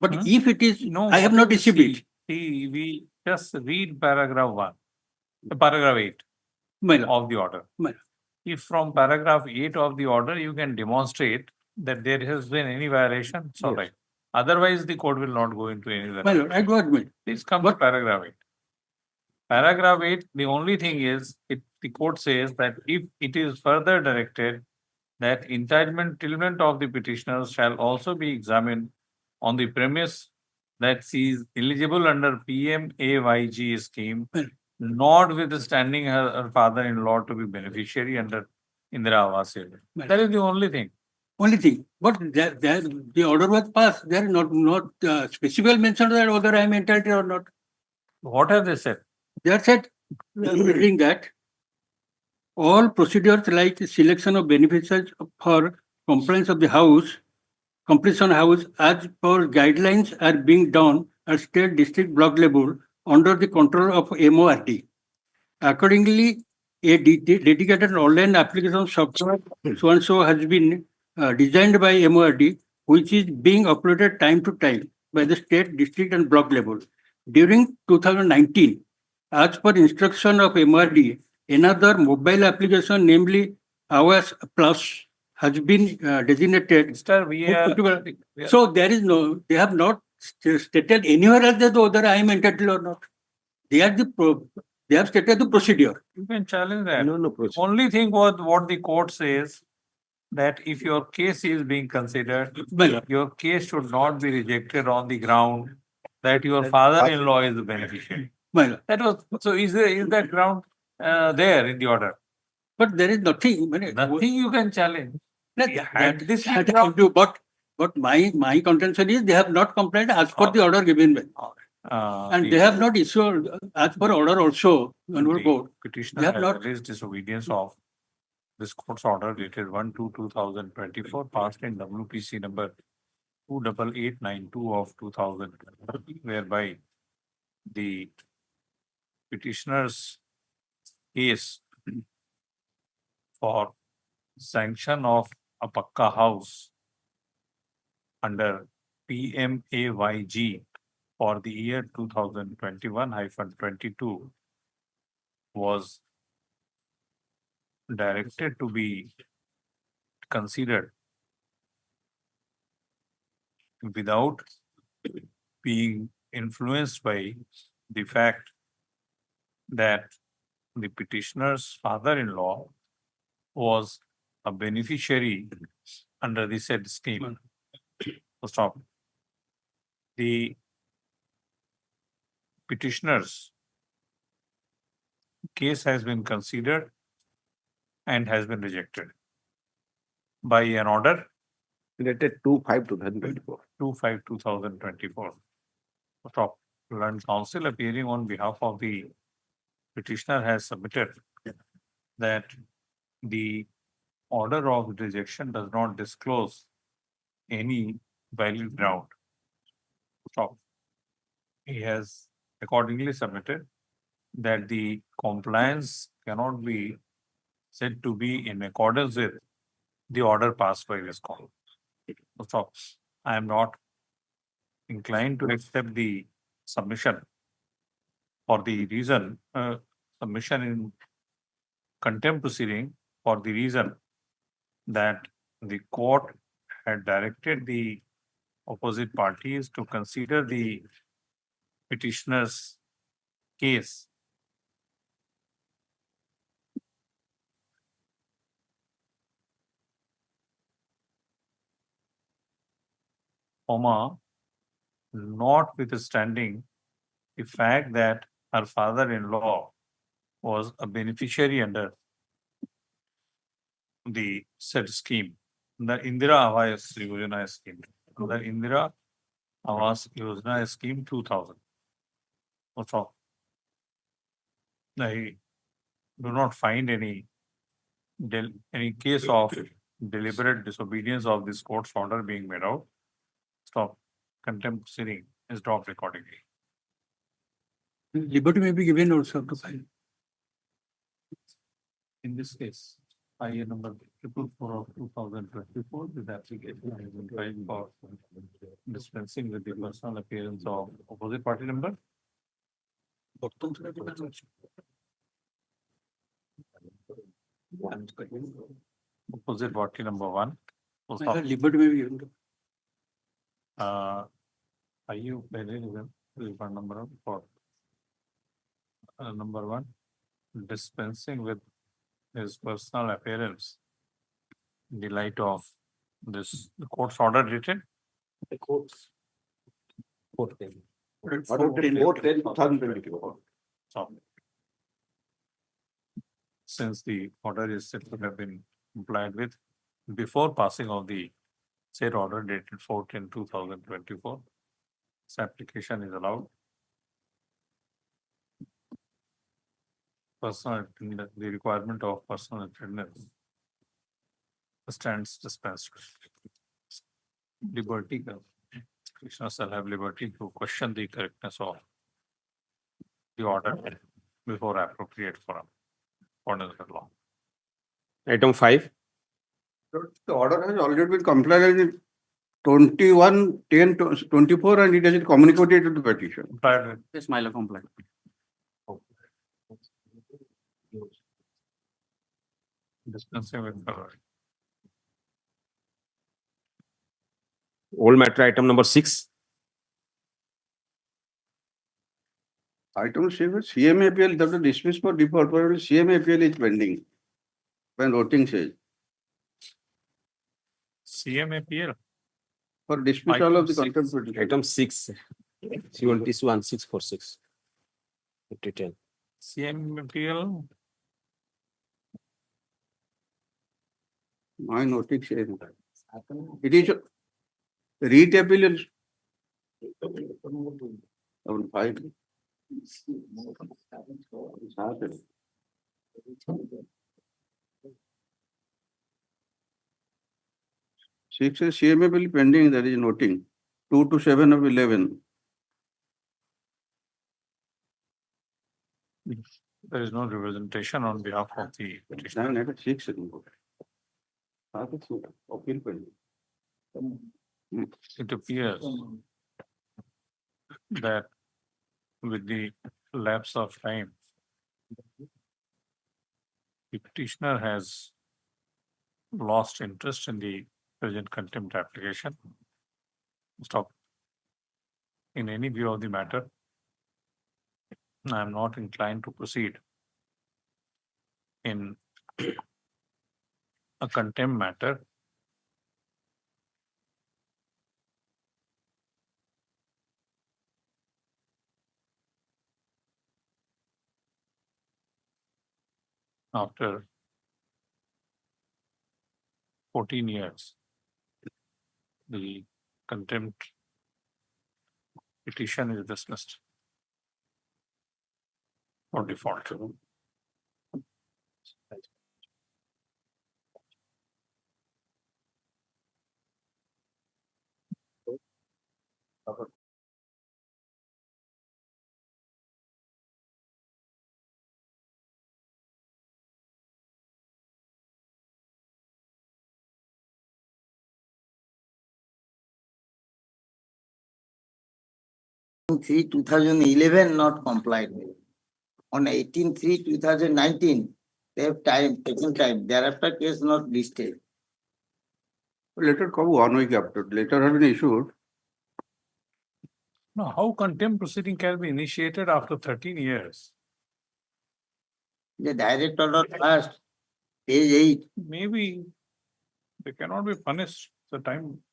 But if it is, I have not received it. See, we just read paragraph 1, paragraph 8 My lord. of the order. My- If from paragraph 8 of the order, you can demonstrate that there has been any violation, it's all right. Otherwise, the court will not go into any. My lord, I do admit. Please come to paragraph 8. Paragraph 8, the only thing is, the court says that if it is further directed that entitlement of the petitioners shall also be examined on the premise that she is eligible under PMAYG scheme, notwithstanding her father-in-law to be beneficiary under Indira Awas Yojana. That is the only thing. Only thing, but the order was passed. There is not specifically mentioned that whether I am entitled or not. What have they said? They are said reading that all procedures like selection of beneficiaries for compliance of the house, completion house as per guidelines are being done at state, district, block level under the control of MORD. Accordingly, a dedicated online application software so and so has been designed by MORD, which is being uploaded time to time by the state, district, and block level. During 2019, as per instruction of MORD, another mobile application, namely Awas Plus, has been designated. Sir, So there is no, they have not stated anywhere else that whether I am entitled or not. They are they have stated the procedure. You can challenge that. No, procedure. Only thing what the court says, that if your case is being considered, your case should not be rejected on the ground that your father-in-law is the beneficiary. That was, so is that ground there in the order? But there is nothing. Nothing you can challenge. But my contention is they have not complied as per the order given by. And they have not issued as per order also. Petitioner has raised disobedience of this court's order dated 1/2/2024, passed in WPC number 28892 of 2020, whereby the petitioner's case for sanction of a Pakka house under PMAYG for the year 2021-22 was directed to be considered without being influenced by the fact that the petitioner's father-in-law was a beneficiary under the said scheme. So stop. The petitioner's case has been considered and has been rejected by an order dated 2/5/2024. 2/5/2024. Stop. Learned counsel appearing on behalf of the petitioner has submitted that the order of rejection does not disclose any valid ground. Stop. He has accordingly submitted that the compliance cannot be said to be in accordance with the order passed by this court. Stop. I am not inclined to accept the submission for the reason, submission in contempt proceeding for the reason that the court had directed the opposite parties to consider the petitioner's case notwithstanding the fact that her father-in-law was a beneficiary under the said scheme. the Indira Awas Yojana scheme. The Indira Awas Yojana scheme 2000. What's all? I do not find any case of deliberate disobedience of this court's order being made out. Stop. Contempt proceeding is dropped accordingly. Liberty may be given also to file. In this case, IA number 444 of 2024, this application has been filed for dispensing with the personal appearance of opposite party member. Opposite party number 1. So stop. Liberty may be given to. Are you very refund number for number 1, dispensing with his personal appearance in the light of this the court's order written? The courts. 410. Order 410, 2024. So, since the order is said to have been complied with before passing of the said order dated 4/10/2024, this application is allowed. The requirement of personal attendance stands dispensed. Liberty, Petitioner shall have liberty to question the correctness of the order before appropriate forum according to the law. Item 5. The order has already been complied with 21/10/24 and it has been communicated to the petition. Complied with. Yes, my lord, compliant. Dispensing with Old matter item number 6. Item 7, CMA appeal, that was dismissed for default, but CMA appeal is pending. When voting says, CMAPL. for dismissal of the Item contempt petition. Item 6. COLT 1646. 2010. CMAPL. My notice says that. It is read appeal. Is 5. 6 is CMA bill pending, that is noting. 2 to 7 of 11. There is no representation on behalf of the petitioner. 9 at 6. Appeal pending. It appears that with the lapse of time, the petitioner has lost interest in the present contempt application. Stop. In any view of the matter, I am not inclined to proceed in a contempt matter after 14 years. The contempt petition is dismissed for default. Three 2011 not complied with. On 18/3/2019, they have taken time. Thereafter, case not listed. Letter come 1 week after. Letter has been issued. Now, how contempt proceeding can be initiated after 13 years? The direct order first, page 8. Maybe they cannot be punished the time.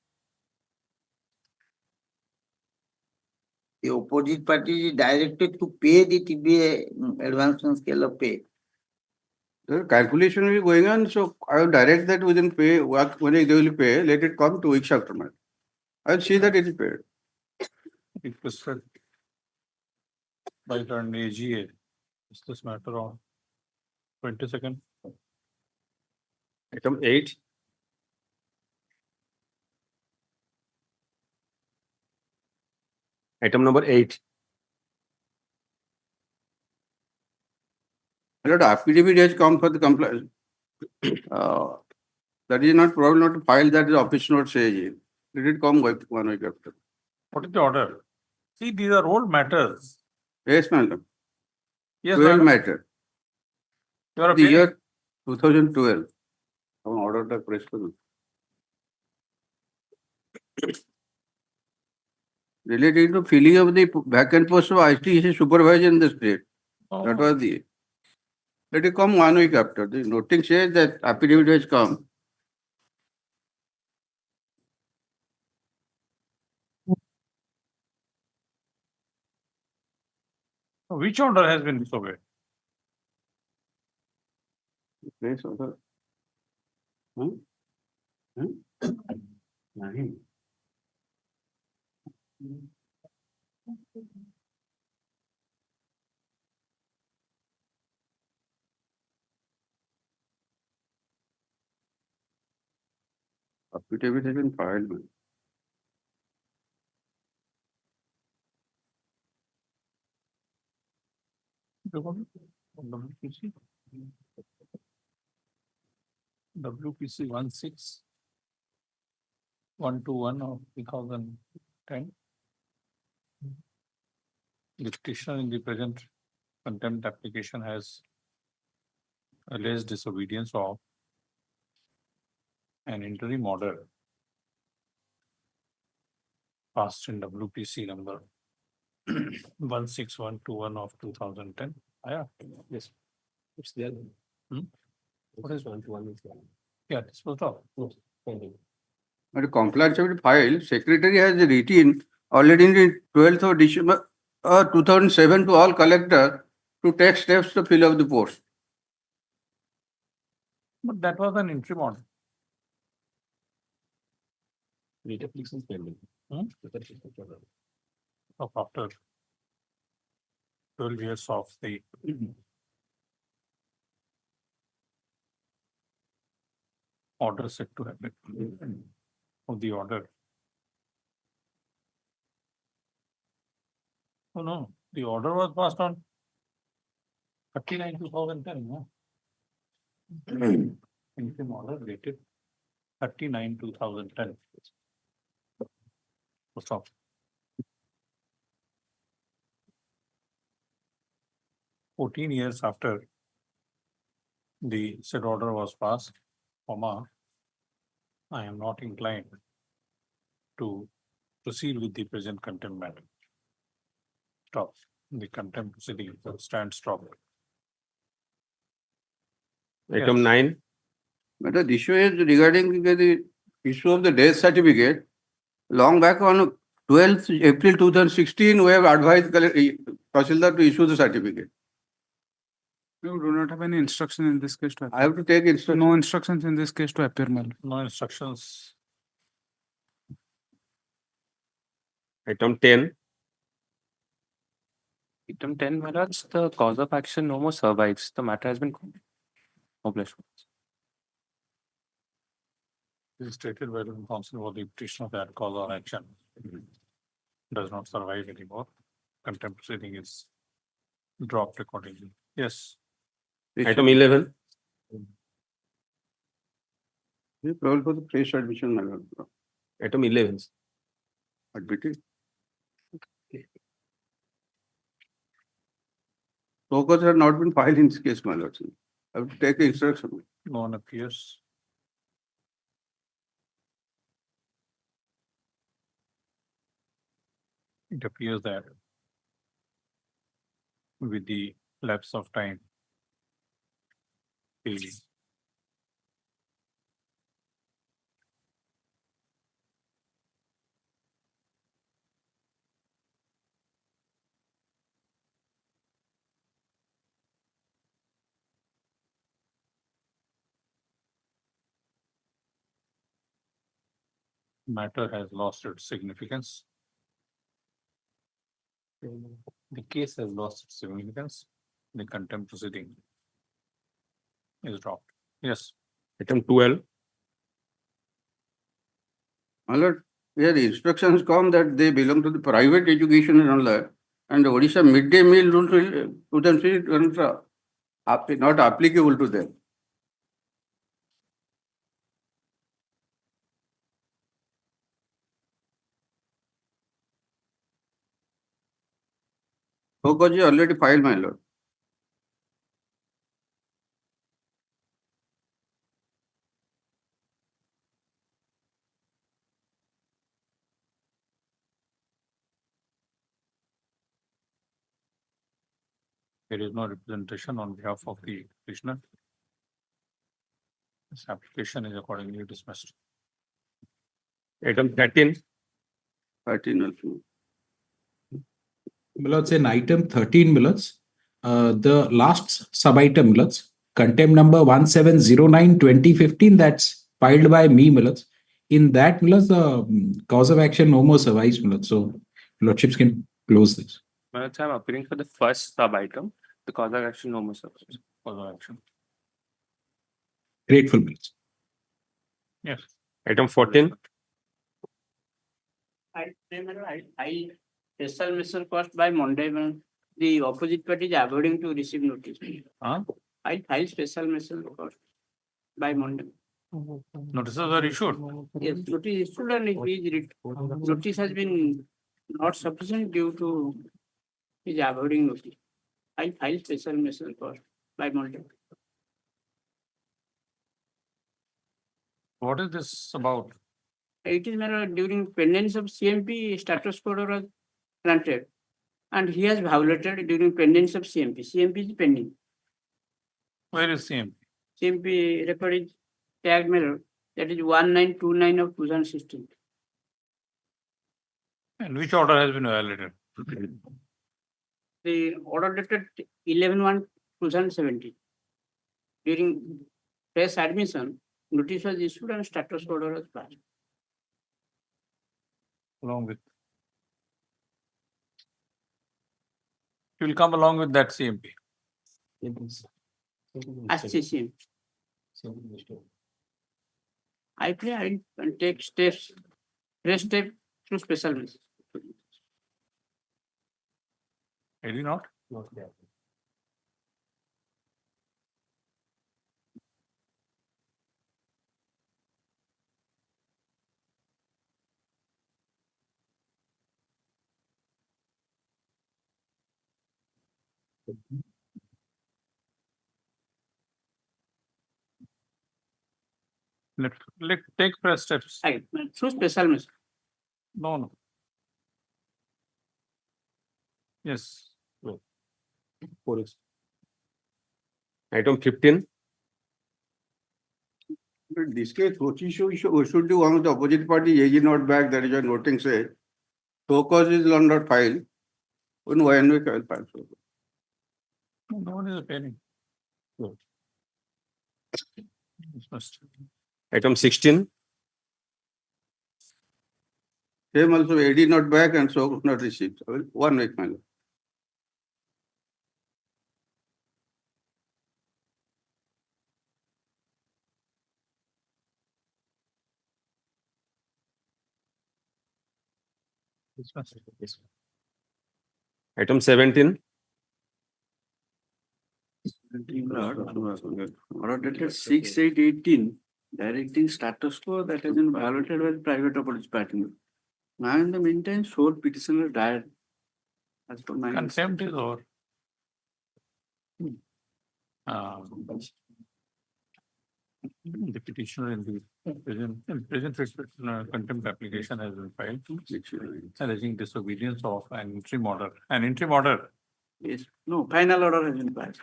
The opposite party is directed to pay the TBA advancement scale of pay. The calculation will be going on, so I will direct that within pay, when they will pay, let it come 2 weeks after that. I will see that it is paid. Requested by the AGA. Is this matter on 22nd? Item 8. Item number 8. But affidavit has come for the compliance. That is not probably not to file that the office note says. Let it come 1 week after. What is the order? See, these are old matters. Yes, madam. Yes, 12 madam. matter. You are The appealing. year 2012. I ordered the press release. Related to filling of the vacant post of ITC supervisor in the state. That was the. Let it come 1 week after. The noting says that affidavit has come. Which order has been disobeyed? Place of the. Nahi. Affidavit has been filed. Man. WPC. WPC 16121 of 2010. The petitioner in the present contempt application has alleged disobedience of an interim order passed in WPC number 16121 of 2010. Yeah. Yes. It's there. What is 1 is there. Yeah, disposed of. No, pending. But a compliance of the file, secretary has written already in the 12th of December 2007 to all collector to take steps to fill up the post. But that was an interim order. Rate application pending. Of after 12 years of the order set to happen of the order. Oh no, the order was passed on 39/2010. No? Interim order dated 39/2010. Stop. 14 years after the said order was passed, I am not inclined to proceed with the present contempt matter. Stop. The contempt proceeding stands stopped. Item Yes. 9. But the issue is regarding the issue of the death certificate. Long back on 12th April 2016, we have advised Tahsildar to issue the certificate. You do not have any instruction in this case to appear. I have to take instruction. No instructions in this case to appear, my lord. No instructions. Item 10. Item 10, my lords, the cause of action no more survives. The matter has been accomplished. Hmm. It is stated by the counsel for the petitioner that cause of action does not survive anymore. Contempt proceeding is dropped accordingly. Yes. Item 11. Probably for the fresh admission, my lord. Item 11. Admitted. Focus had not been filed in this case, my lord. I have to take instruction. No one appears. It appears that with the lapse of time, the Matter has lost its significance. The case has lost its significance. The contempt proceeding is dropped. Yes. Item 12. My lord, here the instructions come that they belong to the private education and all that, and the Odisha midday meal rules will potentially not applicable to them. Focus is already filed, my lord. There is no representation on behalf of the petitioner. This application is accordingly dismissed. Item 13. 13 also. Millards, in item 13, Millards, the last sub-item, Millards, contempt number 1709-2015, that's filed by me, Millards. In that, Millards, the cause of action no more survives, Millards. So, Lordships can close this. Millards, I'm appearing for the first sub-item, the cause of action no more substance. Cause of action. Grateful, Millards. Yes. Item 14. I special mission cost by Monday when the opposite party is avoiding to receive notice. I file special mission cost by Monday. Notices are issued. Yes, notice issued and notice has been not sufficient due to his avoiding notice. I file special mission cost by Monday. What is this about? It is during pendence of CMP status code was granted, and he has violated during pendence of CMP. CMP is pending. Where is CMP? CMP record is tagged mirror, that is 1929 of 2016. And which order has been violated? The order dated 11/1/2017. During press admission, notice was issued and status order was passed. Along with. It will come along with that CMP. SCCM. I pray I will take steps, press step through special measures. Did you not? Let's take press steps. Through special measures. No. Yes. Item 15. In this case, what should do one of the opposite party is not back, that is a noting say, so cause is not filed. When why we can file? No one is appearing. No. Item 16. Same also AD not back and so not received. 1 week, my lord. Item 17. Order dated 6/8/18, directing status quo that has been violated by the private opposite party. Now, in the meantime, sole petitioner died. As per my Contempt is over. The petitioner in the present contempt application has been filed, alleging disobedience of an interim order. An interim order. Yes, no, final order has been passed.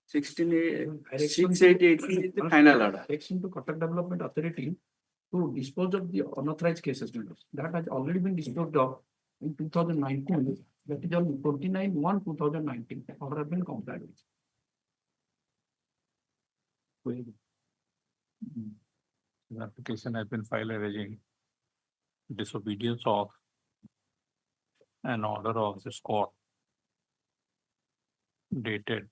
6/8/18 is the final order. Direction to Kotak Development Authority to dispose of the unauthorized cases. That has already been disposed of in 2019. That is on 29/1/2019. Order has been complied with. The application has been filed alleging disobedience of an order of this court dated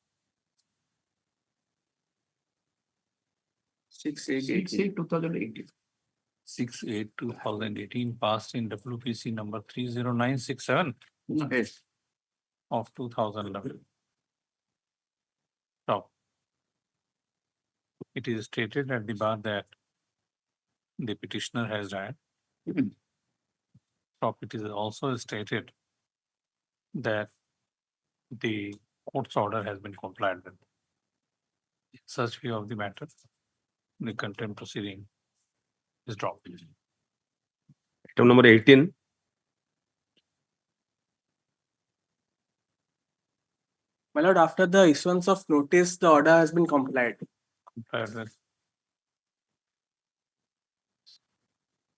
6/8/2018. 6/8/2018, passed in WPC number 30967 Yes. of 2011. Stop. It is stated at the bar that the petitioner has died. Stop. It is also stated that the court's order has been complied with. In such view of the matter, the contempt proceeding is dropped. Item number 18. My lord, after the issuance of notice, the order has been complied. Complied with.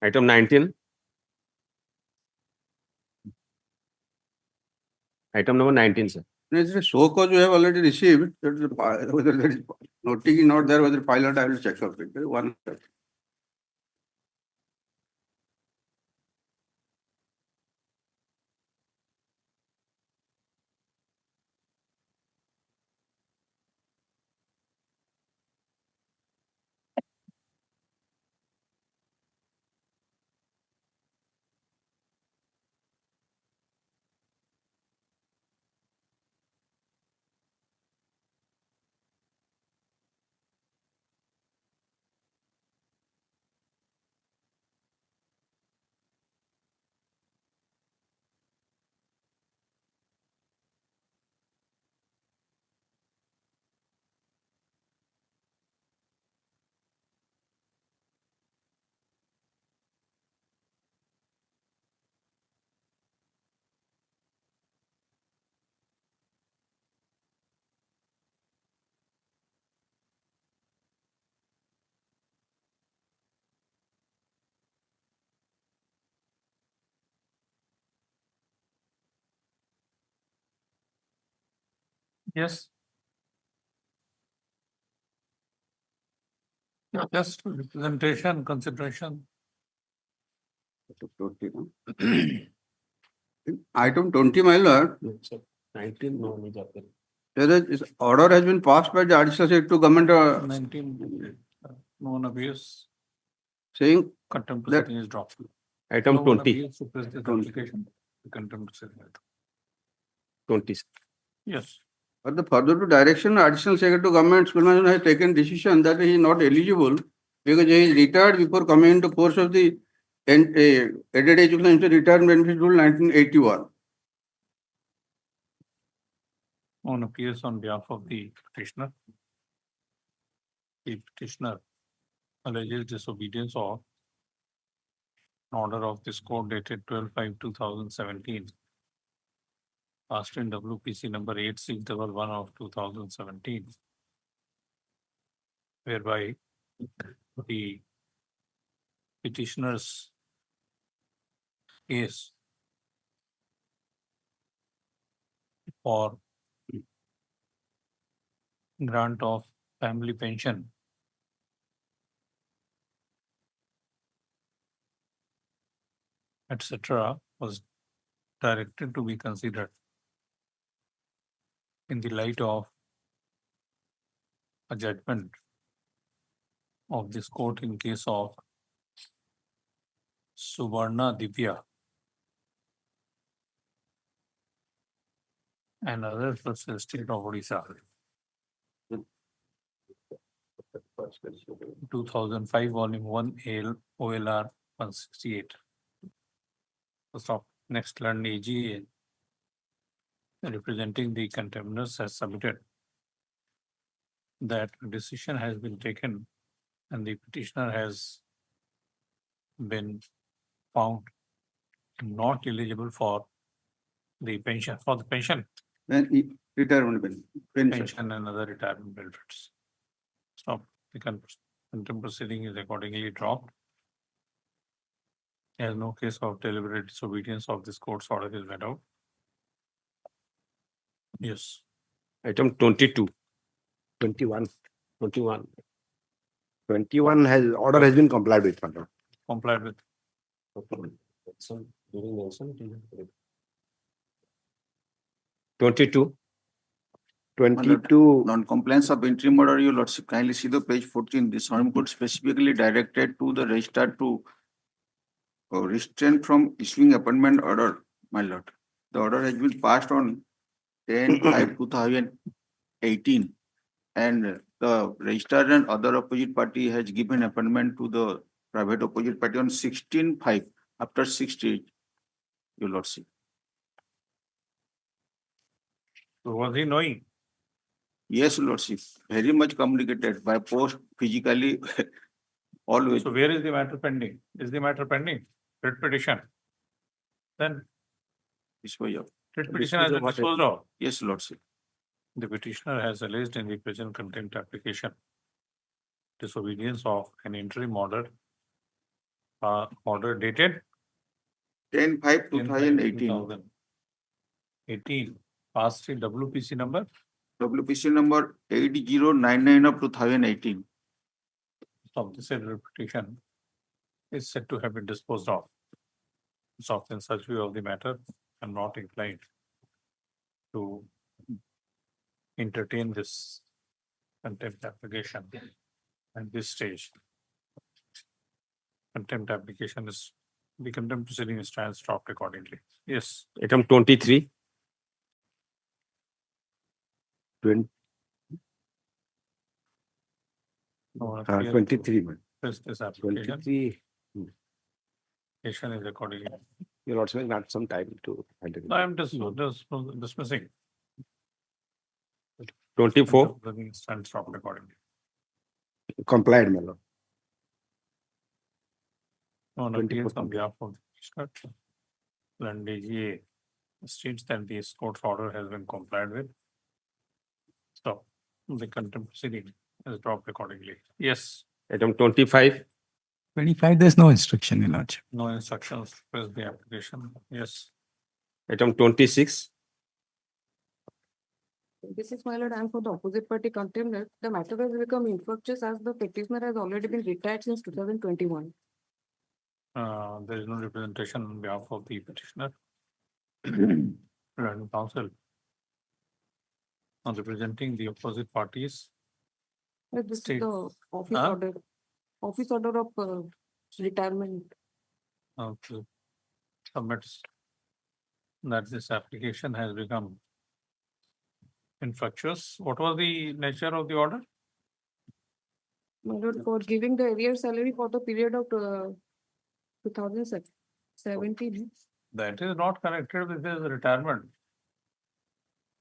Item 19. Item number 19, sir. It's a show cause you have already received, whether there is notice is not there, whether pilot, I will check of it. One. Yes. Just representation, consideration. Item 20, my lord, 19, no, whether this order has been passed by the additional secretary to government 19, known abuse, saying contempt that proceeding is dropped. Item No one 20. appeals to press this application, the contempt proceeding is dropped. 20. sir. Yes. for the further to direction, additional secretary to government school management has taken decision that he is not eligible because he is retired before coming into force of the aided education retirement benefit rule 1981. On appeals on behalf of the petitioner alleges disobedience of an order of this court dated 12/5/2017, passed in WPC number 8611 of 2017, whereby the petitioner's case for grant of family pension etc. was directed to be considered in the light of a judgment of this court in case of Suvarna Divya and others versus State of Odisha, 2005, volume 1, OLR 168. Stop. Next, learned AG representing the contemners has submitted that a decision has been taken and the petitioner has been found not eligible for the pension, Then retirement benefit. pension and other retirement benefits. Stop. The contempt proceeding is accordingly dropped. As no case of deliberate disobedience of this court's order is made out. Yes. Item 22. 21. 21 order has been complied with. Complied with. 22. 22. Non-compliance of interim order, your lordship, kindly see the page 14. The Supreme Court specifically directed to the registrar to restrain from issuing appointment order, my lord. The order has been passed on 10/5/2018, and the registrar and other opposite party has given appointment to the private opposite party on 16/5 after 60, your lordship. So was he knowing? Yes, lordship, very much communicated by post, physically, always. So where is the matter pending? Is the matter pending? Writ petition. Then Dispose of. writ petition has been disposed of. Yes, lordship. The petitioner has alleged in the present contempt application disobedience of an interim order, order dated 10/5/2018. 18, past the WPC number. WPC number 8099 of 2018. Of the said petition is said to have been disposed of. So in such view of the matter, I'm not inclined to entertain this contempt application at this stage. Contempt application is, the contempt proceeding stands stopped accordingly. Yes. Item 23. 23. Man. This application 23. is accordingly. You're also not some time to handle it. I am dismissing. 24. Proceeding stands stopped accordingly. Complied, my lord. On 24. appeals on behalf of the petitioner, and AGA states that this court's order has been complied with. So the contempt proceeding is dropped accordingly. Yes, Item 25. 25, there's no instruction, Your Lordship. no instructions to press the application. Yes, Item 26. This is my lord, and for the opposite party contempt, the matter has become infructuous as the petitioner has already been retired since 2021. there is no representation on behalf of the petitioner. And counsel on representing the opposite parties. This is State. the office Huh? order, office order of retirement. Submits that this application has become infructuous. What was the nature of the order? My lord, for giving the arrear salary for the period of 2017. That is not connected with his retirement.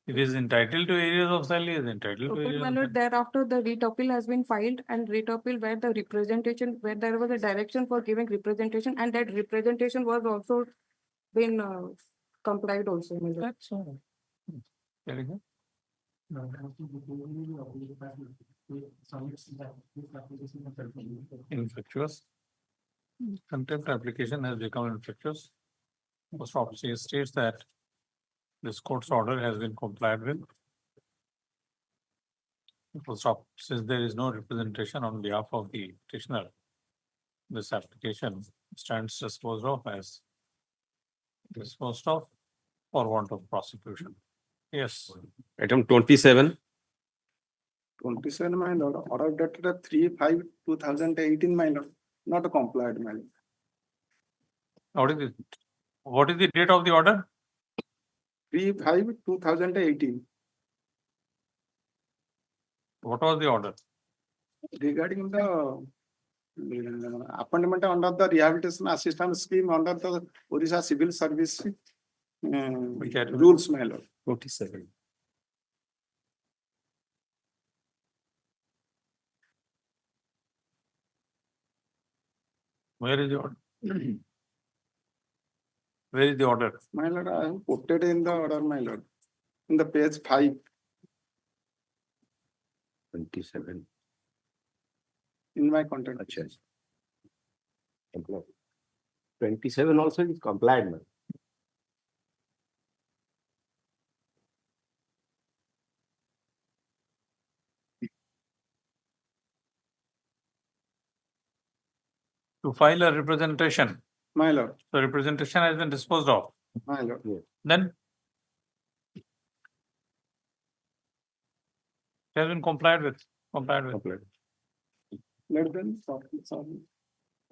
It is entitled to areas of salary, is entitled to But areas my of lord, thereafter the writ appeal has been filed, and writ appeal where the representation, where there was a direction for giving representation, and that representation was also been complied also. My lord. That's all. Very good. Infructuous. Contempt application has become infructuous. Post office states that this court's order has been complied with. Post office says there is no representation on behalf of the petitioner. This application stands disposed of as disposed of for want of prosecution. Yes. Item 27. 27, my lord, order dated 3/5/2018, my lord, not complied, my lord. What is the date of the order? 3/5/2018, What was the order? regarding the appointment under the rehabilitation assistance scheme under the Orissa Civil Service Which item? rules, my lord. 27. Where is the order? Where is the order? My lord, I have put it in the order, my lord, in the page 5, 27. in my content. Acha. 27 also is complied, man. To file a representation My lord, So representation has been disposed of. my lord. Then it has been complied with. Let them sorry.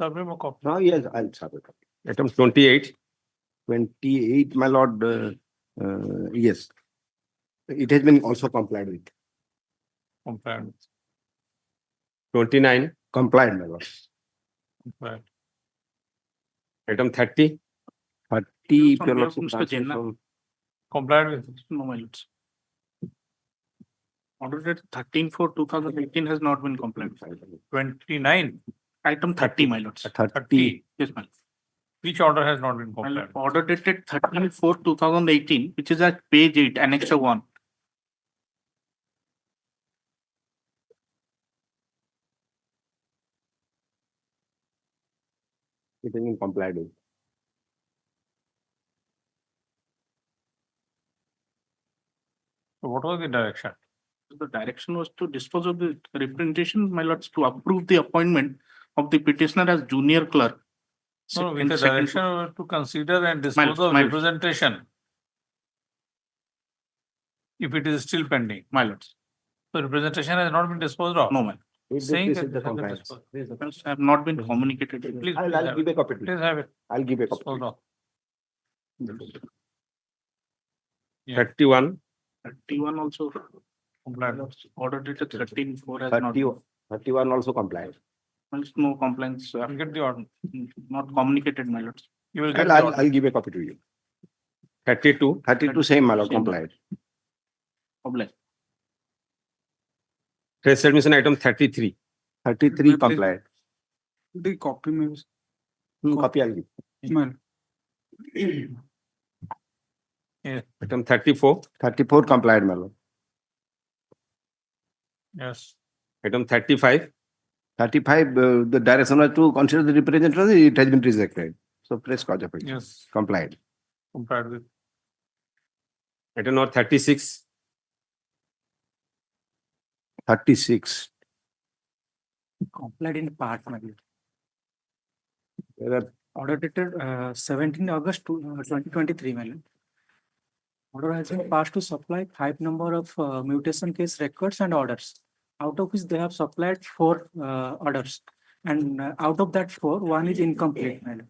Submit a copy. Now, yes, I'll submit. Item 28, 28, my lord, yes. It has been also complied with. Complied with. 29, Complied, my lord. Complied. item 30, 30, if From your here, lordship Mr. transfer Jaina. from- Complied with. No, my lords. Order date 13/4/2018 has not been complied. 29. Item 30, my lords. 30. Yes, my lord. Which order has not been My complied? lord, order dated 13/4/2018, which is at page 8, annexure 1. It has been complied with. So what was the direction? The direction was to dispose of the representation, my lords, to approve the appointment of the petitioner as junior clerk. No, with the Second- direction to consider and dispose of my lord. representation. If it is still pending. My lords. So representation has not been disposed of. No, man. Saying This that is the it has been compliance. disposed. Have not been communicated. Please, I'll have give it. a copy to you. Please have it. I'll give a copy. Disposed of. 31, 31 also complied. Order dated 13/4 has not. 30, 31 also complied. No complaints. You get the order. Not communicated, my lords. You will get I'll, the order. I'll give a copy to you. 32, 32 same, my lord, Same. complied. Obliged. trace admission item 33, 33 complied. The copy maybe. Copy I'll give. My item 34, 34 complied, my lord. Yes. item 35, 35, the direction was to consider the representative, it has been rejected. So press cause of action. Yes. Complied. Complied with. item number 36, 36. Complied in part, my lord. Whether Order dated 17 August 2023, my lord. Order has been passed to supply 5 number of mutation case records and orders, out of which they have supplied 4 orders. And out of that 4, 1 is incomplete, my lord,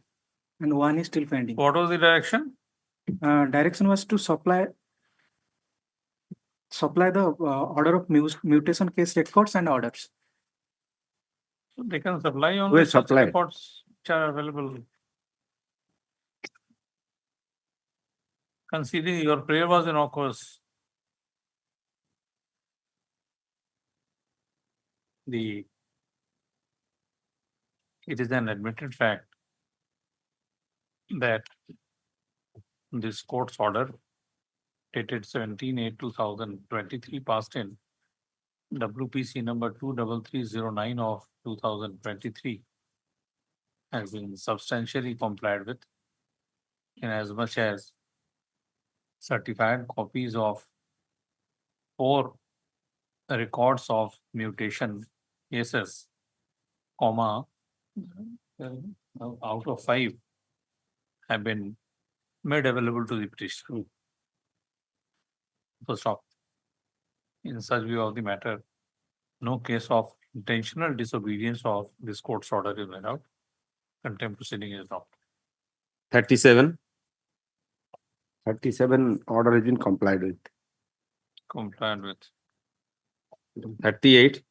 and 1 is still pending. What was the direction? Direction was to supply the order of mutation case records and orders. So they can supply only Well, such supply. reports which are available. Considering your prayer was in course. It is an admitted fact that this court's order dated 17/8/2023 passed in WPC number 23309 of 2023 has been substantially complied with in as much as certified copies of 4 records of mutation cases, comma, out of 5 have been made available to the petitioner. So stop. In such view of the matter, no case of intentional disobedience of this court's order is made out. Contempt proceeding is dropped. 37, 37 order has been complied with. Complied with. 38,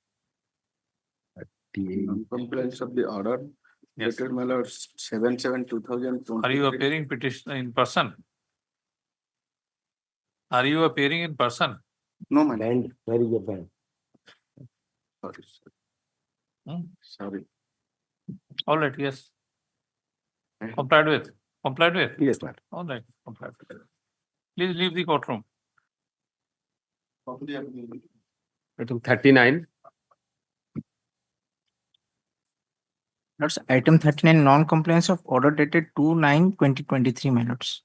Compliance of the order. Yes. Dated my lord 7/7/2020. Are you appearing petitioner in person? Are you appearing in person? No, my lord. Band, where is your band? Sorry, sorry. Hmm? Sorry. All right, yes. Complied with. Complied with. Yes, ma'am. All right, complied with. Please leave the courtroom. item 39, That's item 39, non-compliance of order dated 2/9/2023 minutes.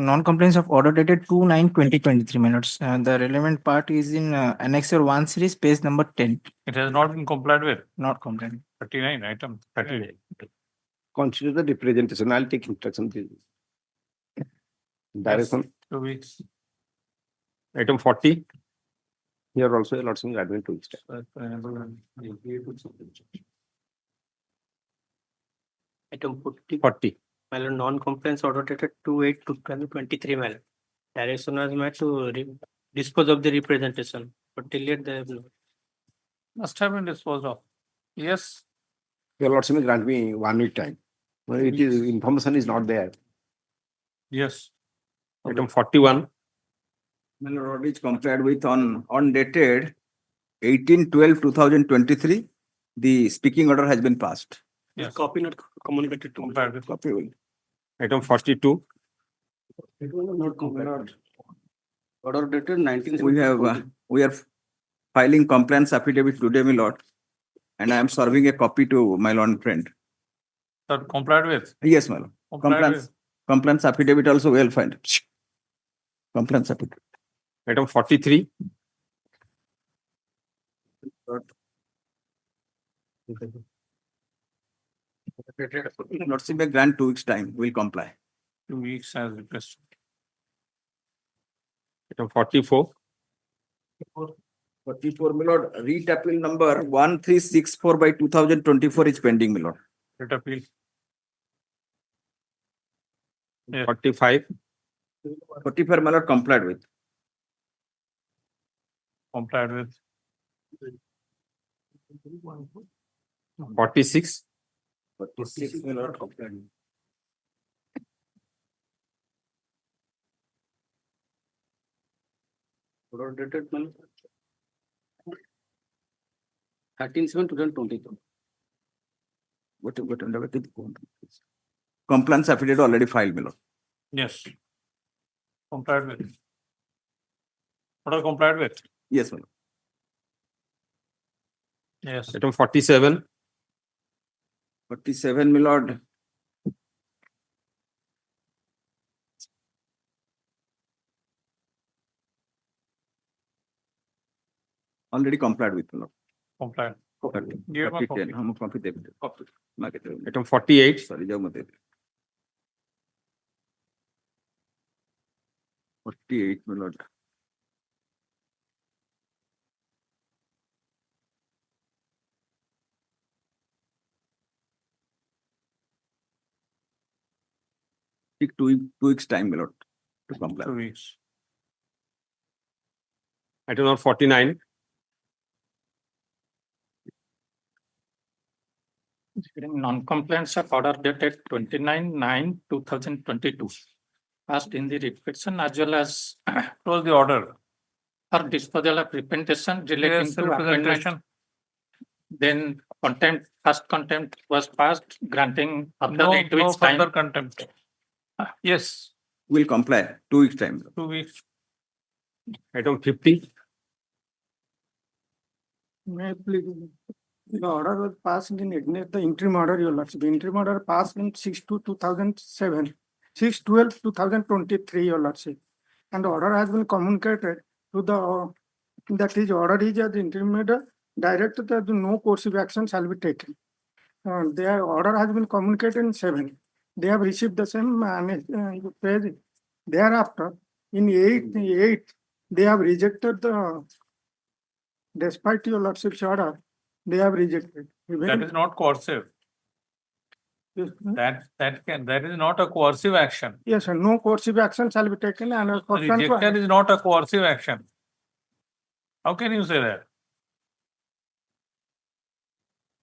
Non-compliance of order dated 2/9/2023 minutes. The relevant part is in annexure 1 series, page number 10, It has not been complied with. not compliant. 39 item. 39. consider the representation. I'll take instruction. Direction. 2 weeks. Item 40. Here also a lot of admin to extend. Item 40. 40. My lord, non-compliance order dated 2/8/2023, my lord. Direction was made to dispose of the representation, but till yet they have not. Must have been disposed of. Yes. Your lordship may grant me 1 week time. Well, it is, information is not there. Yes. Item 41. My lord, order is complied with on dated 18/12/2023. The speaking order has been passed. Yes. Copy not communicated to. Compared with. Copy will. Item 42. It was not complied. Order dated 19. We are filing compliance affidavit today, my lord. And I am serving a copy to my lord friend. Sir, complied with. Yes, my lord. Complied with. Compliance affidavit also well filed. Compliance affidavit. Item 43. Lordship may grant 2 weeks time. We'll comply. 2 weeks as requested. Item 44. 44, my lord. Read appeal number 1364/2024 is pending, my lord. Writ appeal. Yes. 45. 44, my lord, complied with. Complied with. 46. 46, my lord, complied with. Order dated 13/7/2022. What under compliance affidavit already filed, my lord. Yes. Complied with. What are complied with? Yes, my lord. Yes. Item 47. 47, my lord. Already complied with, my lord. Complied. Copy. Give a copy. हम copy दे देते. Copy. मांगे थे. Item 48. Sorry, जाओ मत दे. 48, my lord. Take 2 weeks time, my lord, to comply. 2 weeks. Item number 49. Non-compliance of order dated 29/9/2022. Passed in the repetition as well as close the order for disposal of representation relating to appointment. Then contempt, first contempt was passed granting further 8 weeks time. Further contempt. Yes. Will comply. 2 weeks time. 2 weeks. Item 50. May I please? The order was passed in the interim order, your lordship. The interim order passed in 6/2/2007, 6/12/2023, your lordship. And the order has been communicated to the, that is order is the interim order directed that no coercive action shall be taken. Their order has been communicated in 7. They have received the same page. Thereafter, in 8, they have rejected the, despite your lordship's order, they have rejected. That is not coercive. Yes, That is not a coercive action. yes, sir. No coercive action shall be taken and Rejection is not a coercive action. How can you say that?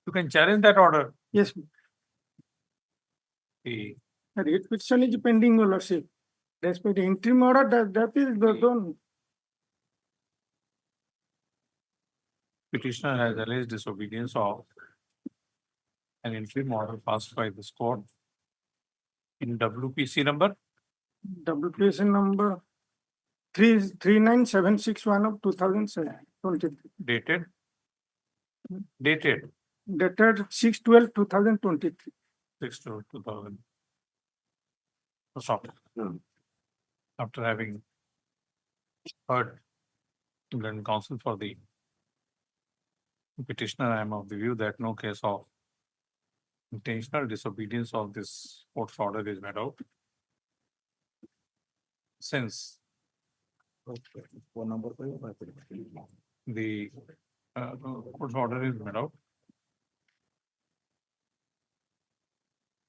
You can challenge that order. yes, The writ petition is pending, your lordship. Despite the interim order, that is done. petitioner has alleged disobedience of an interim order passed by this court in WPC number WPC number 39761 of 2023. dated Dated 6/12/2023. 6/2000. Stop. After having heard the counsel for the petitioner, I am of the view that no case of intentional disobedience of this court's order is made out. Since the court's order is made out,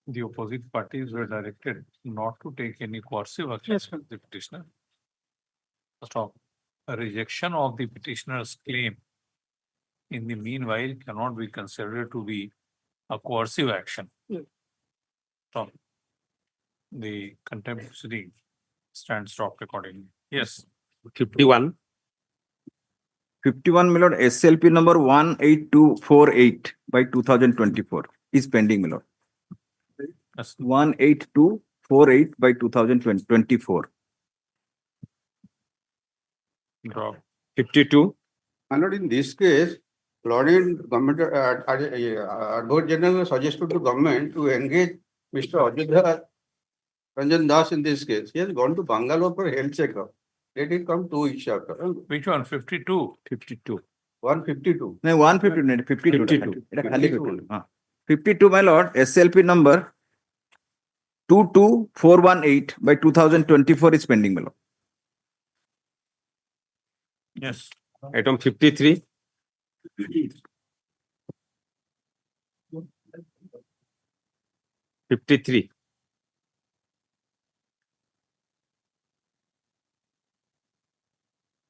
the opposite parties were directed not to take any coercive action against the petitioner. First off, a rejection of the petitioner's claim in the meanwhile cannot be considered to be a coercive action. So the contempt proceeding stands stopped accordingly. Yes. 51. 51 my lord, SLP number 18248 by 2024 is pending, my lord. Yes. 18248 by 2024. Draw. 52. My lord, in this case, Lord and Government Advocate General suggested to government to engage Mr. Ajodhya Ranjan Das in this case. He has gone to Bangalore for health checkup. Let it come 2 weeks after. Which one? 52. 52. 152. No, 152, 52. 52. 52, my lord, SLP number 22418 by 2024 is pending, my lord. Yes. Item 53. '53.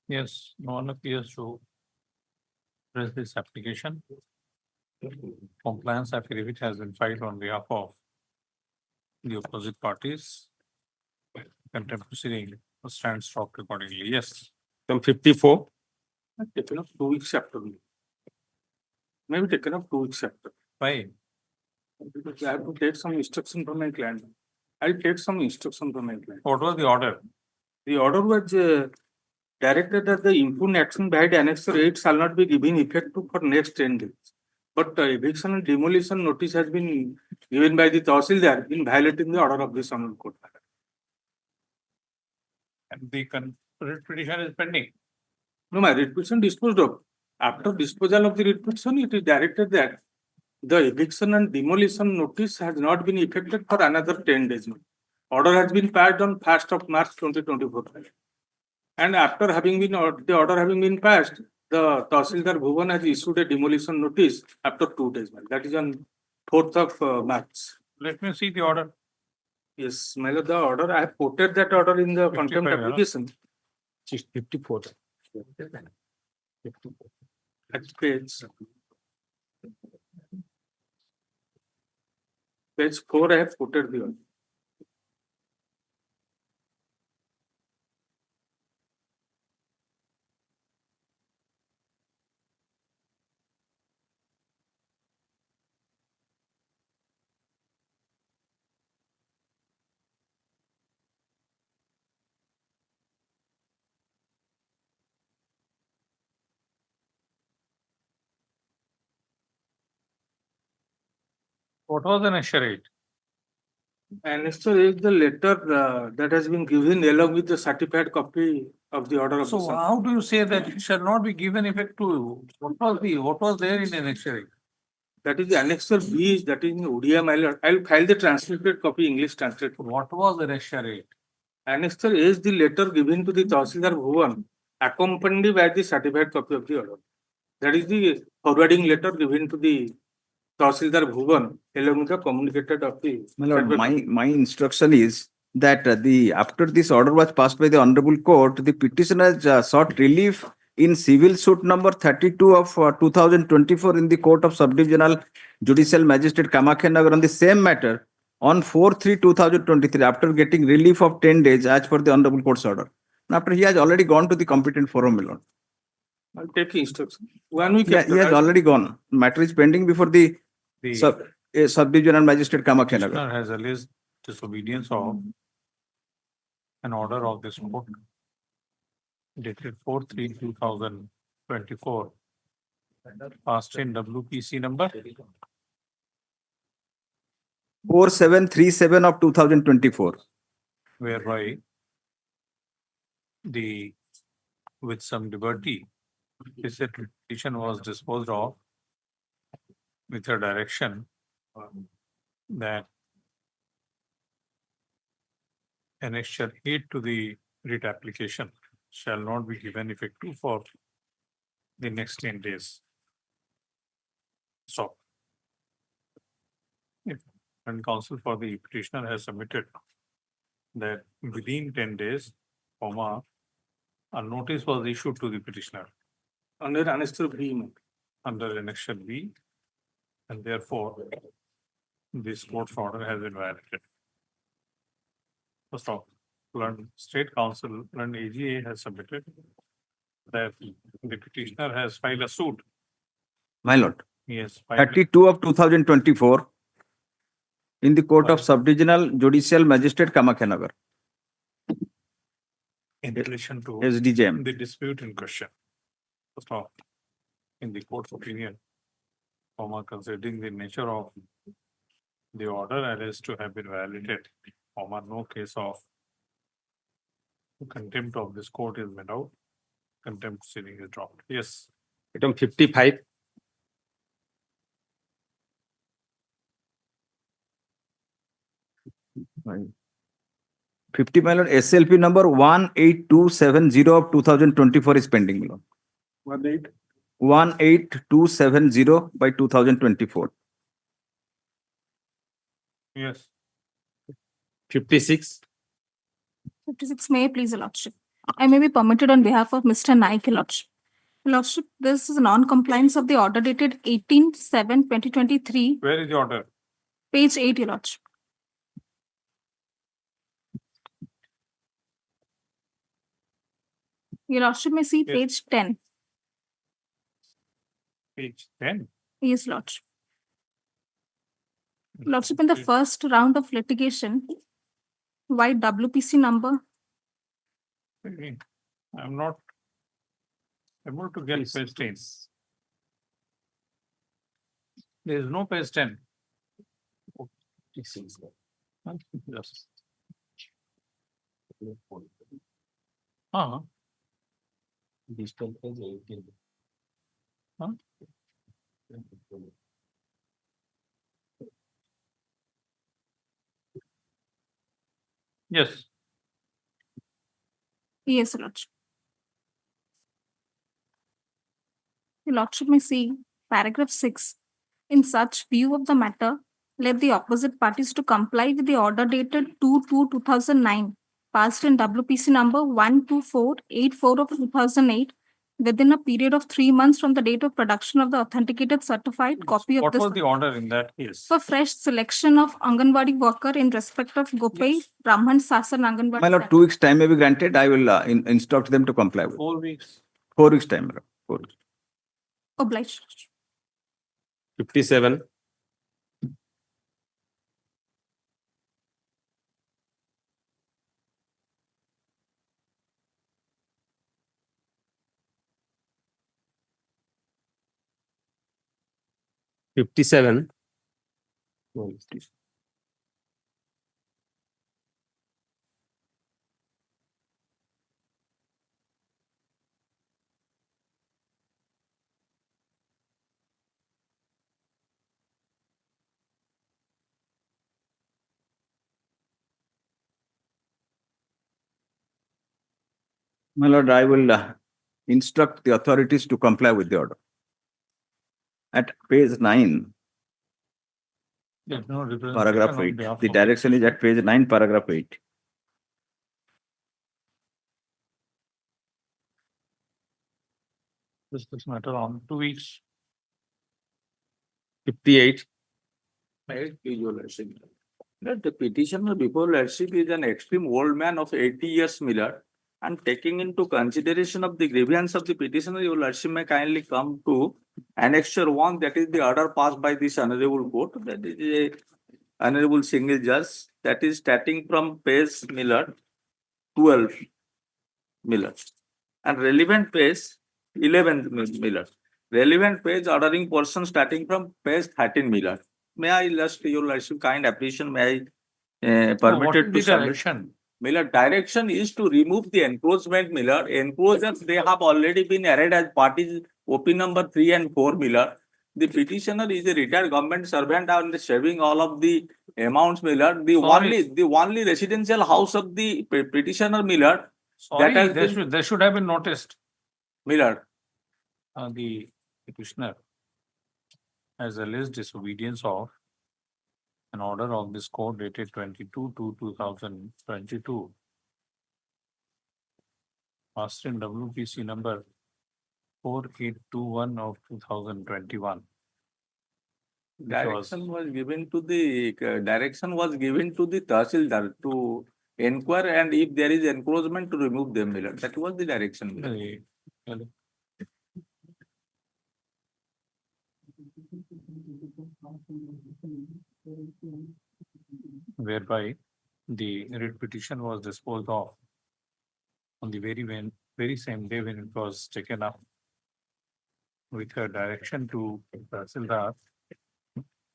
Yes, no one appears to raise this application. Compliance affidavit has been filed on behalf of the opposite parties. Contempt proceeding stands stopped accordingly. Yes. Item 54. Taken up 2 weeks after. Maybe taken up 2 weeks after. Why? Because I have to take some instruction from my client. I'll take some instruction from my client. What was the order? The order was directed that the impugned action by the annexure 8 shall not be given effect to for next 10 days. But eviction and demolition notice has been given by the Tahsildar in violating the order of this honorable court. And the petition is pending. No, my writ petition disposed of. After disposal of the writ petition, it is directed that the eviction and demolition notice has not been effected for another 10 days. Order has been passed on 1st of March 2024. And after having been the order having been passed, the Tahsildar Bhuvan has issued a demolition notice after 2 days. That is on 4th of March. Let me see the order. Yes, my lord, the order. I have quoted that order in the contempt 55, application. 54. At page 4, I have quoted the order. What was the next rate? Annexure is the letter that has been given along with the certified copy of the order of So the how do you say that it shall not be given effect to what was there in the next rate? that is the annexure B, that is in Odia, my lord. I will file the translated copy, English translated. What was the next rate? Annexure is the letter given to the Tahsildar Bhuvan, accompanied by the certified copy of the order. That is the forwarding letter given to the Tahsildar Bhuvan along with the communicated of the. My lord, my instruction is that after this order was passed by the honorable court, the petitioner sought relief in civil suit number 32 of 2024 in the Court of Subdivisional Judicial Magistrate Kamakya on the same matter on 4/3/2023 after getting relief of 10 days as per the honorable court's order. And after he has already gone to the competent forum, my lord. I'll take instruction. 1 week Yeah, after. he has already gone. Matter is pending before the Subdivisional Magistrate Kamakya. Petitioner has alleged disobedience of an order of this court dated 4/3/2024, passed in WPC number 4737 of 2024. whereby with some liberty, this petition was disposed of with a direction that annexure 8 to the writ application shall not be given effect to for the next 10 days. Stop. And counsel for the petitioner has submitted that within 10 days, comma, a notice was issued to the petitioner Under annexure B. under annexure B, and therefore this court's order has been violated. First off, State Council and AGA has submitted that the petitioner has filed a suit. My lord, He has filed 32 of 2024 in the Court of Subdivisional Judicial Magistrate Kamakhyanagar, in relation to SDJM. the dispute in question. First off, in the court's opinion, comma, considering the nature of the order alleged to have been violated, comma, no case of contempt of this court is made out, contempt proceeding is dropped. Yes. Item 55. Right. 50, my lord, SLP number 18270 of 2024 is pending, my lord. 18270 by 2024. Yes. 56. 56, may I please, Your Lordship? I may be permitted on behalf of Mr. Naik, Your Lordship. Your Lordship, this is non-compliance of the order dated 18/7/2023, Where is the order? page 8, Your Lordship. Your Lordship may see Yes. page 10. Page 10. Yes, Lordship. Lordship, in the first round of litigation, why WPC number? I'm not able to get page 10. There is no page 10. Yes. Digital page 18. Huh? Yes. Yes, Lordship. Your Lordship may see paragraph 6. In such view of the matter, let the opposite parties to comply with the order dated 2/2/2009, passed in WPC number 12484 of 2008, within a period of 3 months from the date of production of the authenticated certified copy of What this was the order in that case? for fresh selection of Anganwadi worker in respect of Gopai Brahman Sasan Anganwadi. My lord, 2 weeks time may be granted. I will instruct them to comply with. 4 weeks. 4 weeks time, my lord. 4 weeks. Obliged. 57. $57. My lord, I will instruct the authorities to comply with the order. At page 9, There's no representation paragraph on 8. behalf The of- direction is at page 9, paragraph 8. This matter on 2 weeks. 58. That the petitioner before Lordship is an extreme old man of 80 years, Miller, and taking into consideration of the grievance of the petitioner, your Lordship may kindly come to annexure 1, that is the order passed by this honorable court, that is a honorable single judge, that is starting from page Miller 12 Miller, and relevant page 11 Miller. Relevant page ordering portion starting from page 13 Miller. May I just, your Lordship, kind appreciation, may I What permitted is to the submit? direction? Miller, direction is to remove the encroachment, Miller. Encroachers, they have already been added as parties, OP number 3 and 4, Miller. the petitioner is a retired government servant and saving all of the amounts, my lord. The only residential house of the petitioner, my lord, Sorry, has they should have been noticed. my lord. The petitioner has alleged disobedience of an order of this court dated 22/2/2022. Passed in WPC number 4821 of 2021. Direction was given to the Tahsildar to inquire, and if there is encroachment to remove them, my lord. That was the direction. My lord. Whereby the writ petition was disposed of on the very same day when it was taken up, with a direction to Tahsildar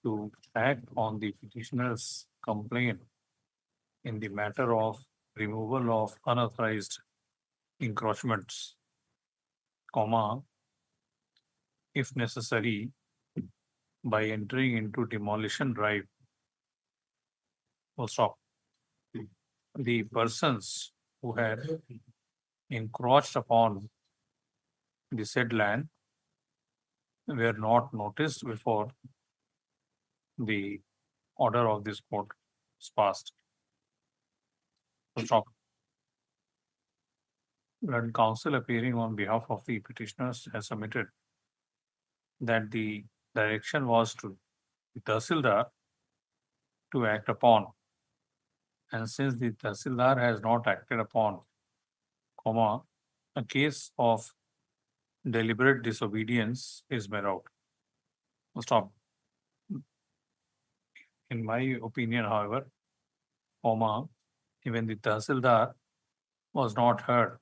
to act on the petitioner's complaint in the matter of removal of unauthorized encroachments, if necessary, by entering into demolition drive. Stop. The persons who had encroached upon the said land were not noticed before the order of this court was passed. Stop. When counsel appearing on behalf of the petitioners has submitted that the direction was to the Tahsildar to act upon, and since the Tahsildar has not acted upon, a case of deliberate disobedience is made out. Stop. In my opinion, however, even the Tahsildar was not heard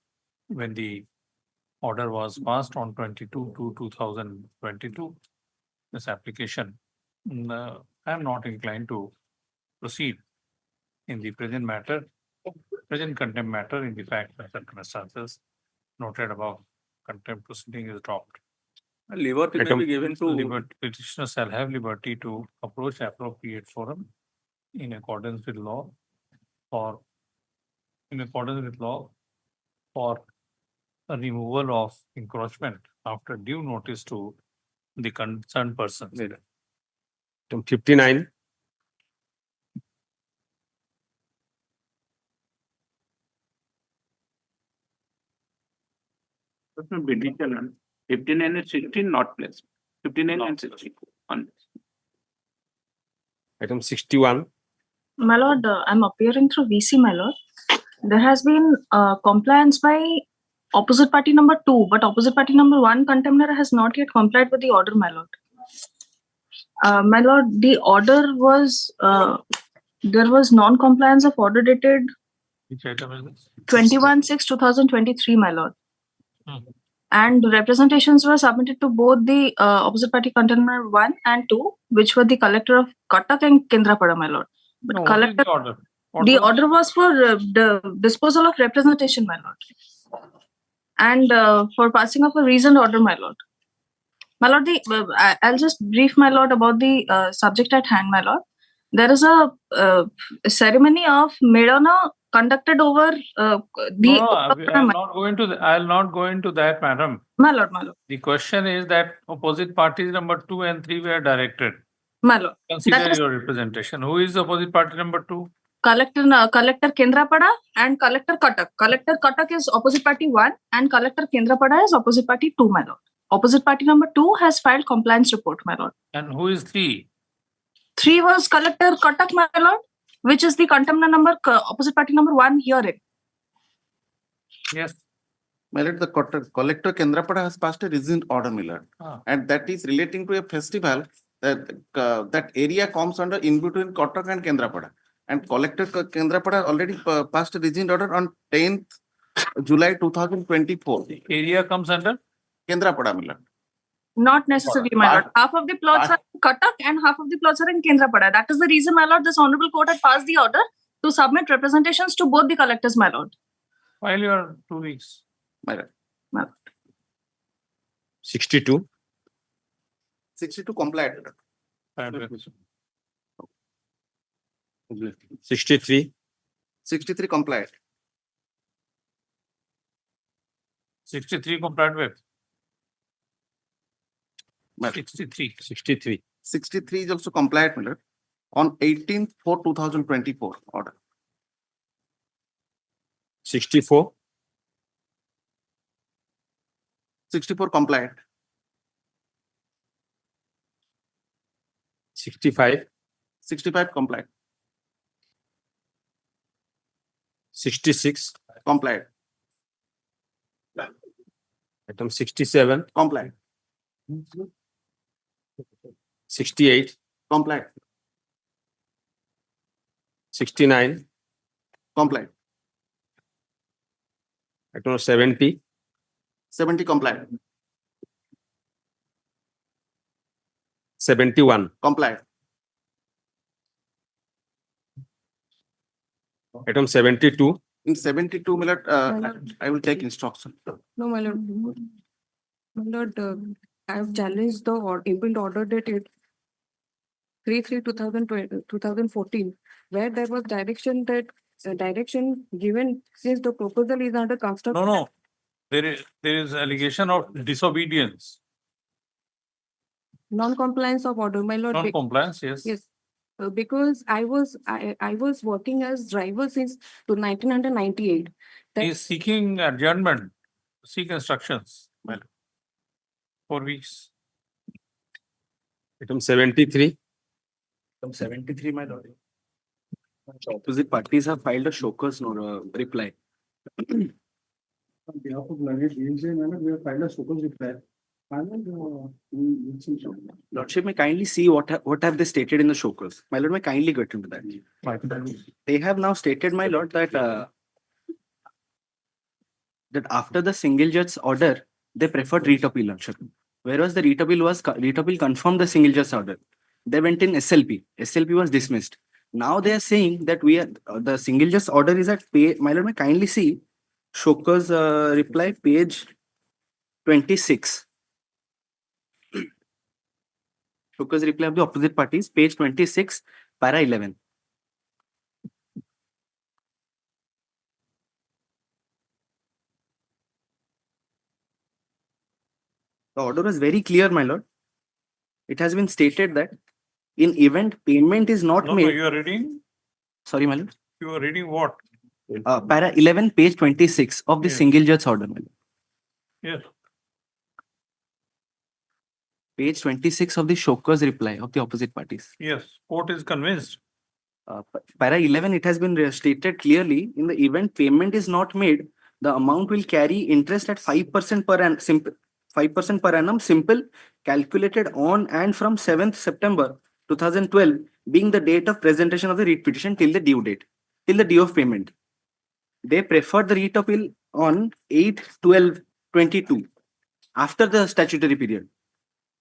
when the order was passed on 22/2/2022. This application, I am not inclined to proceed in the present contempt matter in the fact and circumstances noted above. Contempt proceeding is dropped. Liberty may be given to Petitioner shall have liberty to approach appropriate forum in accordance with law for a removal of encroachment after due notice to the concerned person. Item 59. Petitioner 59 and 16 not placed. 59 and 16 on. Item 61. My lord, I'm appearing through VC, my lord. There has been compliance by opposite party number 2, but opposite party number 1 contender has not yet complied with the order, my lord. My lord, the order was, there was non-compliance of order dated Which item is this? 21/6/2023, my lord. And representations were submitted to both the opposite party contender 1 and 2, which were the collector of Cuttack and Kendrapada, my lord. But No, collector, what is the order? the order was for the disposal of representation, my lord, and for passing of a reasoned order, my lord. My lord, I'll just brief my lord about the subject at hand, my lord. There is a ceremony of Medona conducted over I'll not go into that, madam. My lord, my lord. The question is that opposite parties number 2 and 3 were directed. My lord. Consider your representation. Who is opposite party number 2? Collector Kendrapada and Collector Cuttack. Collector Cuttack is opposite party 1 and Collector Kendrapada is opposite party 2, my lord. Opposite party number 2 has filed compliance report, my lord. And who is 3? 3 was Collector Cuttack, my lord, which is the contempt number opposite party number 1 herein. Yes. My lord, the collector Kendrapada has passed a reasoned order, my lord. And that is relating to a festival that area comes under in between Cuttack and Kendrapada. And collector Kendrapada already passed a reasoned order on 10th July 2024. The area comes under Kendrapada, my lord. Not necessarily, my lord. Half of the plots are in Cuttack and half of the plots are in Kendrapada. That is the reason, my lord, this honorable court had passed the order to submit representations to both the collectors, my lord. While you are 2 weeks. My lord. My lord. 62. 62 complied. 63. 63 complied. 63 complied with. Well, 63. 63. 63 is also complied, my lord, on 18/4/2024 order. 64. 64 complied. 65. 65 complied. 66. Complied. Item 67. Complied. 68. Complied. 69. Complied. Item 70. 70 complied. 71. Complied. Item 72. In 72, my lord, I will take instruction. No, my lord. My lord, I have challenged the imprint order dated 3/3/2014, where there was direction given since the proposal is under construction. No. There is allegation of disobedience, Non-compliance of order, my lord. Non-compliance, yes. Yes. Because I was working as driver since to 1998. He is seeking adjournment, seek instructions. Well, 4 weeks. Item 73. Item 73, my lord. The opposite parties have filed a show cause reply. On behalf of learned DSA, we have filed a show cause reply. Lordship, may kindly see what have they stated in the show cause. My lord, may kindly get into that. They have now stated, my lord, that after the single judge's order, they preferred writ appeal, Lordship. Whereas the writ appeal confirmed the single judge's order. They went in SLP. SLP was dismissed. Now they are saying that the single judge's order is at page. My lord, may kindly see show cause reply page 26. Show cause reply of the opposite parties, page 26, para 11. The order was very clear, my lord. It has been stated that in event payment is not made. You are reading? Sorry, my lord. You are reading what? Para 11, page 26 of the single judge's order, my lord. Yes. Page 26 of the show cause reply of the opposite parties. Yes. Court is convinced. Para 11, it has been stated clearly, in the event payment is not made, the amount will carry interest at 5% per annum, 5% per annum, simple, calculated on and from 7th September 2012, being the date of presentation of the writ petition till the due date, till the due of payment. They preferred the writ appeal on 8/12/22, after the statutory period.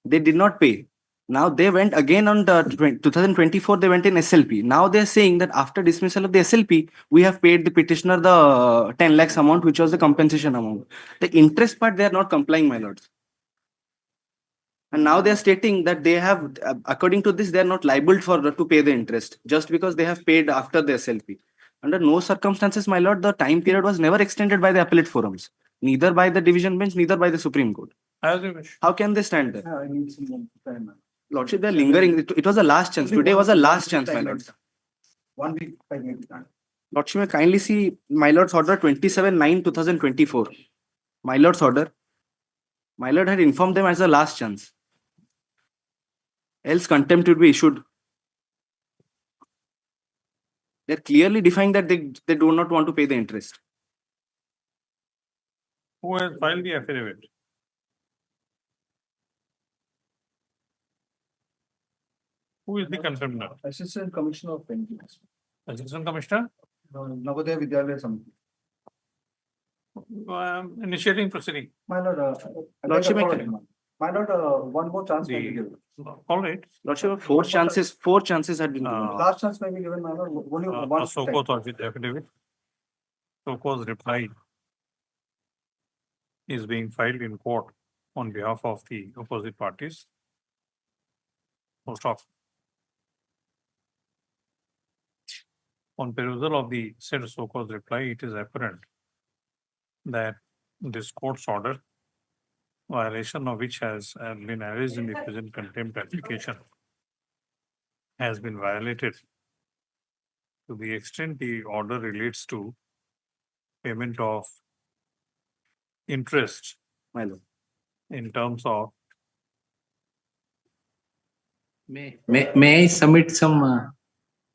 They did not pay. Now they went again on the 2024, they went in SLP. Now they're saying that after dismissal of the SLP, we have paid the petitioner the 10 lakhs amount, which was the compensation amount. The interest part, they are not complying, my lords. And now they are stating that they have, according to this, they are not liable to pay the interest just because they have paid after the SLP. Under no circumstances, my lord, the time period was never extended by the appellate forums, neither by the division bench, neither by the Supreme Court. As you wish. How can they stand there? I need some more time. Lordship, they're lingering. It was a last chance. Today was a last chance, my lords. 1 week, 5 minutes. Lordship, may kindly see my lord's order 27/9/2024. My lord's order. My lord had informed them as a last chance. Else contempt would be issued. They're clearly defining that they do not want to pay the interest. Who has filed the affidavit? Who is the contemptor? Assistant Commissioner of Pensions. Assistant Commissioner? Navodaya Vidyalaya Samiti. Initiating proceeding. My lord, Lordship, my lord, one more chance may be given. All right. Lordship, four chances had been given. Last chance may be given, my lord. Only one So time. cause with affidavit. So cause reply is being filed in court on behalf of the opposite parties. Full stop. On perusal of the said so-called reply, it is apparent that this court's order, violation of which has been alleged in the present contempt application, has been violated to the extent the order relates to payment of interest in terms of May I submit some,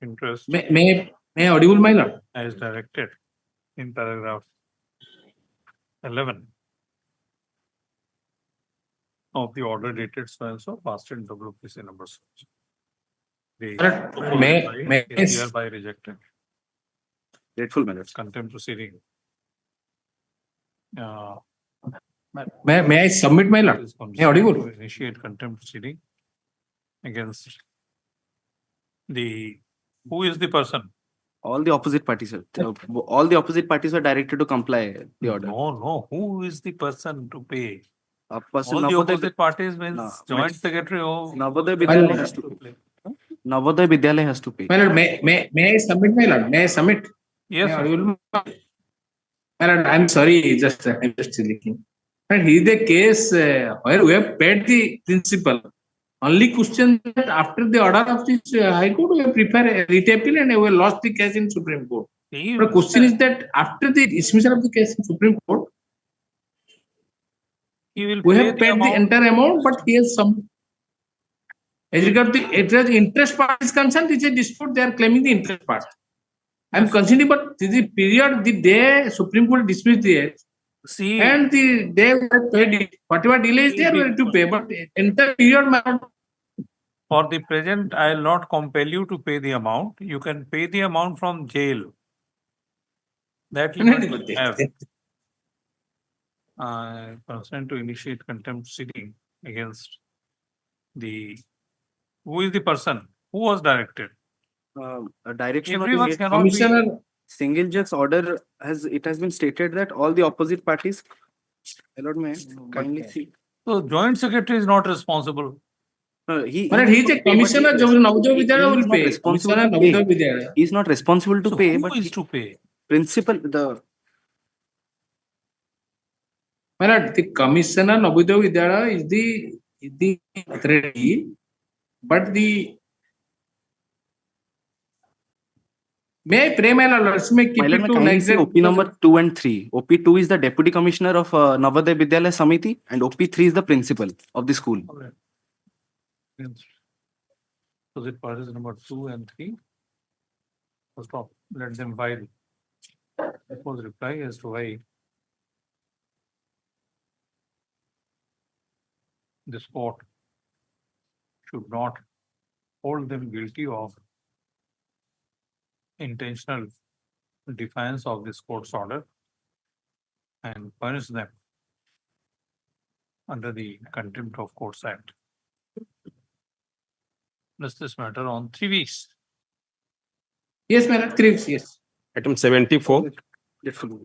interest may I audible, my lord? as directed in paragraph 11 of the order dated so and so, passed in WPC number so. The Correct. proposed May- reply may I is s- hereby rejected. Grateful, my lord. Contempt proceeding. May I submit, my lord? Is May I audible? to initiate contempt proceeding against the, who is the person? All the opposite parties, sir. All the opposite parties were directed to comply the order. No, who is the person to pay? A person, All the Navodaya, opposite parties means No, joint secretary of. Navodaya My lord. Vidyalaya has to pay. Navodaya Vidyalaya has to pay. My lord, may I submit, my lord? May I submit? Yes, May I sir. audible? My lord, I'm sorry, I'm just leaking. And here the case where we have paid the principal. Only question that after the order of this High Court, we have prepared a writ appeal and we have lost the case in Supreme Court. He The question is that after the dismissal of the case in Supreme Court, will we pay have the paid the amount. entire amount, but he has some. As regard the interest part is concerned, it's a dispute. They are claiming the interest part. I'm considering, but the period, the day Supreme Court dismissed the case, See, and the day we have paid it, whatever delay is there, we have to pay. But entire period, my for the present, I will not compel you to pay the amount. You can pay the amount from jail. That you lord, have. Consent to initiate contempt proceeding against the, who is the person? Who was directed? A direction of Everyone the cannot be. Commissioner, single judge's order has been stated that all the opposite parties. My lord, may I kindly see. So joint secretary is not responsible. He my lord, he is a commissioner. Navodaya Vidyalaya will not pay. responsible Commissioner to pay. Navodaya Vidyalaya. He's not responsible to So pay, who but is to pay? principal, the My lord, the commissioner Navodaya Vidyalaya is the authority, but the may I pray, my lord, let's make keep my lord, it may to kindly next see day. OP number 2 and 3. OP2 is the deputy commissioner of Navodaya Vidyalaya Samiti, and OP3 is the principal of the school. So it parties number 2 and 3. Stop. Let them file. Suppose reply as to why this court should not hold them guilty of intentional defiance of this court's order and punish them under the Contempt of Courts Act. List this matter on 3 weeks. Yes, my lord, 3 weeks, yes. Item 74.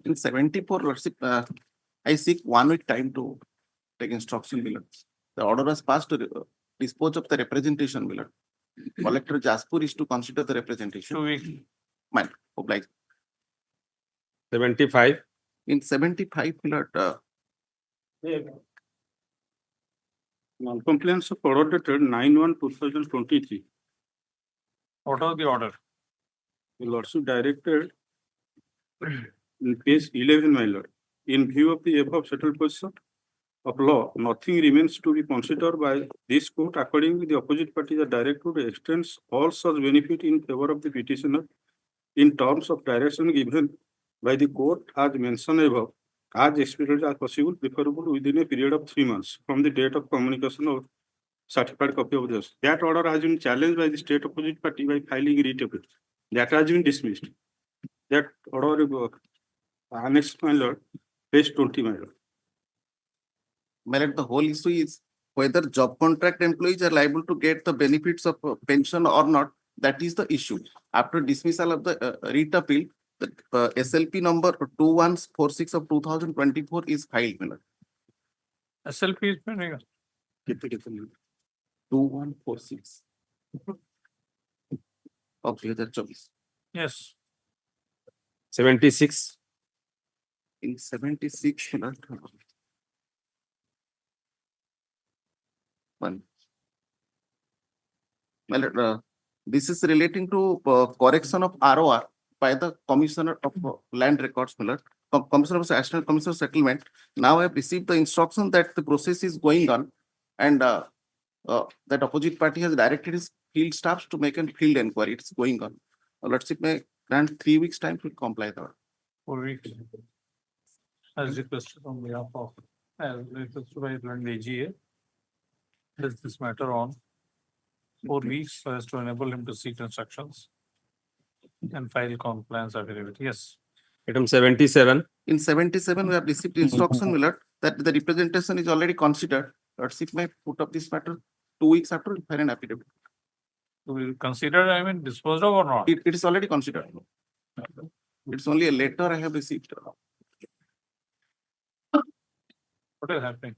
In 74, Lordship, I seek 1 week time to take instruction, my lord. The order was passed to dispose of the representation, my lord. Collector Jaspur is to consider the representation. 2 weeks. Mine, oblige. 75. In 75, my lord, Non-compliance of order dated 9/1/2023. What was the order? The lordship directed in page 11, my lord, in view of the above settled position of law, nothing remains to be considered by this court. Accordingly, the opposite parties are directed to extend all such benefit in favor of the petitioner in terms of direction given by the court as mentioned above, as expedited as possible, preferable within a period of 3 months from the date of communication of certified copy of this. That order has been challenged by the state opposite party by filing writ appeal. That has been dismissed. That order annexed, my lord, page 20, my lord. my lord, the whole issue is whether job contract employees are liable to get the benefits of pension or not. That is the issue. After dismissal of the writ appeal, the SLP number 2146 of 2024 is filed, my lord. SLP is pending. 2146. Okay, that's all. Yes. 76. In 76, one. Well, this is relating to correction of ROR by the Commissioner of Land Records, Commissioner of National Commissioner of Settlement. Now I have received the instruction that the process is going on, and that opposite party has directed his field staffs to make a field inquiry. It's going on. Let's see, may grant 3 weeks time to comply with that. 4 weeks. As requested on behalf of, as requested by the AGA. Is this matter on 4 weeks so as to enable him to seek instructions and file compliance affidavit. Yes. Item 77. In 77, we have received instruction alert that the representation is already considered. Let's see, may put up this matter 2 weeks after file an affidavit. Will consider, I mean, disposed of or not? It is already considered. It's only a letter I have received. What is happening?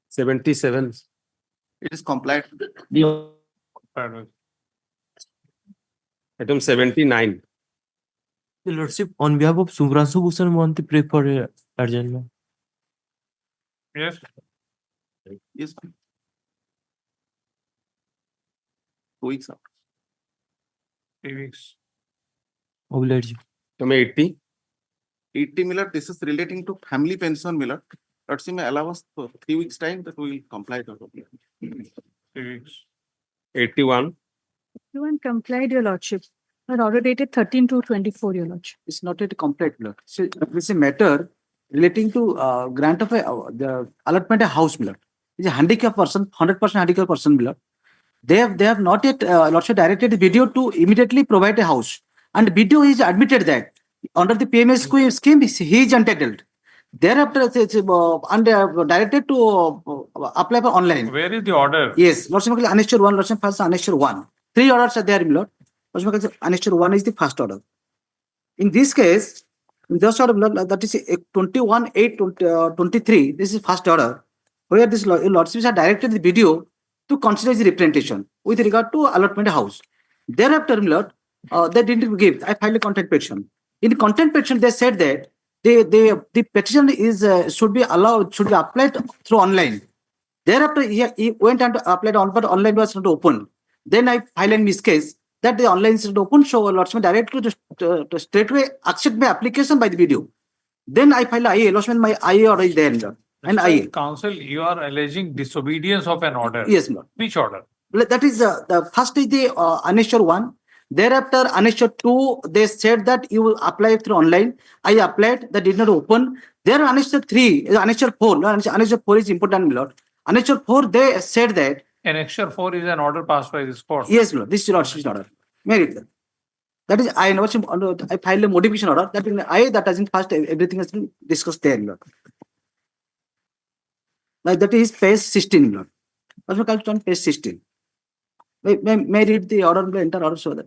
Seven. It is complied. Item 79. The Lordship, on behalf of Subhranshu Bhushan, want to pray for adjournment. Yes. Yes. 2 weeks after. 3 weeks. Obliged. Item 80. 80 Miller, this is relating to family pension Miller. Let's see, may allow us for 3 weeks time that we will comply with it. 3 weeks. 81. You and complied, your lordship. An order dated 13/2/24, your lordship. It's not yet complete. Milord. So this is a matter relating to grant of the allotment of house. Milord. It's a handicapped person, 100% handicapped person. Milord. They have not yet lordship directed the video to immediately provide a house, and video is admitted that under the PMS scheme he is entitled. Thereafter, it's directed to apply for online. Where is the order? Yes, lordship annexure 1, lordship first annexure 1. 3 orders are there, Milord. Annexure 1 is the first order. In this case, in this order, that is 21/8/23, this is first order, where this lordships have directed the video to consider the representation with regard to allotment house. Thereafter, Milord, they didn't give. I filed a contempt petition. In the contempt petition, they said that the petition is should be applied through online. Thereafter, he went and applied on, but online was not open. Then I filed in this case that the online is not open, so lordship directly to straightway accept my application by the video. Then I filed IA, lordship, my IA order is there. And IA. Counsel, you are alleging disobedience of an order. Yes, Lord. Which order? That is the first is the annexure 1. Thereafter, annexure 2, they said that you will apply through online. I applied, that did not open. There, annexure 3, annexure 4. Annexure 4 is important, Lord. Annexure 4, they said that. Annexure 4 is an order passed by this court. Yes, Lord. This is lordship's order. Merit that. That is, I filed a modification order. That in I that hasn't passed. Everything has been discussed there, Lord. Like that is page 16, Lord. Also called on page 16. May read the order, the entire order, so that.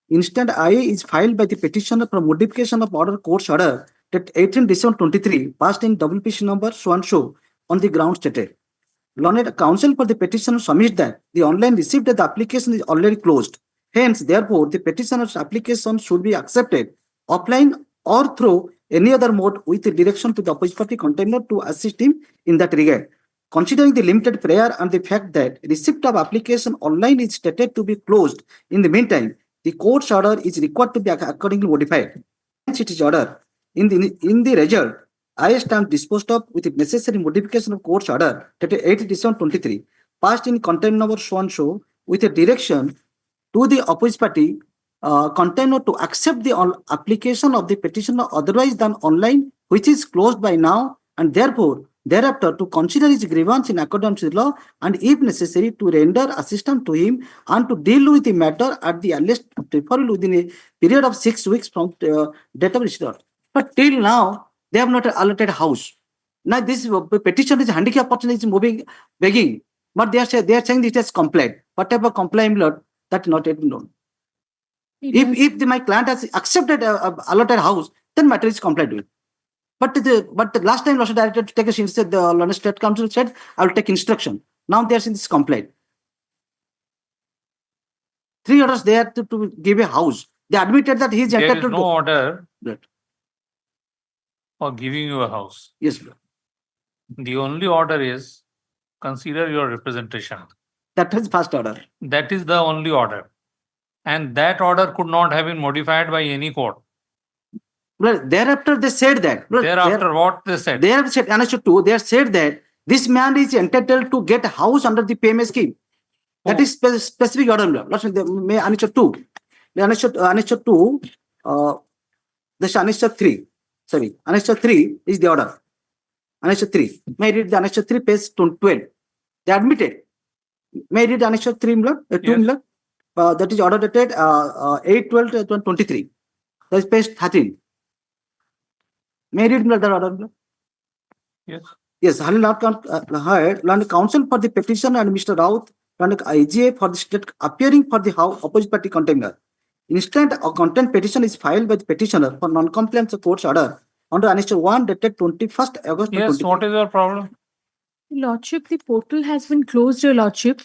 Instant I is filed by the petitioner for modification of order court's order that 18 December 23 passed in WPC number so and so on the ground stated. Learned counsel for the petitioner submits that the online receipt of the application is already closed. Hence, therefore, the petitioner's application should be accepted offline or through any other mode with the direction to the opposite party contender to assist him in that regard. Considering the limited prayer and the fact that receipt of application online is stated to be closed in the meantime, the court's order is required to be accordingly modified. Hence, it is order. In the result, I stand disposed of with the necessary modification of court's order dated 8 December 23, passed in contempt number so and so with a direction to the opposite party contender to accept the application of the petitioner otherwise than online, which is closed by now, and therefore thereafter to consider his grievance in accordance with law, and if necessary to render assistance to him and to deal with the matter at the earliest preferably within a period of 6 weeks from date of receipt. But till now, they have not allotted house. Now this petition is handicapped person is moving, begging, but they are saying it has complied. Whatever complaint, Lord, that not yet known. If my client has accepted a allotted house, then matter is complied with. But the last time Lord Director to take a instead the London State Council said I will take instruction. Now they are saying this complaint. 3 orders they had to give a house. They admitted that he is There is entitled no to. order Right. for giving you a house. Yes, Lord. The only order is consider your representation. That is first order. That is the only order. And that order could not have been modified by any court. Well, thereafter they said that. Well, Thereafter, what they said? They have said, Annexure 2, they have said that this man is entitled to get a house under the payment scheme. That is specific order. May Annexure 2. The Annexure 2, this Annexure 3. Sorry, Annexure 3 is the order. Annexure 3. May I read the Annexure 3, page 12. They admitted. May I read the Annexure 3, 2, Yes. that is order dated 8/12/23. That is page 13. May I read the order? Yes. Yes, hired Land Counsel for the petitioner and Mr. Raut, Land IGA for the state appearing for the opposite party contender. Instant a content petition is filed by the petitioner for non-compliance of court's order under Annexure 1 dated 21st August. Yes, what is your problem? Lordship, the portal has been closed, Your Lordship,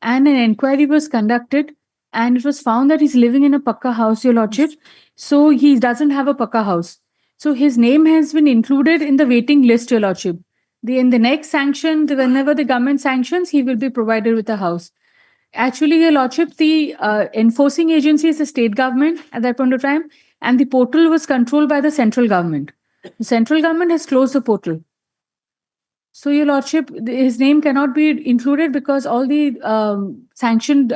and an inquiry was conducted, and it was found that he's living in a Pakka house, Your Lordship. So he doesn't have a Pakka house. So his name has been included in the waiting list, Your Lordship. In the next sanction, whenever the government sanctions, he will be provided with a house. Actually, Your Lordship, the enforcing agency is the state government at that point of time, and the portal was controlled by the central government. The central government has closed the portal. So, Your Lordship, his name cannot be included because all the sanctioned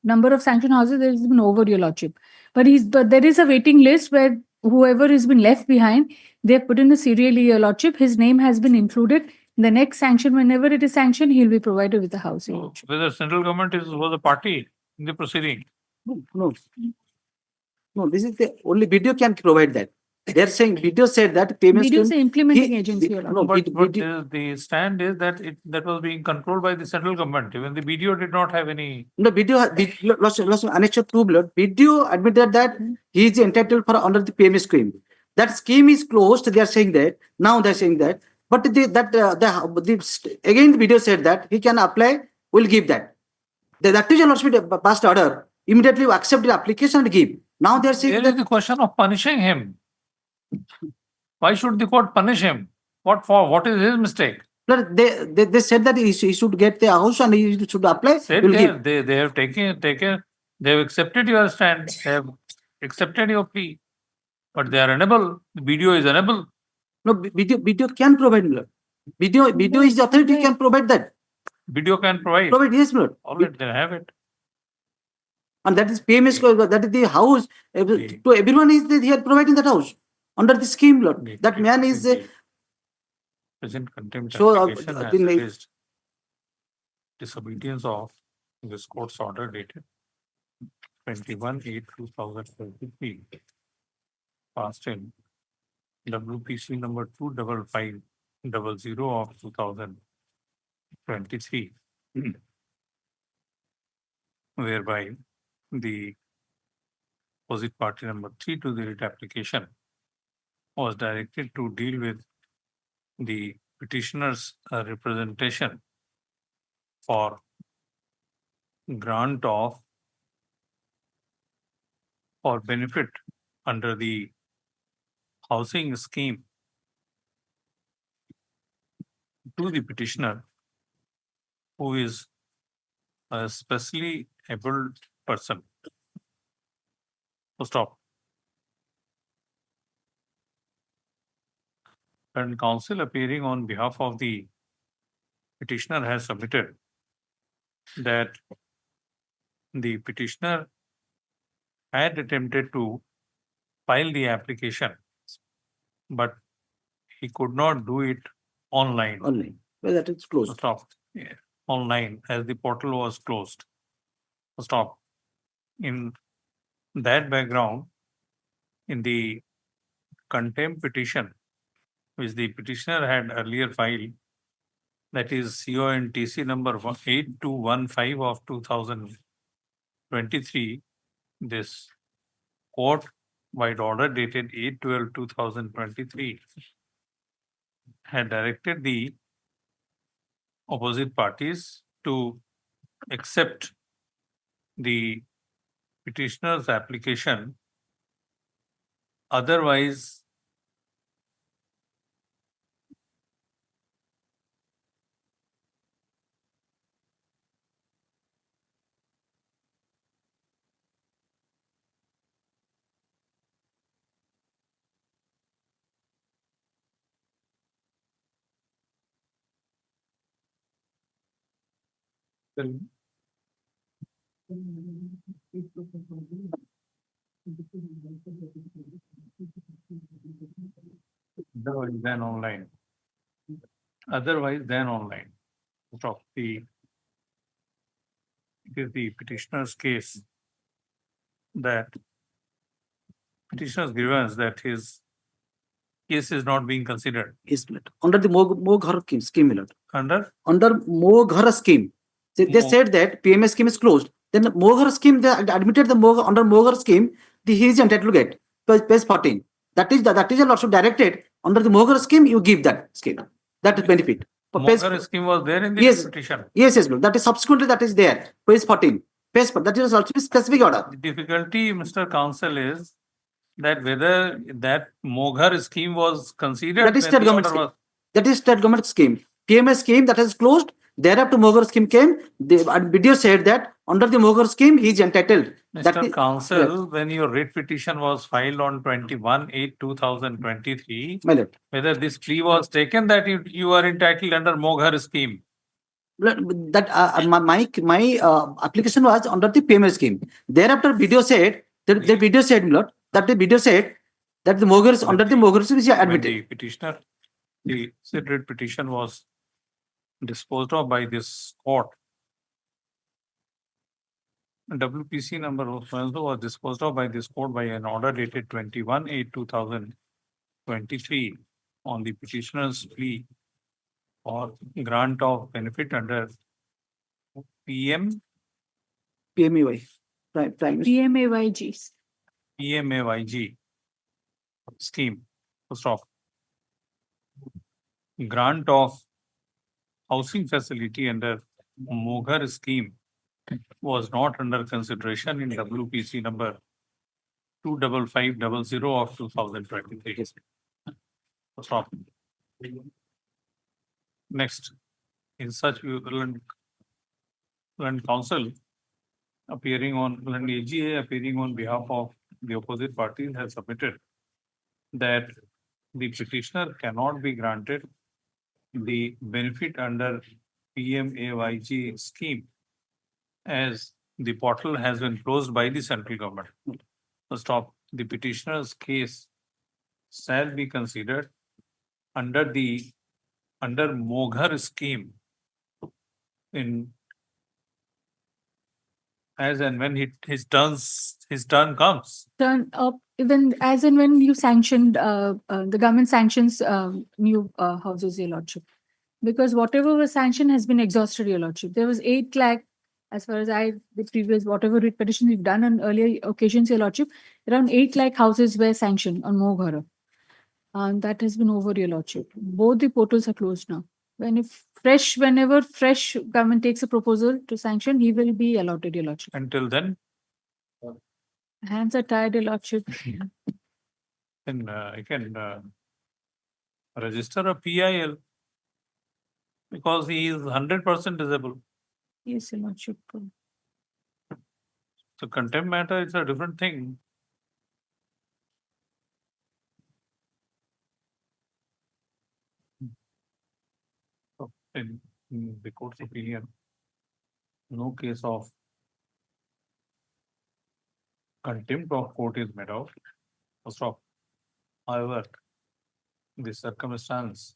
number of sanctioned houses has been over, Your Lordship. But there is a waiting list where whoever has been left behind, they have put in the serial, Your Lordship. His name has been included. The next sanction, whenever it is sanctioned, he'll be provided with a house. Your Lordship. Whether central government was a party in the proceeding. No, this is the only video can provide that. They are saying video said that payment Video is scheme- the implementing agency. Your No, Lordship. But the stand is that that was being controlled by the central government. Even the BDO did not have any. No, video, Annexure 2 blood. Video admitted that he is entitled for under the PMS scheme. That scheme is closed. They are saying that. Now they are saying that. But again, the video said that he can apply, will give that. The activation hospital passed order, immediately accept the application and give. Now they are saying There is that. the question of punishing him. Why should the court punish him? What for? What is his mistake? They said that he should get the house and he should apply. Said will they, give. they have taken, they have accepted your stand, they have accepted your plea, but they are unable. The BDO is unable. No, video can provide. Blood. Video is the authority can provide that. BDO can provide. Provide, yes, blood. All right, they have it. And that is PMS, that is the house. To everyone is he had providing that house under the scheme, Lord. That man is. Present contempt So, application has the- raised disobedience of this court's order dated 21/8/2023, passed in WPC number 25500 of 2023, whereby the opposite party number 3 to the writ application was directed to deal with the petitioner's representation for grant of or benefit under the housing scheme to the petitioner who is a specially abled person. So stop. And counsel appearing on behalf of the petitioner has submitted that the petitioner had attempted to file the application, but he could not do it online. Online. Well, that is closed. Stop. Yeah. Online as the portal was closed. Stop. In that background, in the contempt petition, which the petitioner had earlier filed, that is CONTC number 8215 of 2023, this court by order dated 8/12/2023 had directed the opposite parties to accept the petitioner's application, otherwise otherwise than online. Otherwise than online. Of the, it is the petitioner's case that petitioner's grievance that his case is not being considered. Yes, milord. Under the Mo Ghar scheme, milord. Under Mo Ghar scheme. They said that PMS scheme is closed. Then Mo Ghar scheme, they admitted under Mo Ghar scheme, he is entitled to get page 14. That is a lot of directed under the Mo Ghar scheme. You give that scheme, that is benefit. Mo Ghar scheme was there in the petition. Yes, milord. That is subsequently that is there. Page 14. That is also a specific order. The difficulty, Mr. Counsel, is that whether that Mo Ghar scheme was considered. That is state government scheme. That is state government scheme. PMS scheme that has closed. Thereafter, Mo Ghar scheme came. The video said that under the Mo Ghar scheme, he is entitled. Mr. Counsel, when your writ petition was filed on 21/8/2023, whether this plea was taken that you are entitled under Mo Ghar scheme? That my application was under the PMS scheme. Thereafter, video said that the video said, milord, that the video said that the Mo Ghar under the Mo Ghar scheme is admitted. When the petitioner, the said writ petition was disposed of by this court. WPC number also was disposed of by this court by an order dated 21/8/2023 on the petitioner's plea or grant of benefit under PMAYG. PMAYG scheme. Stop. Grant of housing facility under Mo Ghar scheme was not under consideration in WPC number 25500 of 2023. Stop. Next, in such learned counsel appearing on AGA appearing on behalf of the opposite party has submitted that the petitioner cannot be granted the benefit under PMAYG scheme as the portal has been closed by the central government. Stop. The petitioner's case shall be considered under Mo Ghar scheme in as and when his turn comes. Turn up even as and when you sanctioned the government sanctions new houses, Your Lordship. Because whatever was sanctioned has been exhausted, Your Lordship. There was 8 lakh, as far as the previous whatever writ petitions we've done on earlier occasions, Your Lordship, around 8 lakh houses were sanctioned on Mo Ghar. And that has been over, Your Lordship. Both the portals are closed now. Whenever fresh government takes a proposal to sanction, he will be allotted, Your Lordship. Until then? Hands are tied, Your Lordship. Then I can register a PIL because he is 100% disabled. Yes, Your Lordship. So contempt matter is a different thing. So in the court's opinion, no case of contempt of court is made out. Stop. However, the circumstance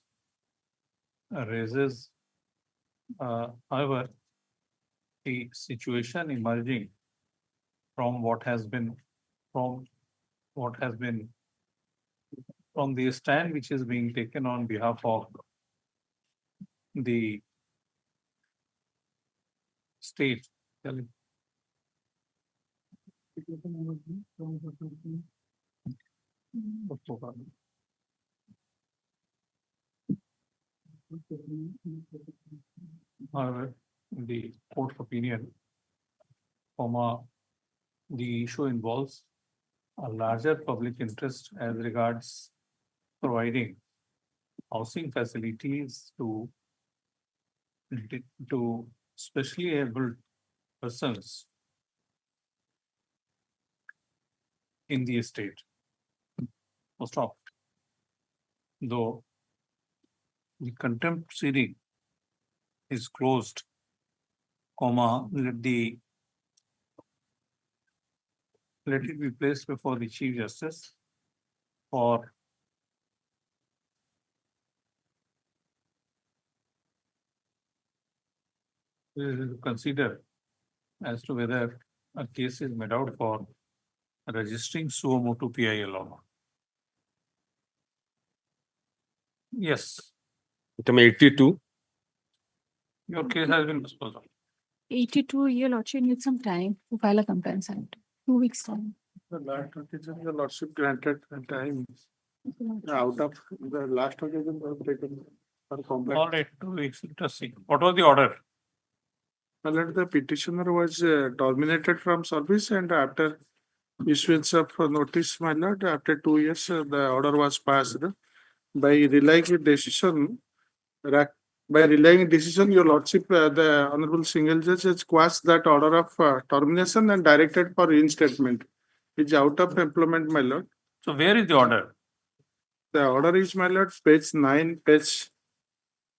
raises, however, the situation emerging from what has been from the stand which is being taken on behalf of the state. However, in the court's opinion, the issue involves a larger public interest as regards providing housing facilities to specially able persons in the estate. First off, though the contempt proceeding is closed, let it be placed before the Chief Justice for consider as to whether a case is made out for registering suo motu PIL or not. Yes, Item 82. your case has been disposed of. 82, your lordship needs some time to file a complaint and 2 weeks time. The last occasion, your lordship granted time. Out of the last occasion, they have taken for complaint. All right, 2 weeks, let us see. What was the order? Well, the petitioner was terminated from service, and after issuance of notice, my lord, after 2 years, the order was passed. By relying decision, your lordship, the honorable single judge has quashed that order of termination and directed for reinstatement. It's out of employment, my lord. So where is the order? The order is, my lord, page 9, page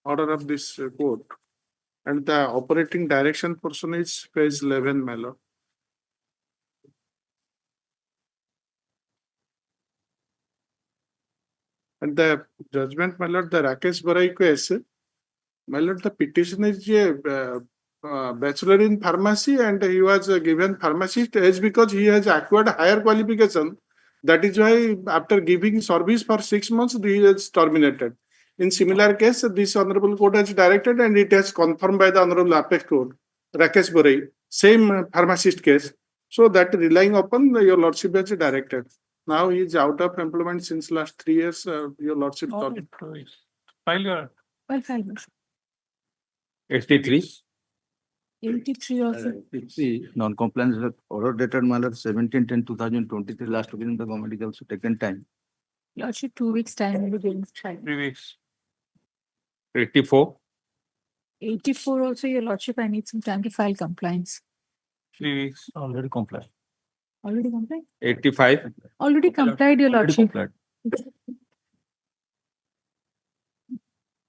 order of this court. And the operating direction portion is page 11, my lord. And the judgment, my lord, the Rakesh Barai case, my lord, the petitioner is a bachelor in pharmacy, and he was given pharmacist age because he has acquired higher qualification. That is why after giving service for 6 months, he is terminated. In similar case, this honorable court has directed, and it has confirmed by the honorable apex court, Rakesh Barai, same pharmacist case. So that relying upon your lordship has directed. Now he is out of employment since last 3 years, your lordship. All right, 2 weeks. File your Well, file motion. 83. 83 also. Non-compliance with order dated matter 17/10/2023. Last occasion the government is also taken time. Lordship 2 weeks time will be given. 3 weeks. 84. 84 also, your lordship, I need some time to file compliance. 3 weeks. Already complied. Already complied? 85. Already complied, your Already lordship. complied.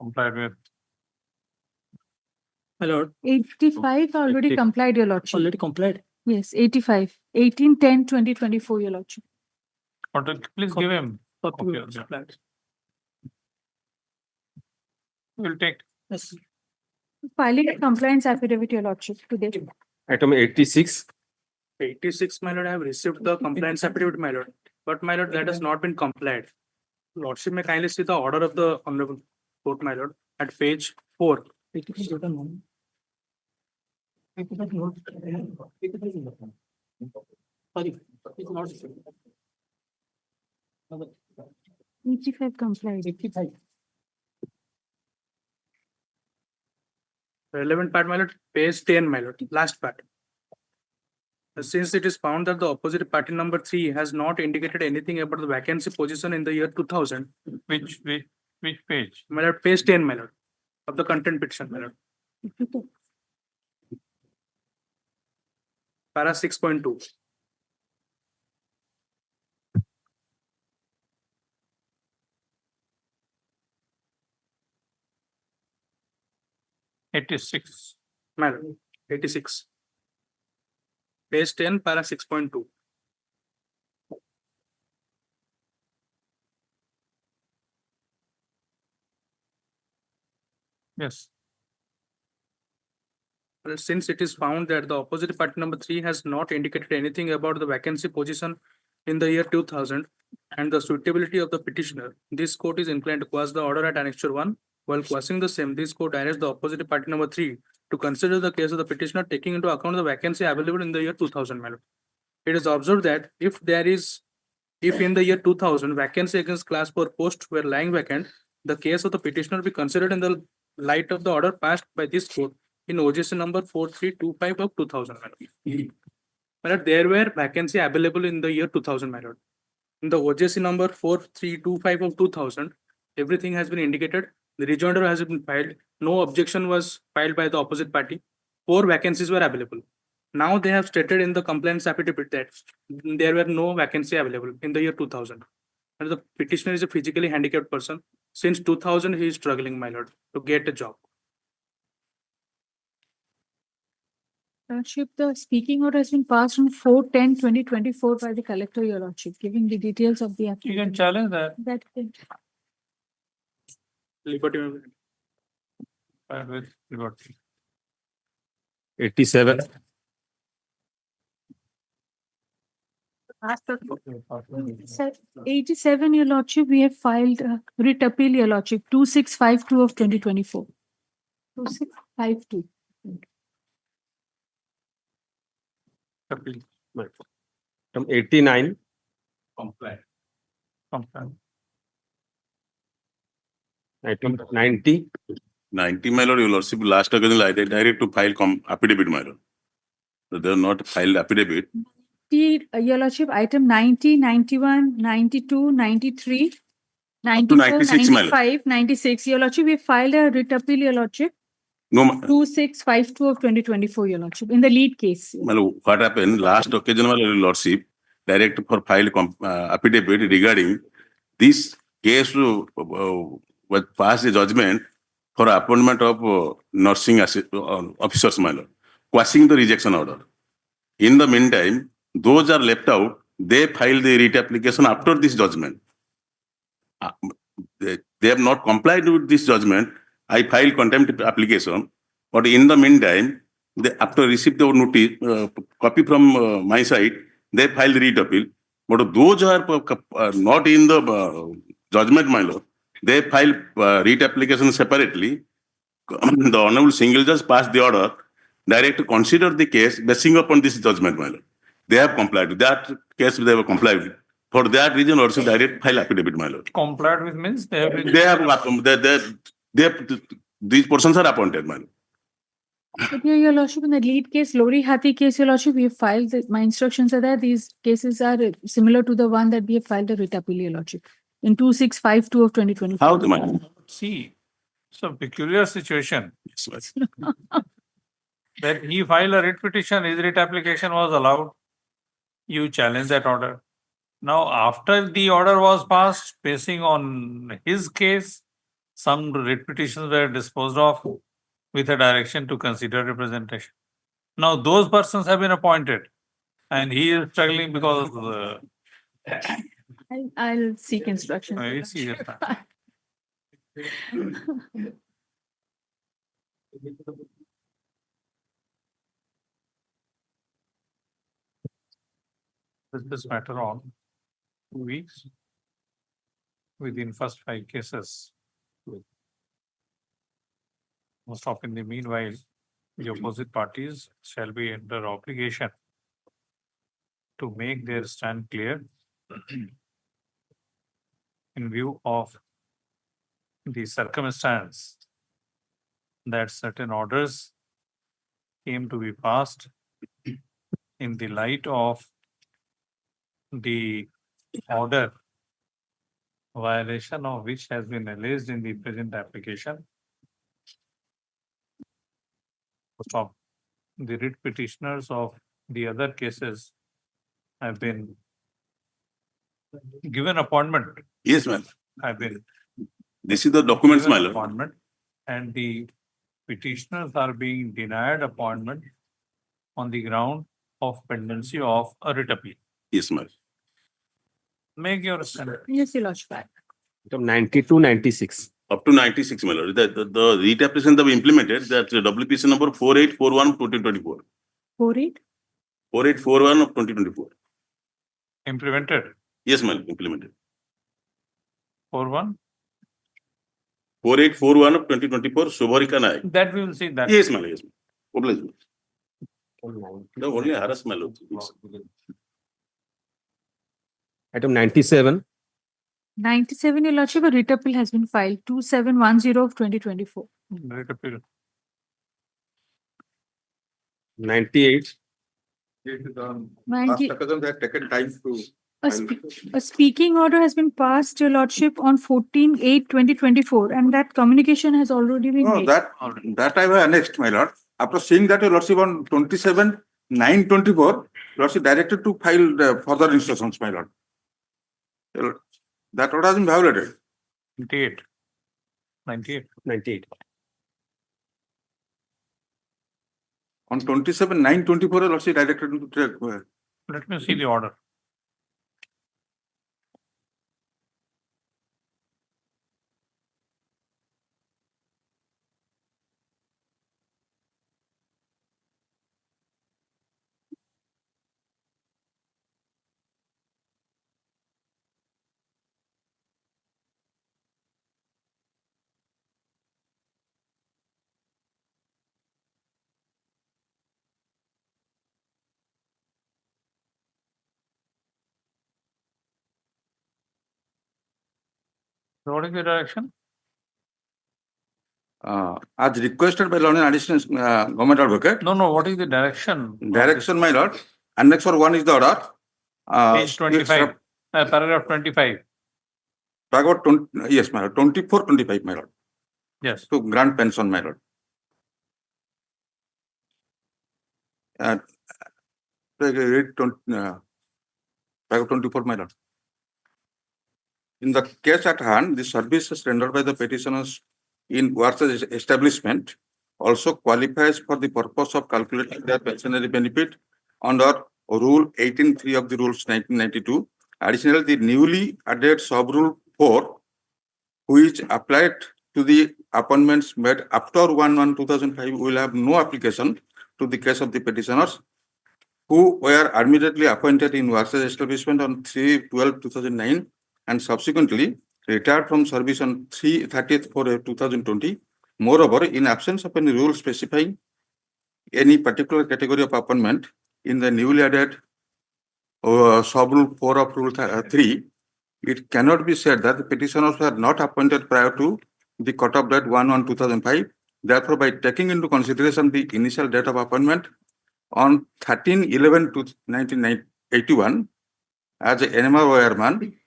Complied with. My lord, 85 already 80. complied, your lordship. already complied. Yes, 85. 18/10/2024, your lordship. Please give him. Copy Okay, was yeah. complied. We'll take. Yes. Filing a compliance affidavit, your lordship, today. Item 86. 86, my lord, I have received the compliance affidavit, my lord. But my lord, that has not been complied. Lordship may kindly see the order of the honorable court, my lord, at page 4. Sorry. 85 complied. 85. Relevant part, my lord, page 10, my lord, last part. Since it is found that the opposite party number 3 has not indicated anything about the vacancy position in the year 2000. Which page? My lord, page 10, my lord, of the content petition, my lord. Para 6.2. '86. My lord, 86. Page 10, para 6.2. Yes. Well, since it is found that the opposite party number 3 has not indicated anything about the vacancy position in the year 2000, and the suitability of the petitioner, this court is inclined to quash the order at Annexure 1. While quashing the same, this court directs the opposite party number 3 to consider the case of the petitioner taking into account the vacancy available in the year 2000. My lord. It is observed that if in the year 2000 vacancy against class 4 posts were lying vacant, the case of the petitioner be considered in the light of the order passed by this court in OJC number 4325 of 2000. My lord, there were vacancy available in the year 2000. My lord. In the OJC number 4325 of 2000, everything has been indicated. The rejoinder has been filed. No objection was filed by the opposite party. 4 vacancies were available. Now they have stated in the complaints affidavit that there were no vacancy available in the year 2000. And the petitioner is a physically handicapped person. Since 2000, he is struggling, my lord, to get a job. Lordship, the speaking order has been passed on 4/10/2024 by the collector, your lordship, giving the details of the You application. can challenge that. Liberty. With liberty. 87. Sir, 87, your lordship, we have filed a writ appeal, your lordship, 2652 of 2024. 2652. Appeal. From 89. Comply. 90. 90, my lord, your lordship, last occasion, I direct to file affidavit, my lord. So they are not filed affidavit. Your lordship, item 90, 91, 92, 93, 94, 96, my lord. 95, 96. Your lordship, we filed a writ appeal, your lordship. No, 2652 of 2024, your lordship, in the lead case. my lord, what happened, last occasion, my lordship, direct for file affidavit regarding this case was passed a judgment for appointment of nursing officers, my lord, quashing the rejection order. In the meantime, those are left out, they filed the writ application after this judgment. They have not complied with this judgment. I filed contempt application, but in the meantime, after receipt the notice, copy from my side, they filed the writ appeal. But those are not in the judgment, my lord, they filed writ application separately. The Honorable Single Judge passed the order, direct to consider the case basing upon this judgment, my lord. They have complied with that case, they have complied with. For that reason, also direct file affidavit, my lord. Complied with means they have been. They have these persons are appointed, my lord. But your lordship, in the lead case, Lori Hathi case, your lordship, we have filed, my instructions are that these cases are similar to the one that we have filed a writ appeal, your lordship, in 2652 of 2024. How the man? See, it's a peculiar situation. Yes, That he filed a writ petition, his writ application was allowed. You challenge that order. Now, after the order was passed, basing on his case, some writ petitions were disposed of with a direction to consider representation. Now, those persons have been appointed, and he is struggling because. I'll seek instructions. Very serious. This matter on 2 weeks within first 5 cases. Most often in the meanwhile, the opposite parties shall be under obligation to make their stand clear in view of the circumstance that certain orders came to be passed in the light of the order violation of which has been alleged in the present application. Stop. The writ petitioners of the other cases have been given appointment. Yes, ma'am. Have been. This is the documents, my given lord. appointment, and the petitioners are being denied appointment on the ground of pendency of a writ appeal. Yes, ma'am. Make your stand. Yes, your lordship. 92, 96. Up to 96, my lord. The writ application that we implemented, that WPC number 4841 of 2024. 48? 4841 of 2024. Implemented. Yes, my lord, implemented. 41. 4841 of 2024, Shubharika Naik. That we will see that. Yes, my lord, yes. Oblige. The only harass, my lord. Item 97. 97, Your Lordship, a writ appeal has been filed, 2710 of 2024. Writ appeal. 98. Ninety- They have taken time to. A speaking order has been passed, Your Lordship, on 14/8/2024, and that communication has already been No, made. that I have annexed, my lord. After seeing that, your lordship on 27/9/24, lordship directed to file the further instructions, my lord. That order has been violated. 98. 98. 98. On 27/9/24, your lordship directed to take. Let me see the order. So what is the direction? As requested by Lord Additional Government Advocate. No, what is the direction? Direction, my lord. Annex or 1 is the order. Page 25, paragraph 25. Paragraph 20, yes, my lord. 24/25, my lord. Yes. To grant pension, my lord. Paragraph 24, my lord. In the case at hand, the services rendered by the petitioners in Warsa's establishment also qualifies for the purpose of calculating their pensionary benefit under Rule 18(3) of the Rules 1992. Additionally, the newly added sub-rule 4, which applied to the appointments made after 1/1/2005, will have no application to the case of the petitioners who were admittedly appointed in Warsa's establishment on 3/12/2009 and subsequently retired from service on 3/30/2020. Moreover, in absence of any rule specifying any particular category of appointment in the newly added sub-rule 4 of Rule 3, it cannot be said that the petitioners were not appointed prior to the cut-off date 1/1/2005. Therefore, by taking into consideration the initial date of appointment on 13/11/1981 as a NMR wireman,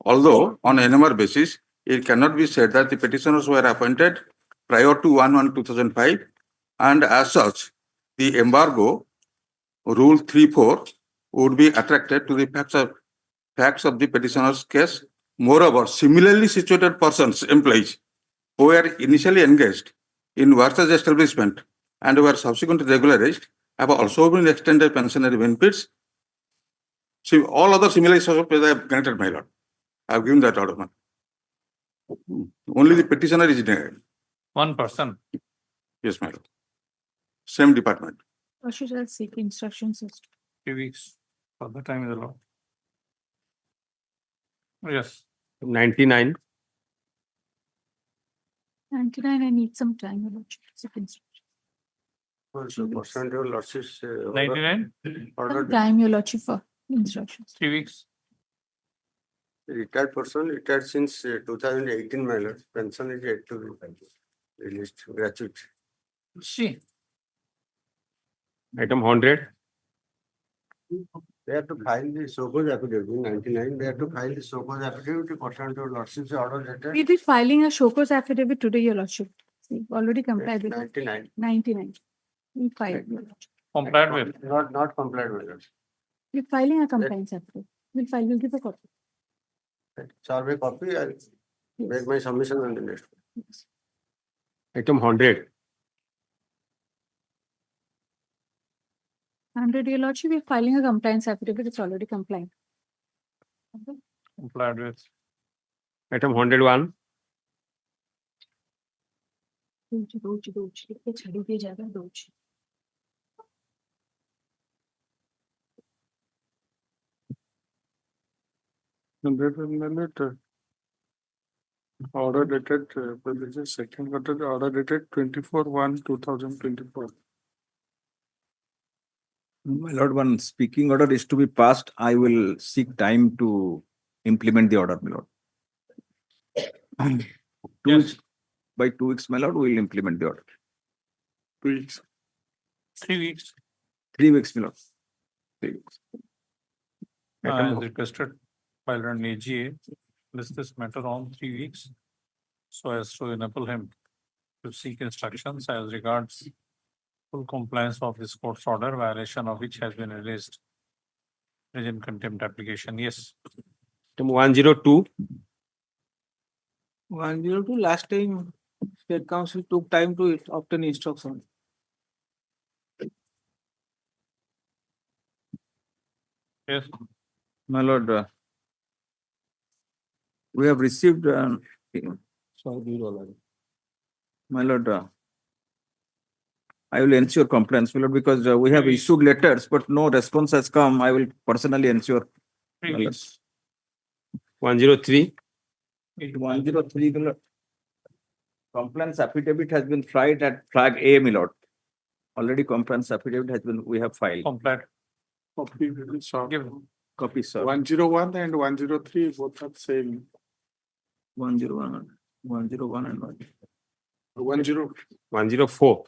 although on NMR basis, it cannot be said that the petitioners were appointed prior to 1/1/2005, and as such, the embargo Rule 3(4) would be attracted to the facts of the petitioner's case. Moreover, similarly situated persons, employees, who were initially engaged in Warsa's establishment and were subsequently regularized have also been extended pensionary benefits. See, all other similar issues they have granted, my lord. I have given that order, man. Only the petitioner is denied. One person. Yes, my lord. Same department. Or should I seek instructions? 3 weeks. For the time is allowed. Yes. 99. 99, I need some time, Your Lordship. Seek instructions. Procedural losses. 99. Some time, Your Lordship, for instructions. 3 weeks. Retired person, retired since 2018, my lord. Pension is yet to be released, gratuity. See. Item 100. They have to file the so-called affidavit in 99. They have to file the so-called affidavit pursuant to lordship's order letter. We'll be filing a show cause affidavit today, Your Lordship. We've already complied with 99. 99. We filed, Your Lordship. Complied with. Not complied with it. We're filing a compliance affidavit. We'll give a copy. Survey copy, I'll make my submission on the next one. Yes. Item 100. 100, Your Lordship, we're filing a compliance affidavit. It's already compliant. Okay. Complied with. Item 101. Order dated, this is second order dated 24/1/2024. My lord, one speaking order is to be passed. I will seek time to implement the order, my lord. By 2 weeks, my lord, we will implement the order. 2 weeks. 3 weeks. 3 weeks, my lord. 3 weeks. Item- Requested by an AGA, list this matter on 3 weeks, so as to enable him to seek instructions as regards full compliance of this court's order, violation of which has been released in contempt application. Yes. Item 102. 102, last time State Council took time to obtain instruction. Yes. My lord, we have received, my lord, I will ensure compliance, my lord, because we have issued letters, but no response has come. I will personally ensure. 3 weeks. 103. 103, my lord. Compliance affidavit has been filed at flag A, my lord. Already compliance affidavit has been, we have filed. Compliant. Copy, sir. Give copy, sir. 101 and 103 both are same. 101, 101 and 104. 104.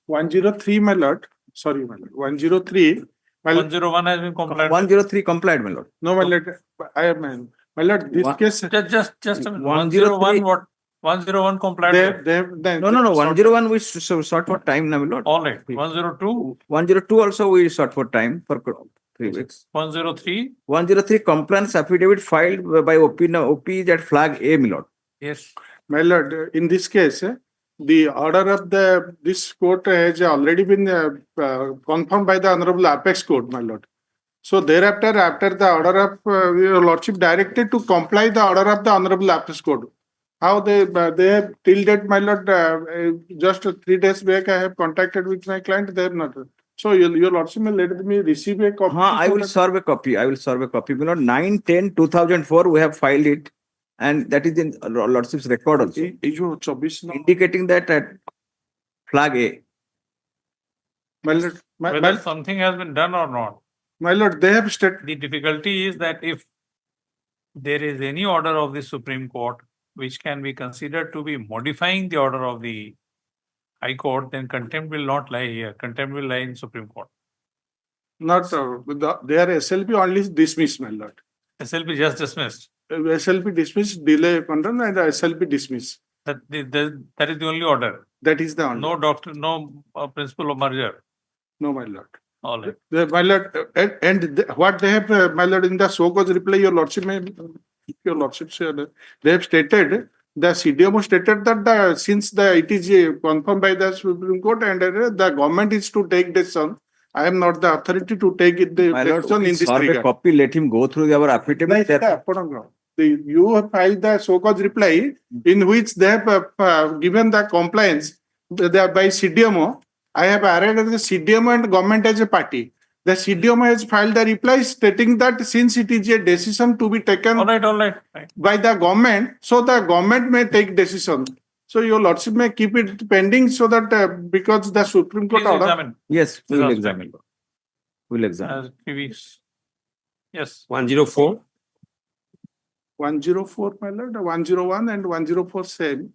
103, my lord. Sorry, my lord. 103. 101 has been complied. 103 complied, my lord. No, my lord. I am, my lord, this case. Just a minute. 101, what? 101 complied. No, No. 101 we sought for time, my lord. All right. 102. 102 also we sought for time for 3 weeks. 103. 103 compliance affidavit filed by OP at flag A, my lord. Yes. My lord, in this case, the order of this court has already been confirmed by the Honorable Apex Court, my lord. So thereafter, after the order of your lordship directed to comply the order of the Honorable Apex Court. How they have till date, my lord, just 3 days back I have contacted with my client, they have not. So your lordship may let me receive a copy. I will serve a copy. I will serve a copy. My lord, 9/10/2004 we have filed it. And that is in lordship's record also. Indicating that at flag A. My lord, Whether something has been done or not. My lord, they have stated. The difficulty is that if there is any order of the Supreme Court which can be considered to be modifying the order of the High Court, then contempt will not lie here. Contempt will lie in Supreme Court. Not their SLP only dismissed, my lord. SLP just dismissed. SLP dismissed, delay condemn, and SLP dismissed. That is the only order. That is the only. No doctrine, no principle of merger. No, my lord. All right. My lord, what they have, my lord, in the so-called reply, your lordship said, they have stated, the CDMO stated that since it is confirmed by the Supreme Court and the government is to take decision, I am not the authority to take it. My lord, in this regard. Copy, let him go through our affidavit. You have filed the so-called reply in which they have given the compliance by CDMO. I have arrayed the CDMO and government as a party. The CDMO has filed the reply stating that since it is a decision to be taken by the government, so the government may take decision. So your lordship may keep it pending so that because the Supreme Court order. Examine. Yes, we will examine. We will examine. 3 weeks. Yes. 104. 104, my lord. 101 and 104 same.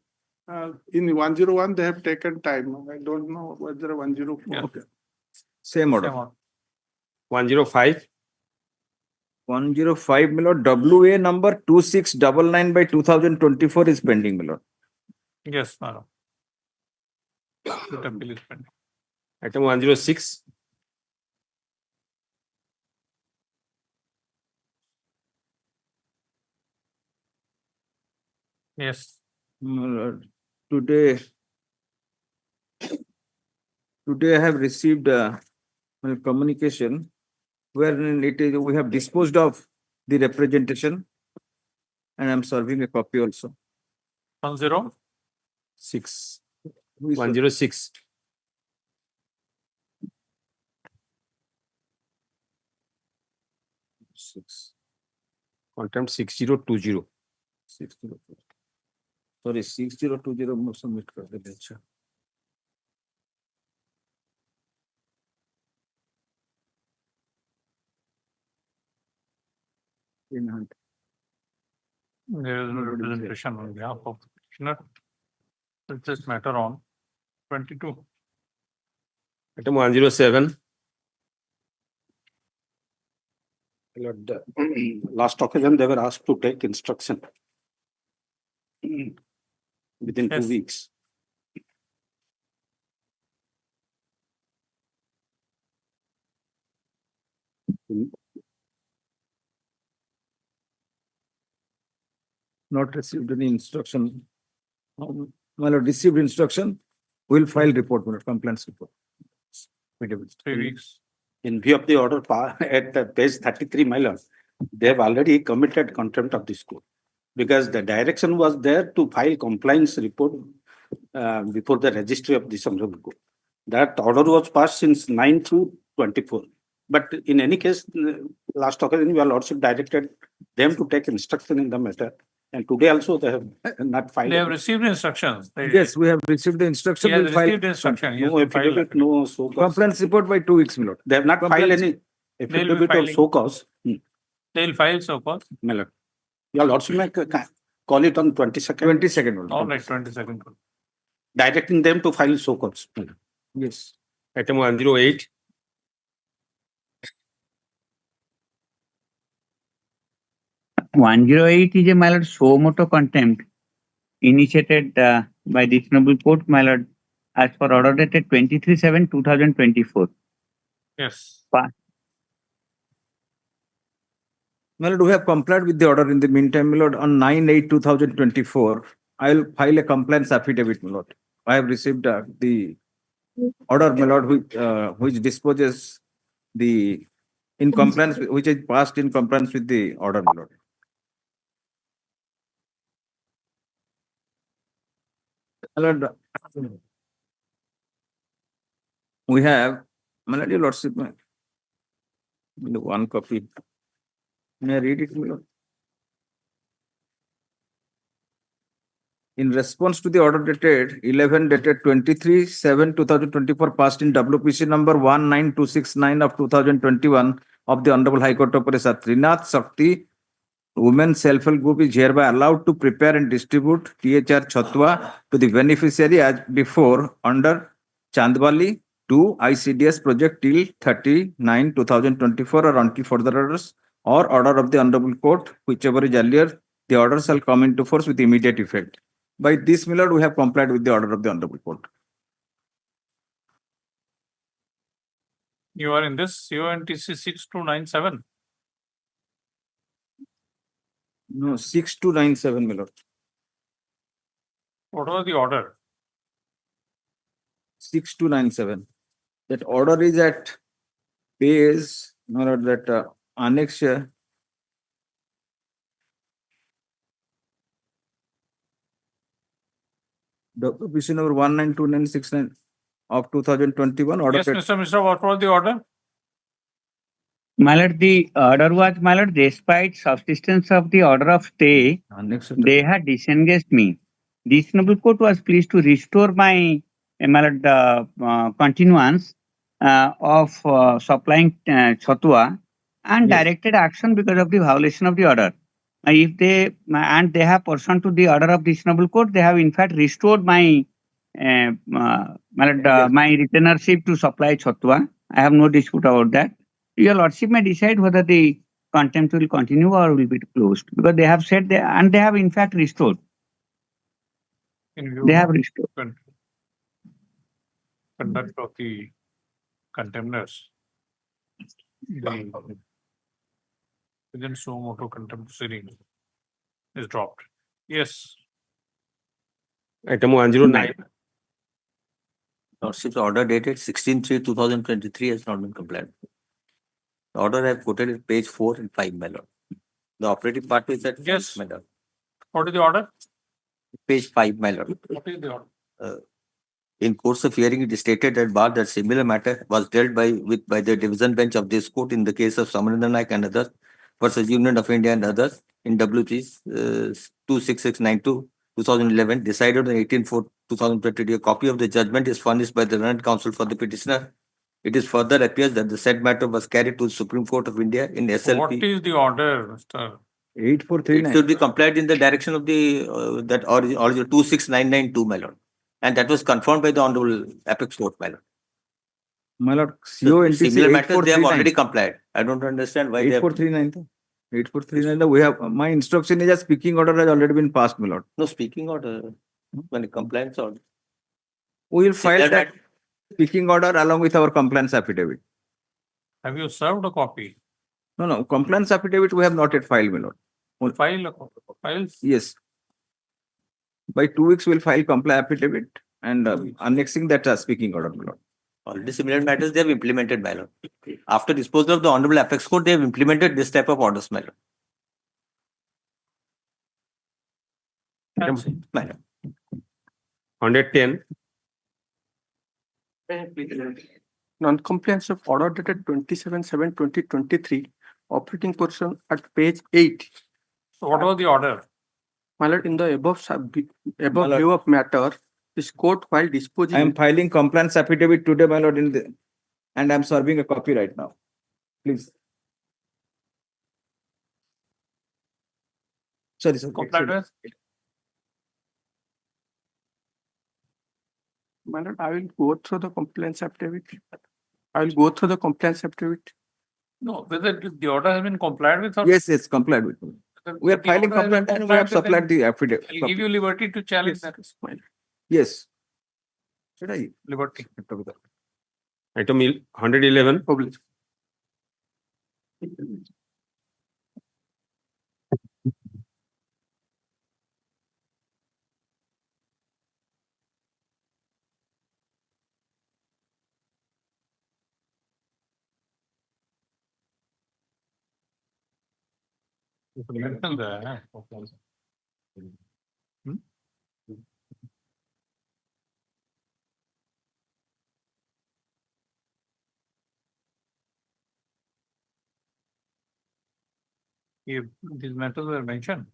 In 101, they have taken time. I don't know whether 104. Yeah. Okay. Same order. 105. 105, my lord. WA number 2699/2024 is pending, my lord. Yes, madam. Item 106. Yes. Today I have received a communication wherein we have disposed of the representation and I am serving a copy also. 106. 106. Contempt 6020. 602. Sorry, 6020 must submit कर देंगे, अच्छा. In hand. There is no representation on behalf of the petitioner. It's this matter on 22. Item 107. Lord, last occasion, they were asked to take instruction within 2 Yes. weeks. Not received any instruction. My lord, received instruction, will file report, my lord, complaints report. 3 weeks. In view of the order at page 33, my lord, they have already committed contempt of this court because the direction was there to file compliance report before the registry of this honorable court. That order was passed since 9 to 24. But in any case, last occasion, your lordship directed them to take instruction in the matter. And today also they have not filed. They have received instructions. Yes, we have received the instruction. He has We'll file received instruction. He has No to file affidavit, that. no so cause. complaints report by 2 weeks, my lord. They have not filed Complaints- any affidavit of filing. so cause. They will file so cause. My lord. Your lordship may call it on 22nd. 22nd, my lord. All right, 22nd. Directing them to file so cause. Yes. Item 108. (108) is a my lord suo motu contempt initiated by the Renewable Court, my lord, as per order dated 23/7/2024. Yes. My lord, we have complied with the order in the meantime, my lord, on 9/8/2024. I will file a compliance affidavit, my lord. I have received the order, my lord, which disposes the in compliance, which is passed in compliance with the order, my lord. My lord, we have, my lord, your lordship, one copy. May I read it, my lord? In response to the order dated 11 dated 23/7/2024 passed in WPC number 19269 of 2021 of the Honorable High Court of Orissa, Trinath Shakti Women's Self-Help Group is hereby allowed to prepare and distribute THR Chatwa to the beneficiary as before under Chandbali 2 ICDS project till 30/9/2024 or until further orders or order of the Honorable Court, whichever is earlier, the order shall come into force with immediate effect. By this, my lord, we have complied with the order of the Honorable Court. You are in this UNTC 6297. No, 6297, my lord. What was the order? 6297. That order is at page, my lord, that annex. WPC number 192969 of 2021. Order. Yes, Mr. Mishra, what was the order? My lord, the order was, my lord, despite subsistence of the order of stay, they had disengaged me. The Renewable Court was pleased to restore my lord, continuance of supplying Chatwa and Yes. directed action because of the violation of the order. If they and they have pursuant to the order of the Renewable Court, they have in fact restored my my retainership to supply Chatwa. I have no dispute about that. Your lordship may decide whether the contempt will continue or will be closed because they have said they and they have in fact restored. In view They have of restored. Conduct of the contemners. The within suo motu contempt proceeding is dropped. Yes. Item 109. Lordship's order dated 16/3/2023 has not been complied. The order I have quoted is page 4 and 5, my lord. The operative part is at Yes. 5, my lord. What is the order? Page 5, my lord. What is the order? In course of hearing, it is stated at bar that similar matter was dealt with by the division bench of this court in the case of Samananda Naik and others. versus Union of India and others in WP 26692 2011 decided on 18/4/2022. A copy of the judgment is furnished by the learned counsel for the petitioner. It is further appears that the said matter was carried to the Supreme Court of India in What SLP. is the order, Mr.? 8439. It should be complied in the direction of the that original 26992, my lord. And that was confirmed by the Honorable Apex Court, my lord. My lord, So similar matters they have already complied. I don't understand why they have. 8439. 8439. We have my instruction is a speaking order has already been passed, my lord. No speaking order. When a compliance order. We will file Similar that speaking order along with our compliance affidavit. Have you served a copy? No, compliance affidavit we have not yet filed, my lord. File a copy. Files? Yes. By 2 weeks, we'll file compliance affidavit and annexing that speaking order, my lord. Already similar matters they have implemented, my lord. After disposal of the Honorable Apex Court, they have implemented this type of orders, my lord. That's it. My lord. 110. Non-compliance of order dated 27/7/2023, operating portion at page 8. So what was the order? My lord, in the above view of matter, this court while disposing. I am filing compliance affidavit today, my lord, and I'm serving a copy right now. Please. Sorry, sir. Complied with? My lord, I will go through the compliance affidavit. I will go through the compliance affidavit. No, whether the order has been complied with or. Yes, complied with. We are The filing order has been complaint and we have complied with, supplied the affidavit. I'll give you liberty to challenge that. Yes. Should I? Liberty. Item 111. Public. Mention there. If these matters were mentioned.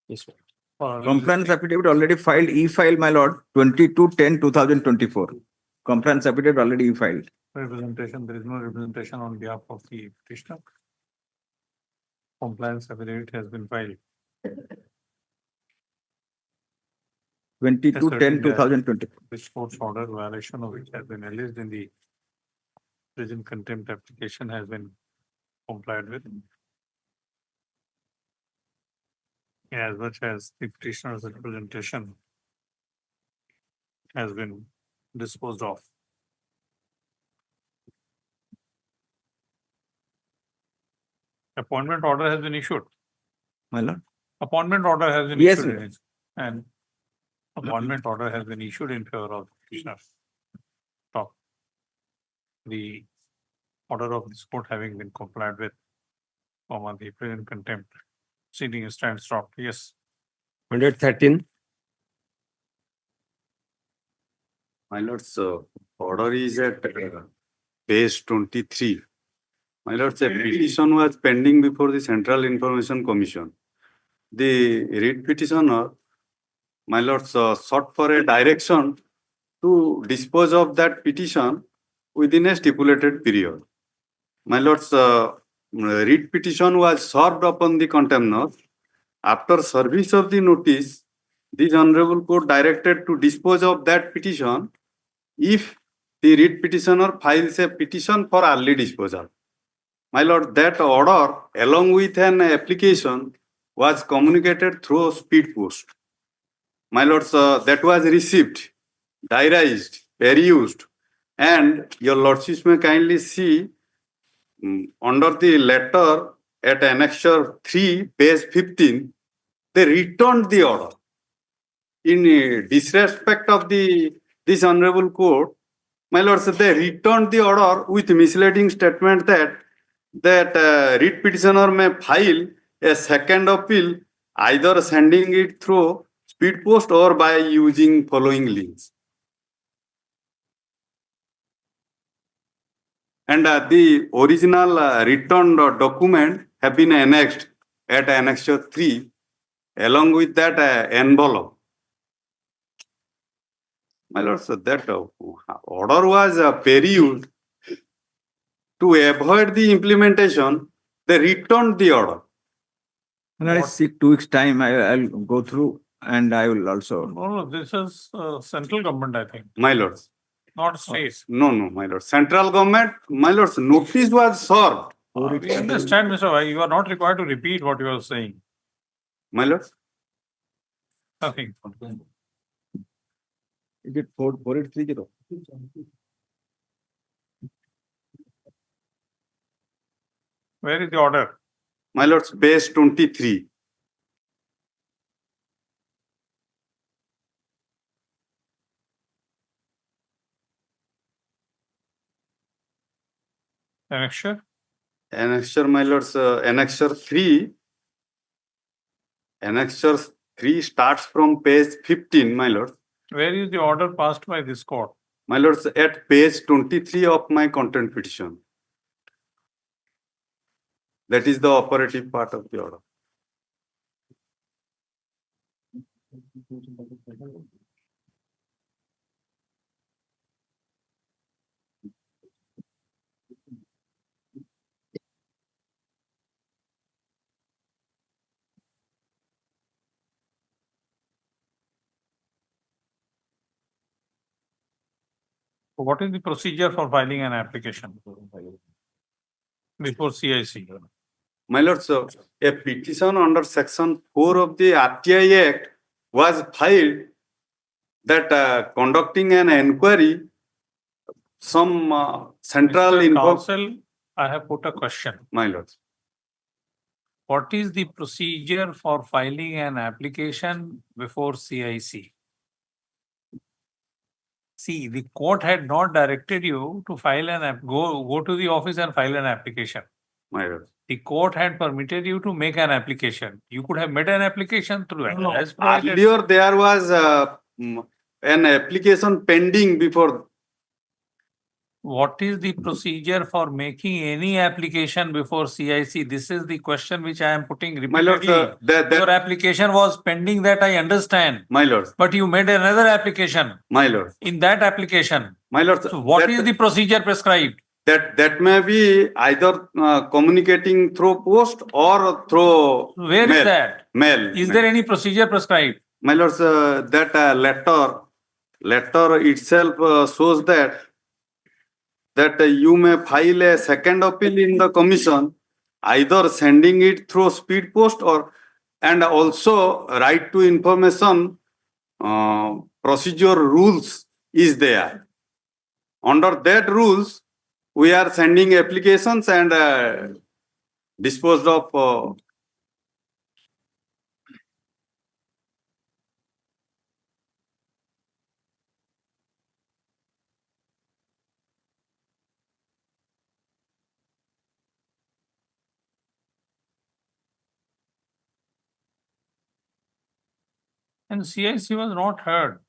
Yes, sir. Compliance affidavit already filed, e-file, my lord, 22/10/2024. Compliance affidavit already e-filed. Representation, there is no representation on behalf of the petitioner. Compliance affidavit has been filed. 22/10/2024. This court's order violation of which has been alleged in the present contempt application has been complied with. As much as the petitioner's representation has been disposed of. Appointment order has been issued. My lord. Appointment order has been Yes, issued. ma'am. And appointment order has been issued in favor of petitioner. Stop. The order of this court having been complied with on the present contempt. Proceeding stands stopped. Yes. 113. My lord's order is at page 23. My lord's a petition was pending before the Central Information Commission. The writ petitioner, my lords, sought for a direction to dispose of that petition within a stipulated period. My lords, writ petition was served upon the contemner. After service of the notice, this Honorable Court directed to dispose of that petition if the writ petitioner files a petition for early disposal. My lord, that order, along with an application, was communicated through speed post. My lords, that was received, diarized, perused, and your lordships may kindly see under the letter at annexure 3, page 15, they returned the order. In disrespect of this Honorable Court, my lords, they returned the order with misleading statement that writ petitioner may file a second appeal, either sending it through speed post or by using following links. And the original returned document have been annexed at Annexure 3 along with that envelope. My lord, so that order was period to avoid the implementation. They returned the order. And I seek 2 weeks time. I'll go through and I will also. Oh, No, this is central government, I think, my lords. not states. No, my lord. Central government, my lords, notice was served. We understand, Mr. Vai, you are not required to repeat what you are saying. My lords. Nothing. Is it 4830? Where is the order? My lords, page 23. Annexure? Annexure, my lords, Annexure 3. Annexure 3 starts from page 15, my lords. Where is the order passed by this court? My lords, at page 23 of my content petition. That is the operative part of the order. What is the procedure for filing an application before CIC? My lords, a petition under section 4 of the RTI Act was filed that conducting an inquiry, some central Mr. info. Counsel, I have put a question. My lords, What is the procedure for filing an application before CIC? See, the court had not directed you to file go to the office and file an application. my lords. The court had permitted you to make an application. You could have made an application through it. As provided. Earlier, there was an application pending before. What is the procedure for making any application before CIC? This is the question which I am putting My lords, repeatedly. Your application was pending, that I understand. My lords, But you made another application. my lords, In that application. my lords. So what is the procedure prescribed? That may be either communicating through post or through Where mail. is that? Mail. Is there any procedure prescribed? My lords, that letter itself shows that you may file a second appeal in the commission, either sending it through speed post and also right to information procedure rules is there. Under that rules, we are sending applications and disposed of. And CIC was not heard.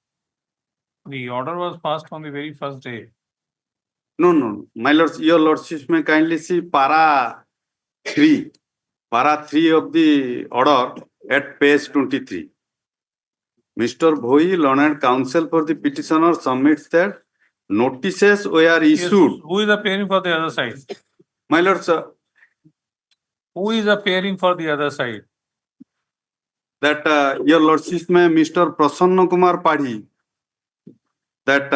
The order was passed on the very first day. No. My lords, your lordships may kindly see para 3 of the order at page 23. Mr. Bhoi, learned counsel for the petitioner, submits that notices were issued. Yes. Who is appearing for the other side? My lords, Who is appearing for the other side? that your lordships may Mr. Prasanna Kumar Padhi, that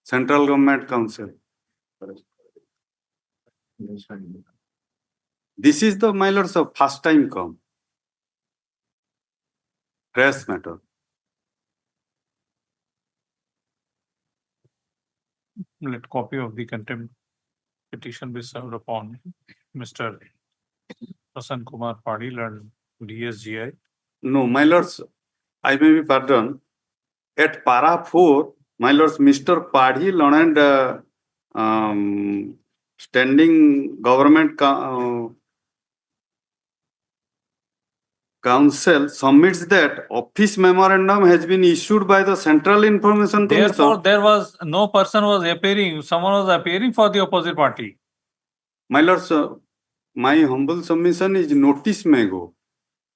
central government council. This is the, my lords, of first time come. Fresh matter. Let copy of the contempt petition be served upon Mr. Prasanna Kumar Padil and DSGI. No, my lords, I may be pardoned. At para 4, my lords, Mr. Padhi, learned standing government counsel submits that office memorandum has been issued by the Central Information Therefore, Commission. there was no person was appearing, someone was appearing for the opposite party. My lords, my humble submission is notice may go.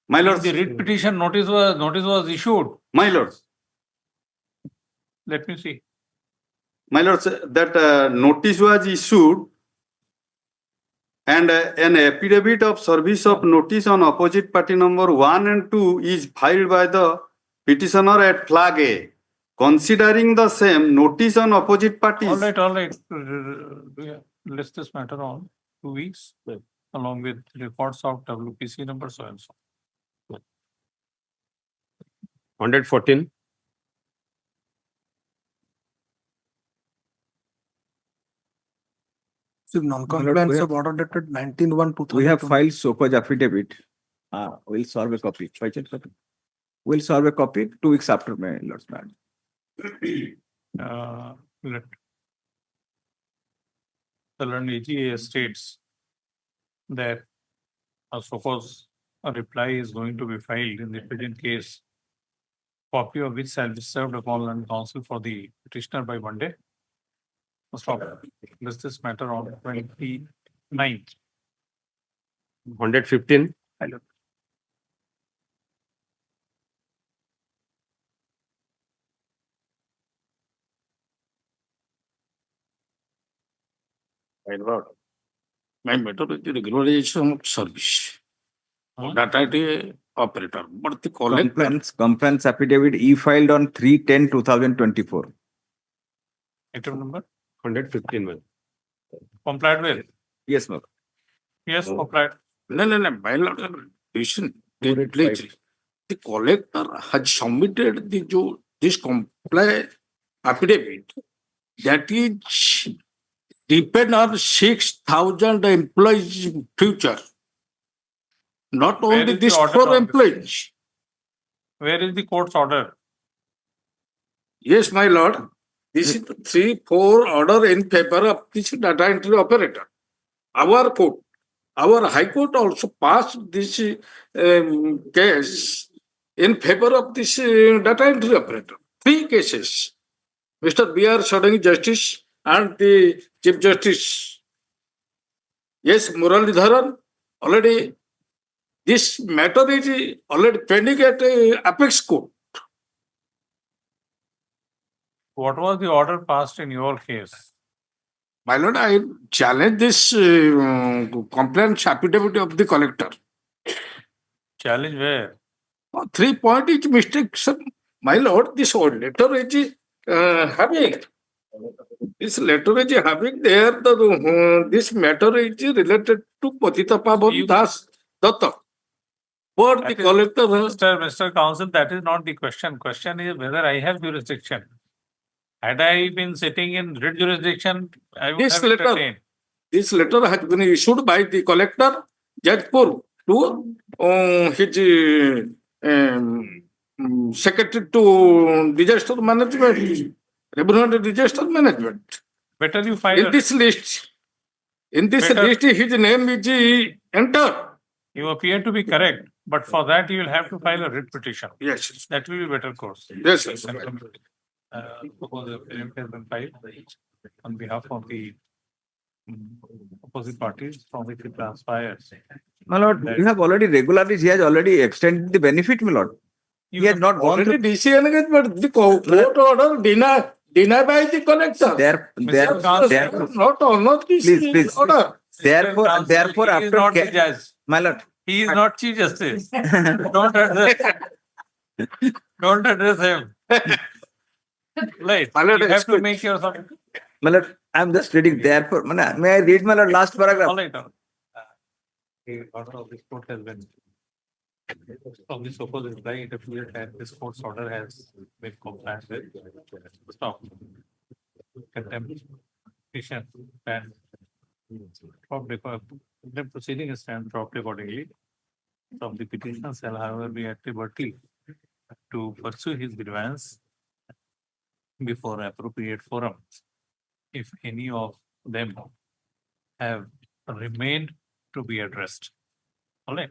My lords, The writ petition notice was issued. my lords, Let me see. my lords, that notice was issued and an affidavit of service of notice on opposite party number 1 and 2 is filed by the petitioner at flag A. Considering the same notice on opposite parties. All right. List this matter on 2 weeks along with records of WPC number so and so. 114. Non-compliance of order dated 19/1/2000. We have filed so-called affidavit. We'll serve a copy. We'll serve a copy 2 weeks after my lord's madam. Let the learned AGA states that suppose a reply is going to be filed in the present case, copy of which shall be served upon learned counsel for the petitioner by Monday. Stop. List this matter on 29th. 115. My matter is the regularization of service. That I the operator, but the Compliance affidavit e-filed on 3/10/2024. Item number 115. complied with. Yes, ma'am. Yes, complied. No, my lord, listen, the collector has submitted this comply affidavit that is depend on 6,000 employees future. Not Where only is the this order 4 on this? employees. Where is the court's order? Yes, my lord. This is 3-4 order in favor of this data entry operator. Our court, our High Court also passed this case in favor of this data entry operator. 3 cases. Mr. B.R. Sadang Justice and the Chief Justice. Yes, Muralidharan, already this matter is already pending at Apex Court. What was the order passed in your case? My lord, I challenge this complaint affidavit of the collector. Challenge where? 3 point is mistake, sir. My lord, this letter is having. This letter is having there, this matter is related to Patita Pavan Das Datta. But the collector has. Mr. Counsel, that is not the question. Question is whether I have jurisdiction. Had I been sitting in writ jurisdiction, I would have entertained. This letter has been issued by the collector, Jajpur, to his secretary to disaster management, revenue disaster management. Better you file. In this list, his name is entered. You appear to be correct, but for that you will have to file a writ petition. Yes. That will be better course. Yes, yes. Suppose the parent has been filed on behalf of the opposite parties from which it transpires. My lord, you have already he has already extended the benefit, my lord. He has not gone Already through. DC engaged, but the court order denied by the collector. Not honor this Please. order. Therefore, He is not the after judge. my lord, He is not Chief Justice. Don't address him. Right. My lord, You have to make your some. my lord, I'm just reading. Therefore, may I read my lord last paragraph? All right. The order of this court has been. From the supposed reply, it appears that this court's order has been compliant with. Stop. Contempt. Petition. And the proceeding is dropped accordingly. From the petitioner shall, however, be at liberty to pursue his grievance before appropriate forum, if any of them have remained to be addressed. All right.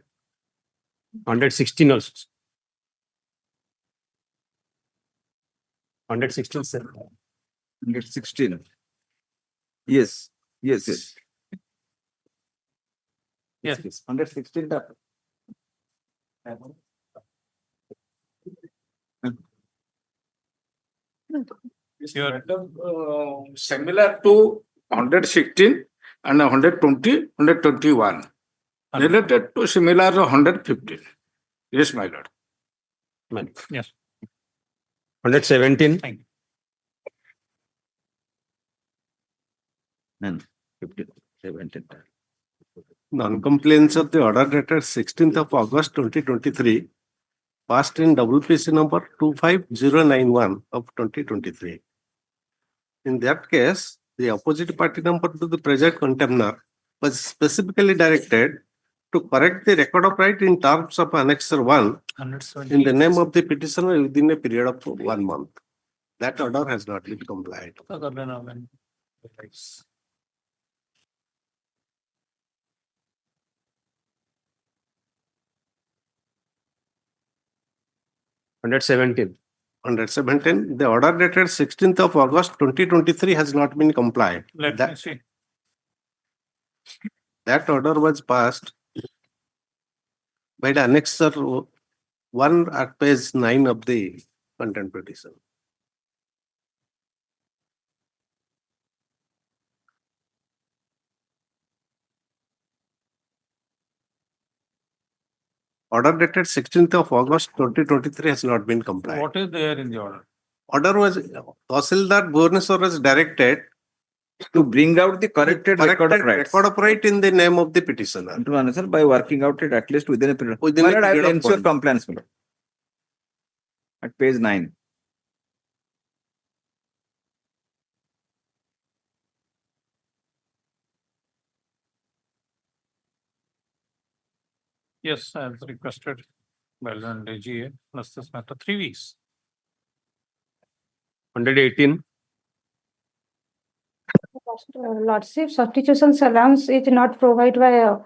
116 also. 116, sir. 116. Yes, yes, yes. Yes, yes. 116. Similar to 116 and 120, 121. Related to similar 115. Yes, my lord. Yes. 117. Thank you. And 15, 17. Non-compliance of the order dated 16th of August 2023 passed in WPC number 25091 of 2023. In that case, the opposite party number to the present contender was specifically directed to correct the record of right in terms of Annexure 1 in the name of the petitioner within a period of 1 month. That order has not been complied. Hundred 117, the order dated 16th of August 2023 has not been complied. Let me see. That order was passed by the Annexure 1 at page 9 of the content petition. Order dated 16th of August 2023 has not been complied. What is there in the order? Order was Tahsildar Bhubaneswar was directed To bring out the corrected record of rights. record of right in the name of the petitioner. To answer by working out it at least within a period. Within a My lord, I period will of ensure 1 compliance. My lord. At page 9. Yes, as requested by Learned AGA, plus this matter 3 weeks. 118. Lordship, substitution allowance is not provided by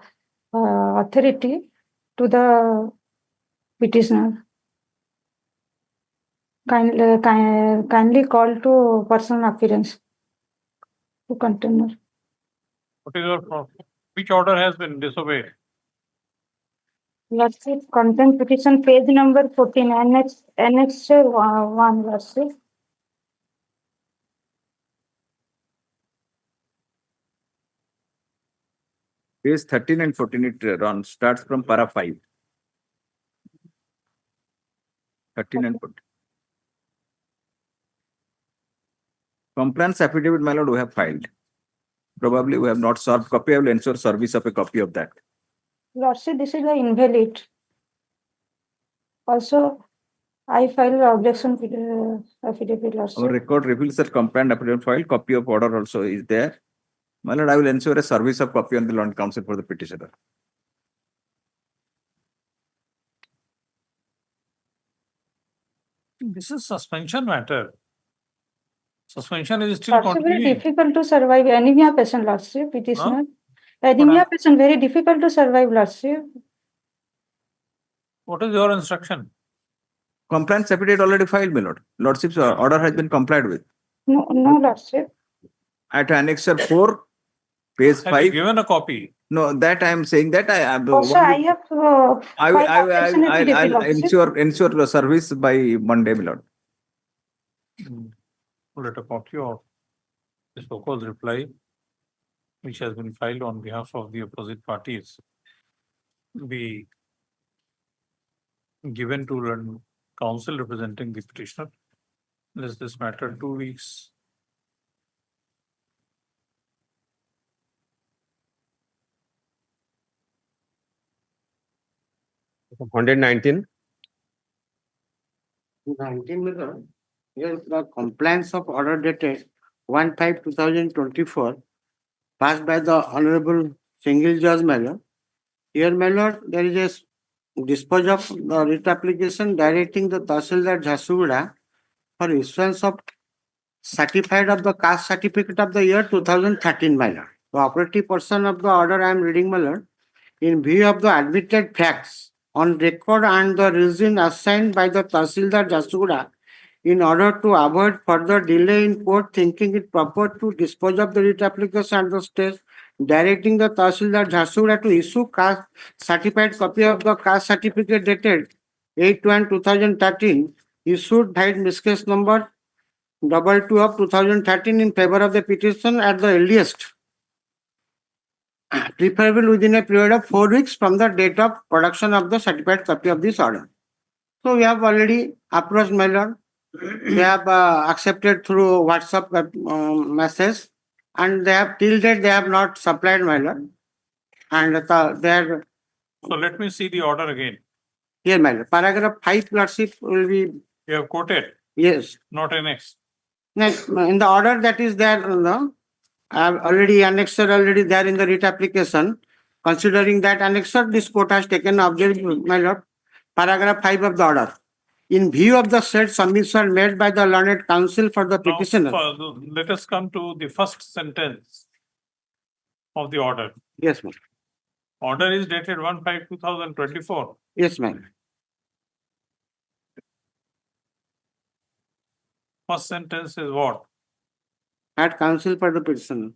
authority to the petitioner. Kindly call to personal appearance to contender. What is your problem? Which order has been disobeyed? Lordship, content petition page number 14, annex 1, Lordship. Page 13 and 14 it starts from para 5. 13 and 14. Compliance affidavit, my lord, we have filed. Probably we have not served copy. I will ensure service of a copy of that. Lordship, this is the invalid. Also, I filed objection affidavit, Lordship. Our record reveals that complaint affidavit filed. Copy of order also is there. My lord, I will ensure a service of copy on the Lord Council for the petitioner. This is suspension matter. Suspension is still Lordship, very continuing. difficult to survive anemia patient, Lordship. It is not. Anemia patient, very difficult to survive, Lordship. What is your instruction? Compliance affidavit already filed, my lord. Lordship's order has been complied with. No, Lordship. At Annexure 4, page Have you 5. given a copy? No, that I am saying that I am. Also, I have. I'll ensure the service by Monday, my lord. Let a copy of this proposed reply, which has been filed on behalf of the opposite parties, be given to London counsel representing the petitioner. Let this matter 2 weeks. Okay. 119. 19 here the compliance of order dated 1/5/2024 passed by the Honorable Single Judge Mayor. Here, my lord, there is a dispose of the writ application directing the Tahsildar Jharsuguda for issuance of certified of the caste certificate of the year 2013, my lord. The operative portion of the order I am reading, my lord, in view of the admitted facts on record and the reason assigned by the Tahsildar Jharsuguda in order to avoid further delay in court, thinking it proper to dispose of the writ application and the stage, directing the Tahsildar Jharsuguda to issue caste certified copy of the caste certificate dated 8/1/2013, issued by miscase number 22 of 2013 in favor of the petition at the earliest, preferable within a period of 4 weeks from the date of production of the certified copy of this order. So we have already approached my lord. They have accepted through WhatsApp message, and they have till date they have not supplied my lord. And they are So let me see the order again. here, my lord. Paragraph 5, lordship will be. You have quoted, Yes. not annexed. Next, in the order that is there, no, I have already annexed already there in the writ application. Considering that annexed, this court has taken observation, my lord. Paragraph 5 of the order. In view of the said submission made by the learned counsel for the Now, petitioner. let us come to the first sentence of the order. Yes, ma'am. Order is dated 1/5/2024. Yes, ma'am. First sentence is what? At counsel for the petitioner.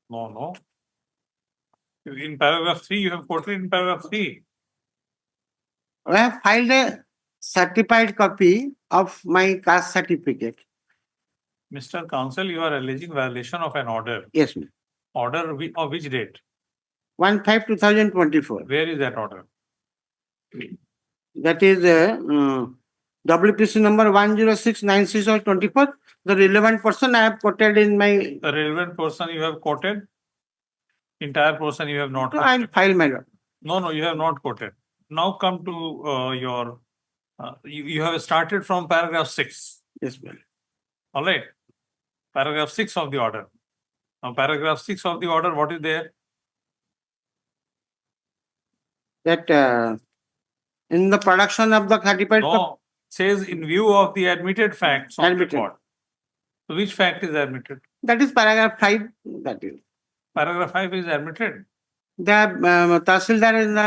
No. In paragraph 3, you have quoted in paragraph 3. I have filed a certified copy of my caste certificate. Mr. Counsel, you are alleging violation of an order. Yes, ma'am. Order of which date? 1/5/2024. Where is that order? That is WPC number 10696 of 24. The relevant person I have quoted in my. The relevant person you have quoted? Entire person you have not. I will file my lord. No, you have not quoted. Now come to your. You have started from paragraph 6. Yes, ma'am. All right. Paragraph 6 of the order. Now, paragraph 6 of the order, what is there? That in the production of the certified. No, says in view of the admitted facts of the Admitted. court. So which fact is admitted? That is paragraph 5. That is. Paragraph 5 is admitted. The Tahsildar in the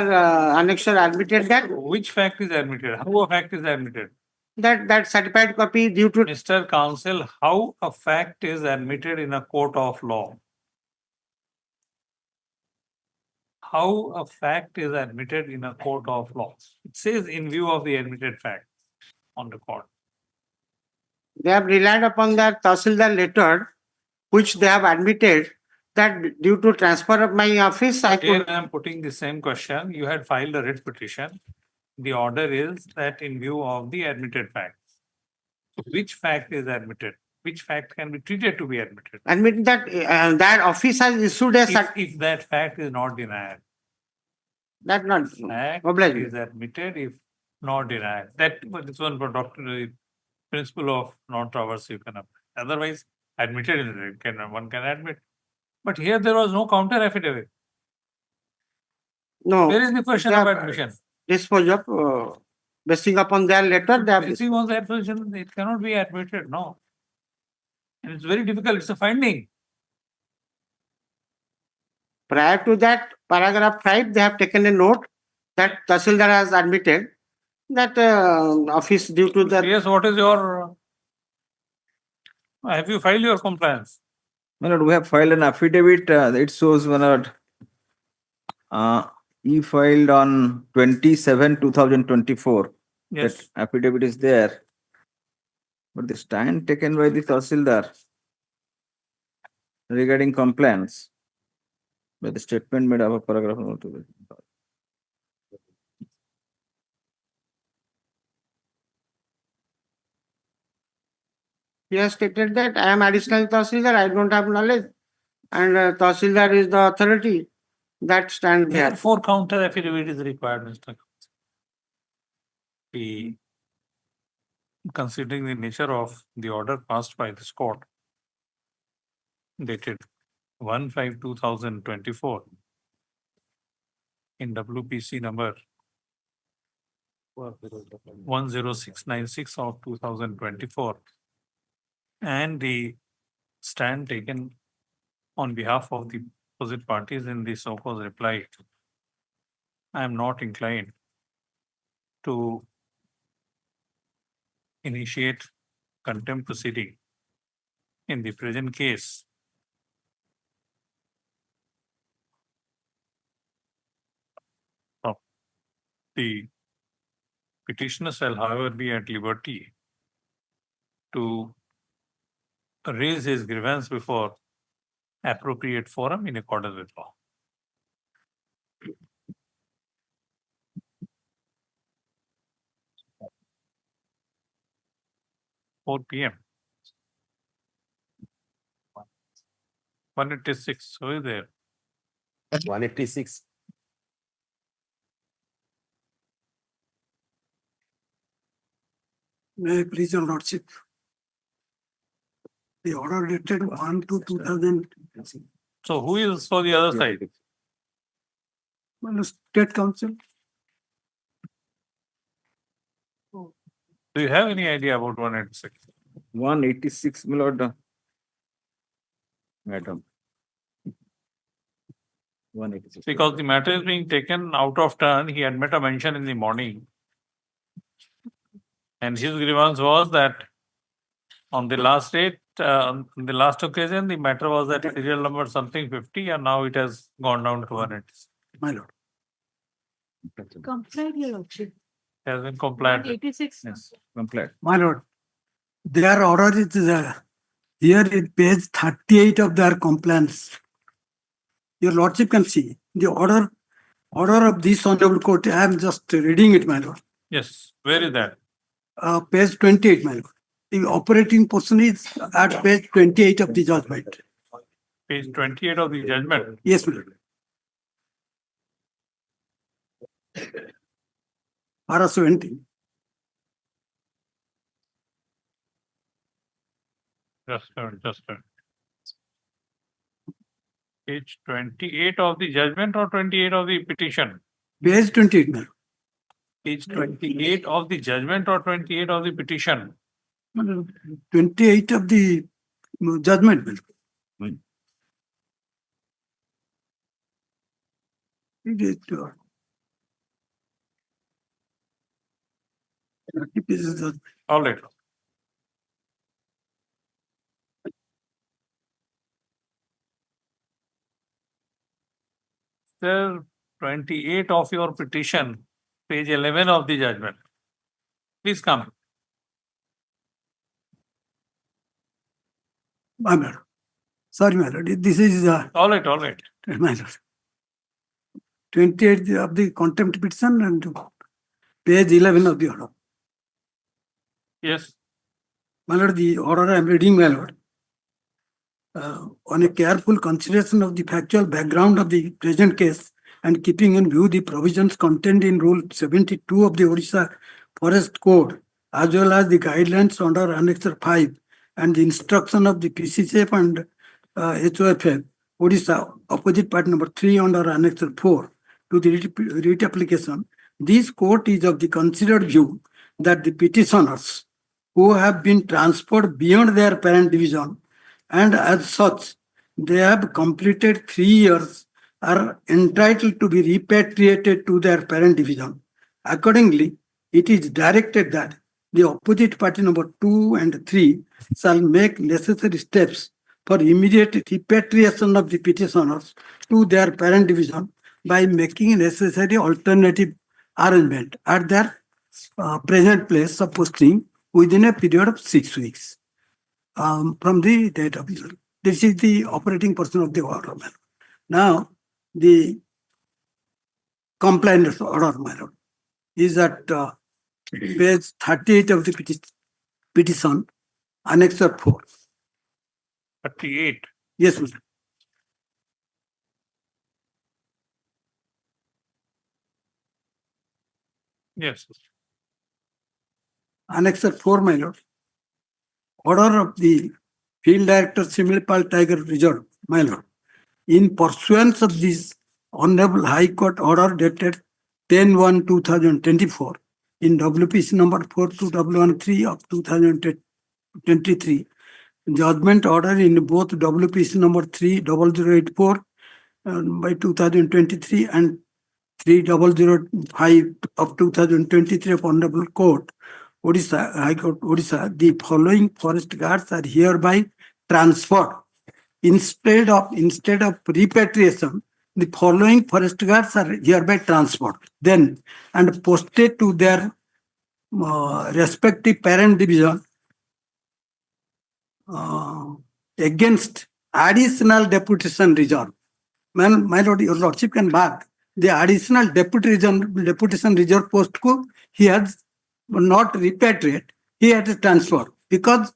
annexure admitted that. Which fact is admitted? How a fact is admitted? That certified copy due to. Mr. Counsel, how a fact is admitted in a court of law? How a fact is admitted in a court of law? It says in view of the admitted facts on the court. They have relied upon that Tahsildar letter, which they have admitted that due to transfer of my office, I Here could. I am putting the same question. You had filed a writ petition. The order is that in view of the admitted facts. Which fact is admitted? Which fact can be treated to be admitted? Admit that that office has issued a If that fact is not denied. That not Fact obliged. is admitted if not denied. That this one for doctor principle of non-traverse you can apply. Otherwise, admitted one can admit. But here there was no counter affidavit. No. Where is the question of admission? Dispose of basing upon their letter. They have. Basing on that position, it cannot be admitted. No. And it's very difficult. It's a finding. Prior to that, paragraph 5, they have taken a note that Tahsildar has admitted that office due to the. Yes, what is your. Have you filed your compliance? My lord, we have filed an affidavit. It shows, my lord, he filed on 27/2024. Yes. That affidavit is there. But the stand taken by the Tahsildar regarding compliance by the statement made above paragraph number 2. He has stated that I am additional Tahsildar, I don't have knowledge, and Tahsildar is the authority that stands there. Therefore, counter affidavit is required, Mr. Considering the nature of the order passed by this court, dated 1/5/2024, in WPC number 10696 of 2024, and the stand taken on behalf of the opposite parties in the so-called reply, I am not inclined to initiate contempt proceeding in the present case. The petitioner shall, however, be at liberty to raise his grievance before appropriate forum in accordance with law. Four PM. 186. Who is there? 186. May I please your lordship? The order dated 1/2/2000. So who is for the other side? Well, State Council. Do you have any idea about 186? 186, my lord. Madam. 186. Because the matter is being taken out of turn, he had made a mention in the morning. And his grievance was that on the last date, on the last occasion, the matter was at serial number something 50, and now it has gone down to 186. My lord. Complied, your lordship. Has been complied. 86. Yes, complied. My lord. Their order is here in page 38 of their complaints. Your lordship can see the order of this honorable court. I am just reading it, my lord. Yes, where is that? Page 28, my lord. The operating portion is at page 28 of the judgment. Page 28 of the judgment. Yes, my lord. Para 70. Just a minute, just a minute. Page 28 of the judgment or 28 of the petition? Page 28, my lord. Page 28 of the judgment or 28 of the petition? 28 of the judgment, my lord. It is 30 pages of All right. Sir, 28 of your petition, page 11 of the judgment. Please come. my lord. Sorry, my lord. This is All right, all right. my lord. 28 of the contempt petition and page 11 of the order. Yes. My lord, the order I am reading, my lord. On a careful consideration of the factual background of the present case and keeping in view the provisions contained in Rule 72 of the Orissa Forest Code, as well as the guidelines under Annex 5 and the instruction of the PCCF and HOFF, Orissa, opposite part number 3 under Annex 4 to the writ application, this court is of the considered view that the petitioners who have been transferred beyond their parent division and as such they have completed 3 years are entitled to be repatriated to their parent division. Accordingly, it is directed that the opposite party number 2 and 3 shall make necessary steps for immediate repatriation of the petitioners to their parent division by making necessary alternative arrangement at their present place of posting within a period of 6 weeks from the date of the. This is the operating portion of the order. Now, the complaint order, my lord, is at page 38 of the petition, Annex 4. 38. Yes, my lord. Yes. Annex 4, my lord. Order of the Field Director, Similipal Tiger Reserve, my lord. In pursuance of this Honorable High Court order dated 10/1/2024 in WPC number 4213 of 2023, judgment order in both WPC number 3084 by 2023 and 3005 of 2023 of Honorable Court, Odisha, High Court, Odisha, the following forest guards are hereby transferred. Instead of repatriation, the following forest guards are hereby transferred. Then and posted to their respective parent division against additional deputation reserve. My lord, your lordship can mark the additional deputation reserve post ko he has not repatriate, he had to transfer because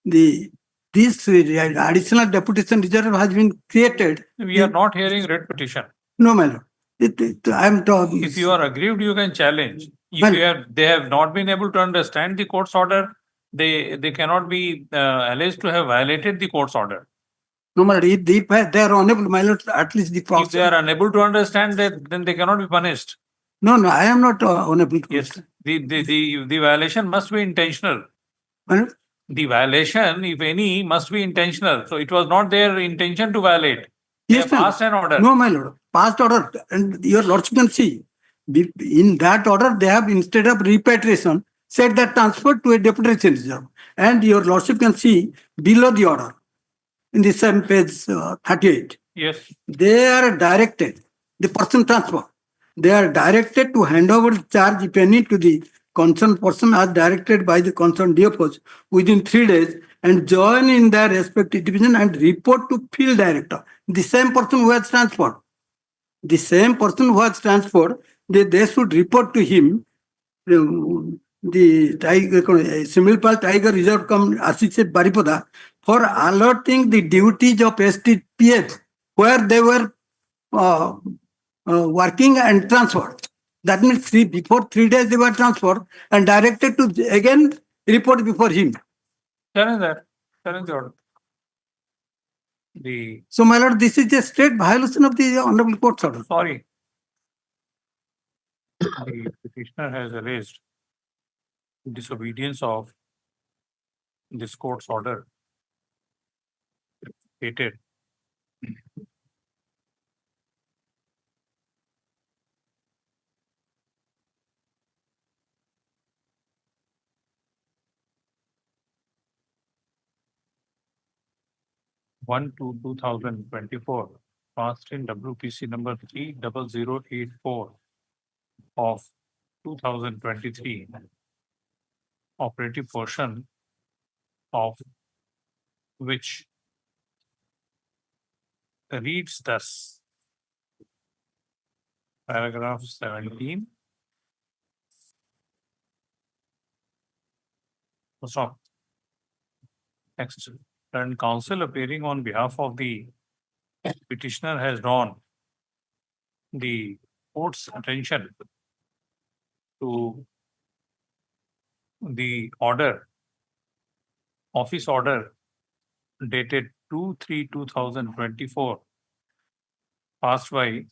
this additional deputation reserve has been created. We are not hearing writ petition. No, my lord. I am talking. If you are aggrieved, you can challenge. If Well- they have not been able to understand the court's order, they cannot be alleged to have violated the court's order. No, my lord, if they are unable, my lord, at least the If process. they are unable to understand that, then they cannot be punished. No, I am not unable to. Yes, the violation must be intentional. My lord, The violation, if any, must be intentional. So it was not their intention to violate. They Yes, have ma'am. passed an order. No, my lord, passed order, and your lordship can see. In that order, they have instead of repatriation, said that transferred to a deputation reserve. And your lordship can see below the order, in the same page 38. Yes. They are directed, the person transfer, they are directed to hand over the charge, if any, to the concerned person as directed by the concerned DFOs within 3 days and join in their respective division and report to field director. The same person who has transferred. The same person who has transferred, they should report to him the Similpal Tiger Reserve Assistant Baripada for alerting the duties of STPF where they were working and transferred. That means before 3 days they were transferred and directed to again report before him. Challenge that. Challenge the order. So, my lord, this is a straight violation of the Honorable Court's order. Sorry. The petitioner has alleged disobedience of this court's order stated (1 to 2024) passed in WPC number 30084 of 2023, operative portion of which reads thus. Paragraph 17. Stop. Next. And counsel appearing on behalf of the petitioner has drawn the court's attention to the order, office order dated 2/3/2024, passed by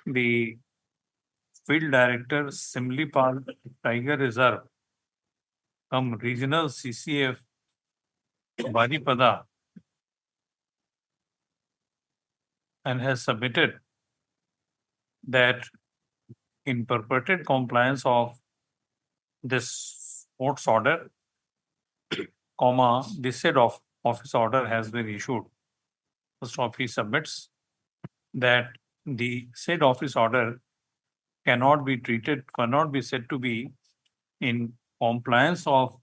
the Field Director, Similipal Tiger Reserve, Regional CCF, Baripada, and has submitted that in purported compliance of this court's order, this said of office order has been issued. First off, he submits that the said office order cannot be said to be in compliance of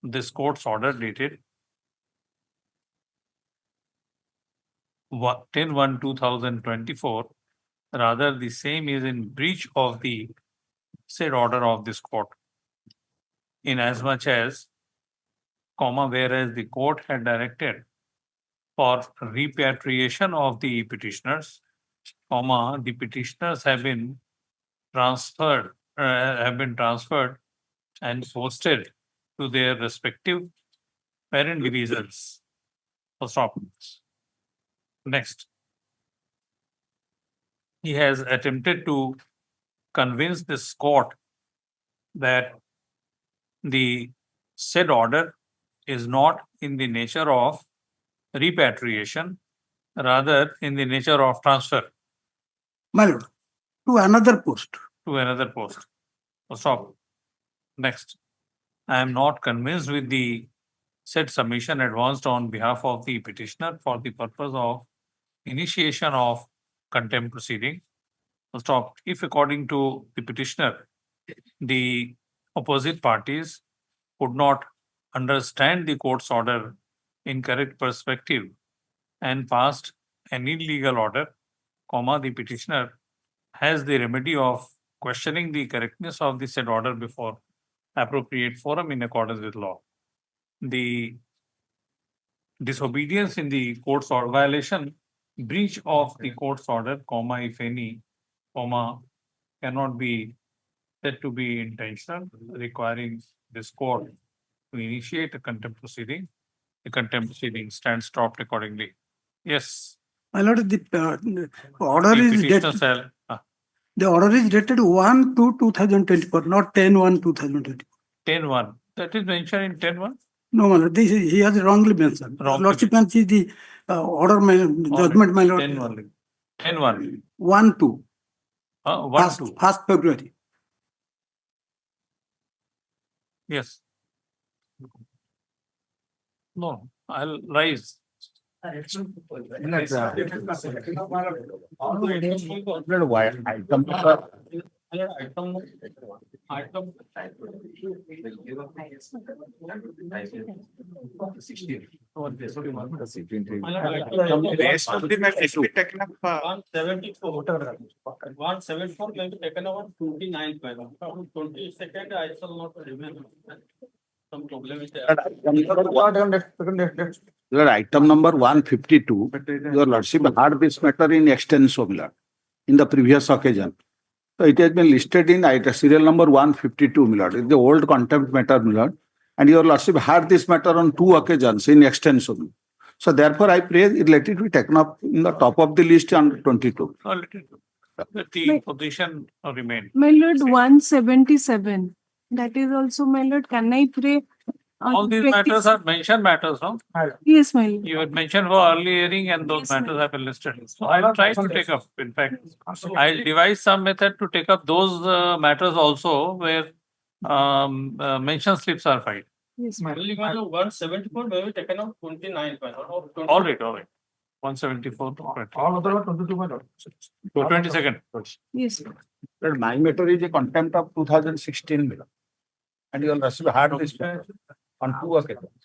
this court's order dated 10/1/2024. Rather, the same is in breach of the said order of this court, inasmuch as, whereas the court had directed for repatriation of the petitioners, the petitioners have been transferred and posted to their respective parent divisions. Stop. Next. He has attempted to convince this court that the said order is not in the nature of repatriation, rather in the nature of transfer. My lord, to another post. to another post. So stop. Next. I am not convinced with the said submission advanced on behalf of the petitioner for the purpose of initiation of contempt proceeding. So stop. If according to the petitioner, the opposite parties could not understand the court's order in correct perspective and passed an illegal order, comma, the petitioner has the remedy of questioning the correctness of the said order before appropriate forum in accordance with law. The disobedience in the court's order violation, breach of the court's order, comma, if any, comma, cannot be said to be intentional, requiring this court to initiate a contempt proceeding. The contempt proceeding stands stopped accordingly. Yes. My lord, the order The is petitioner dated, shall, the order is dated 1/2/2024, not 10/1/2024. 10-1. That is mentioned in 10-1. No, my lord, he has wrongly mentioned. Wrongly Lordship mentions the order, judgment, my lord. 10-1. 10-1. 1/2, 1-2. 1st February. Yes. No, I'll rise. Rest of the matter is taken up. 174 may be taken over 29th, madam. 22nd, I shall not remain. Some problem is there. Lord, item number 152, your lordship had this matter in extenso, my lord, in the previous occasion. So it has been listed in serial number 152, my lord. It's the old contempt matter, my lord. And your lordship had this matter on 2 occasions in extenso. So therefore, I pray let it be taken up in the top of the list on 22. No, let it, let the position remain. My lord, 177. That is also, my lord, can I pray? on All these 20 matters are mentioned matters, no? Yes, my lord. You had mentioned for early hearing and those Yes, ma'am. matters have been listed. So I'll try to take up, in fact, I'll devise some method to take up those matters also where mention slips are filed. Yes, ma'am. Only 174 may be taken out 29th, my lord. All right. 174. All other 22. 22nd. Yes, ma'am. But my matter is a contempt of 2016, and you will receive hard this on 2 occasions.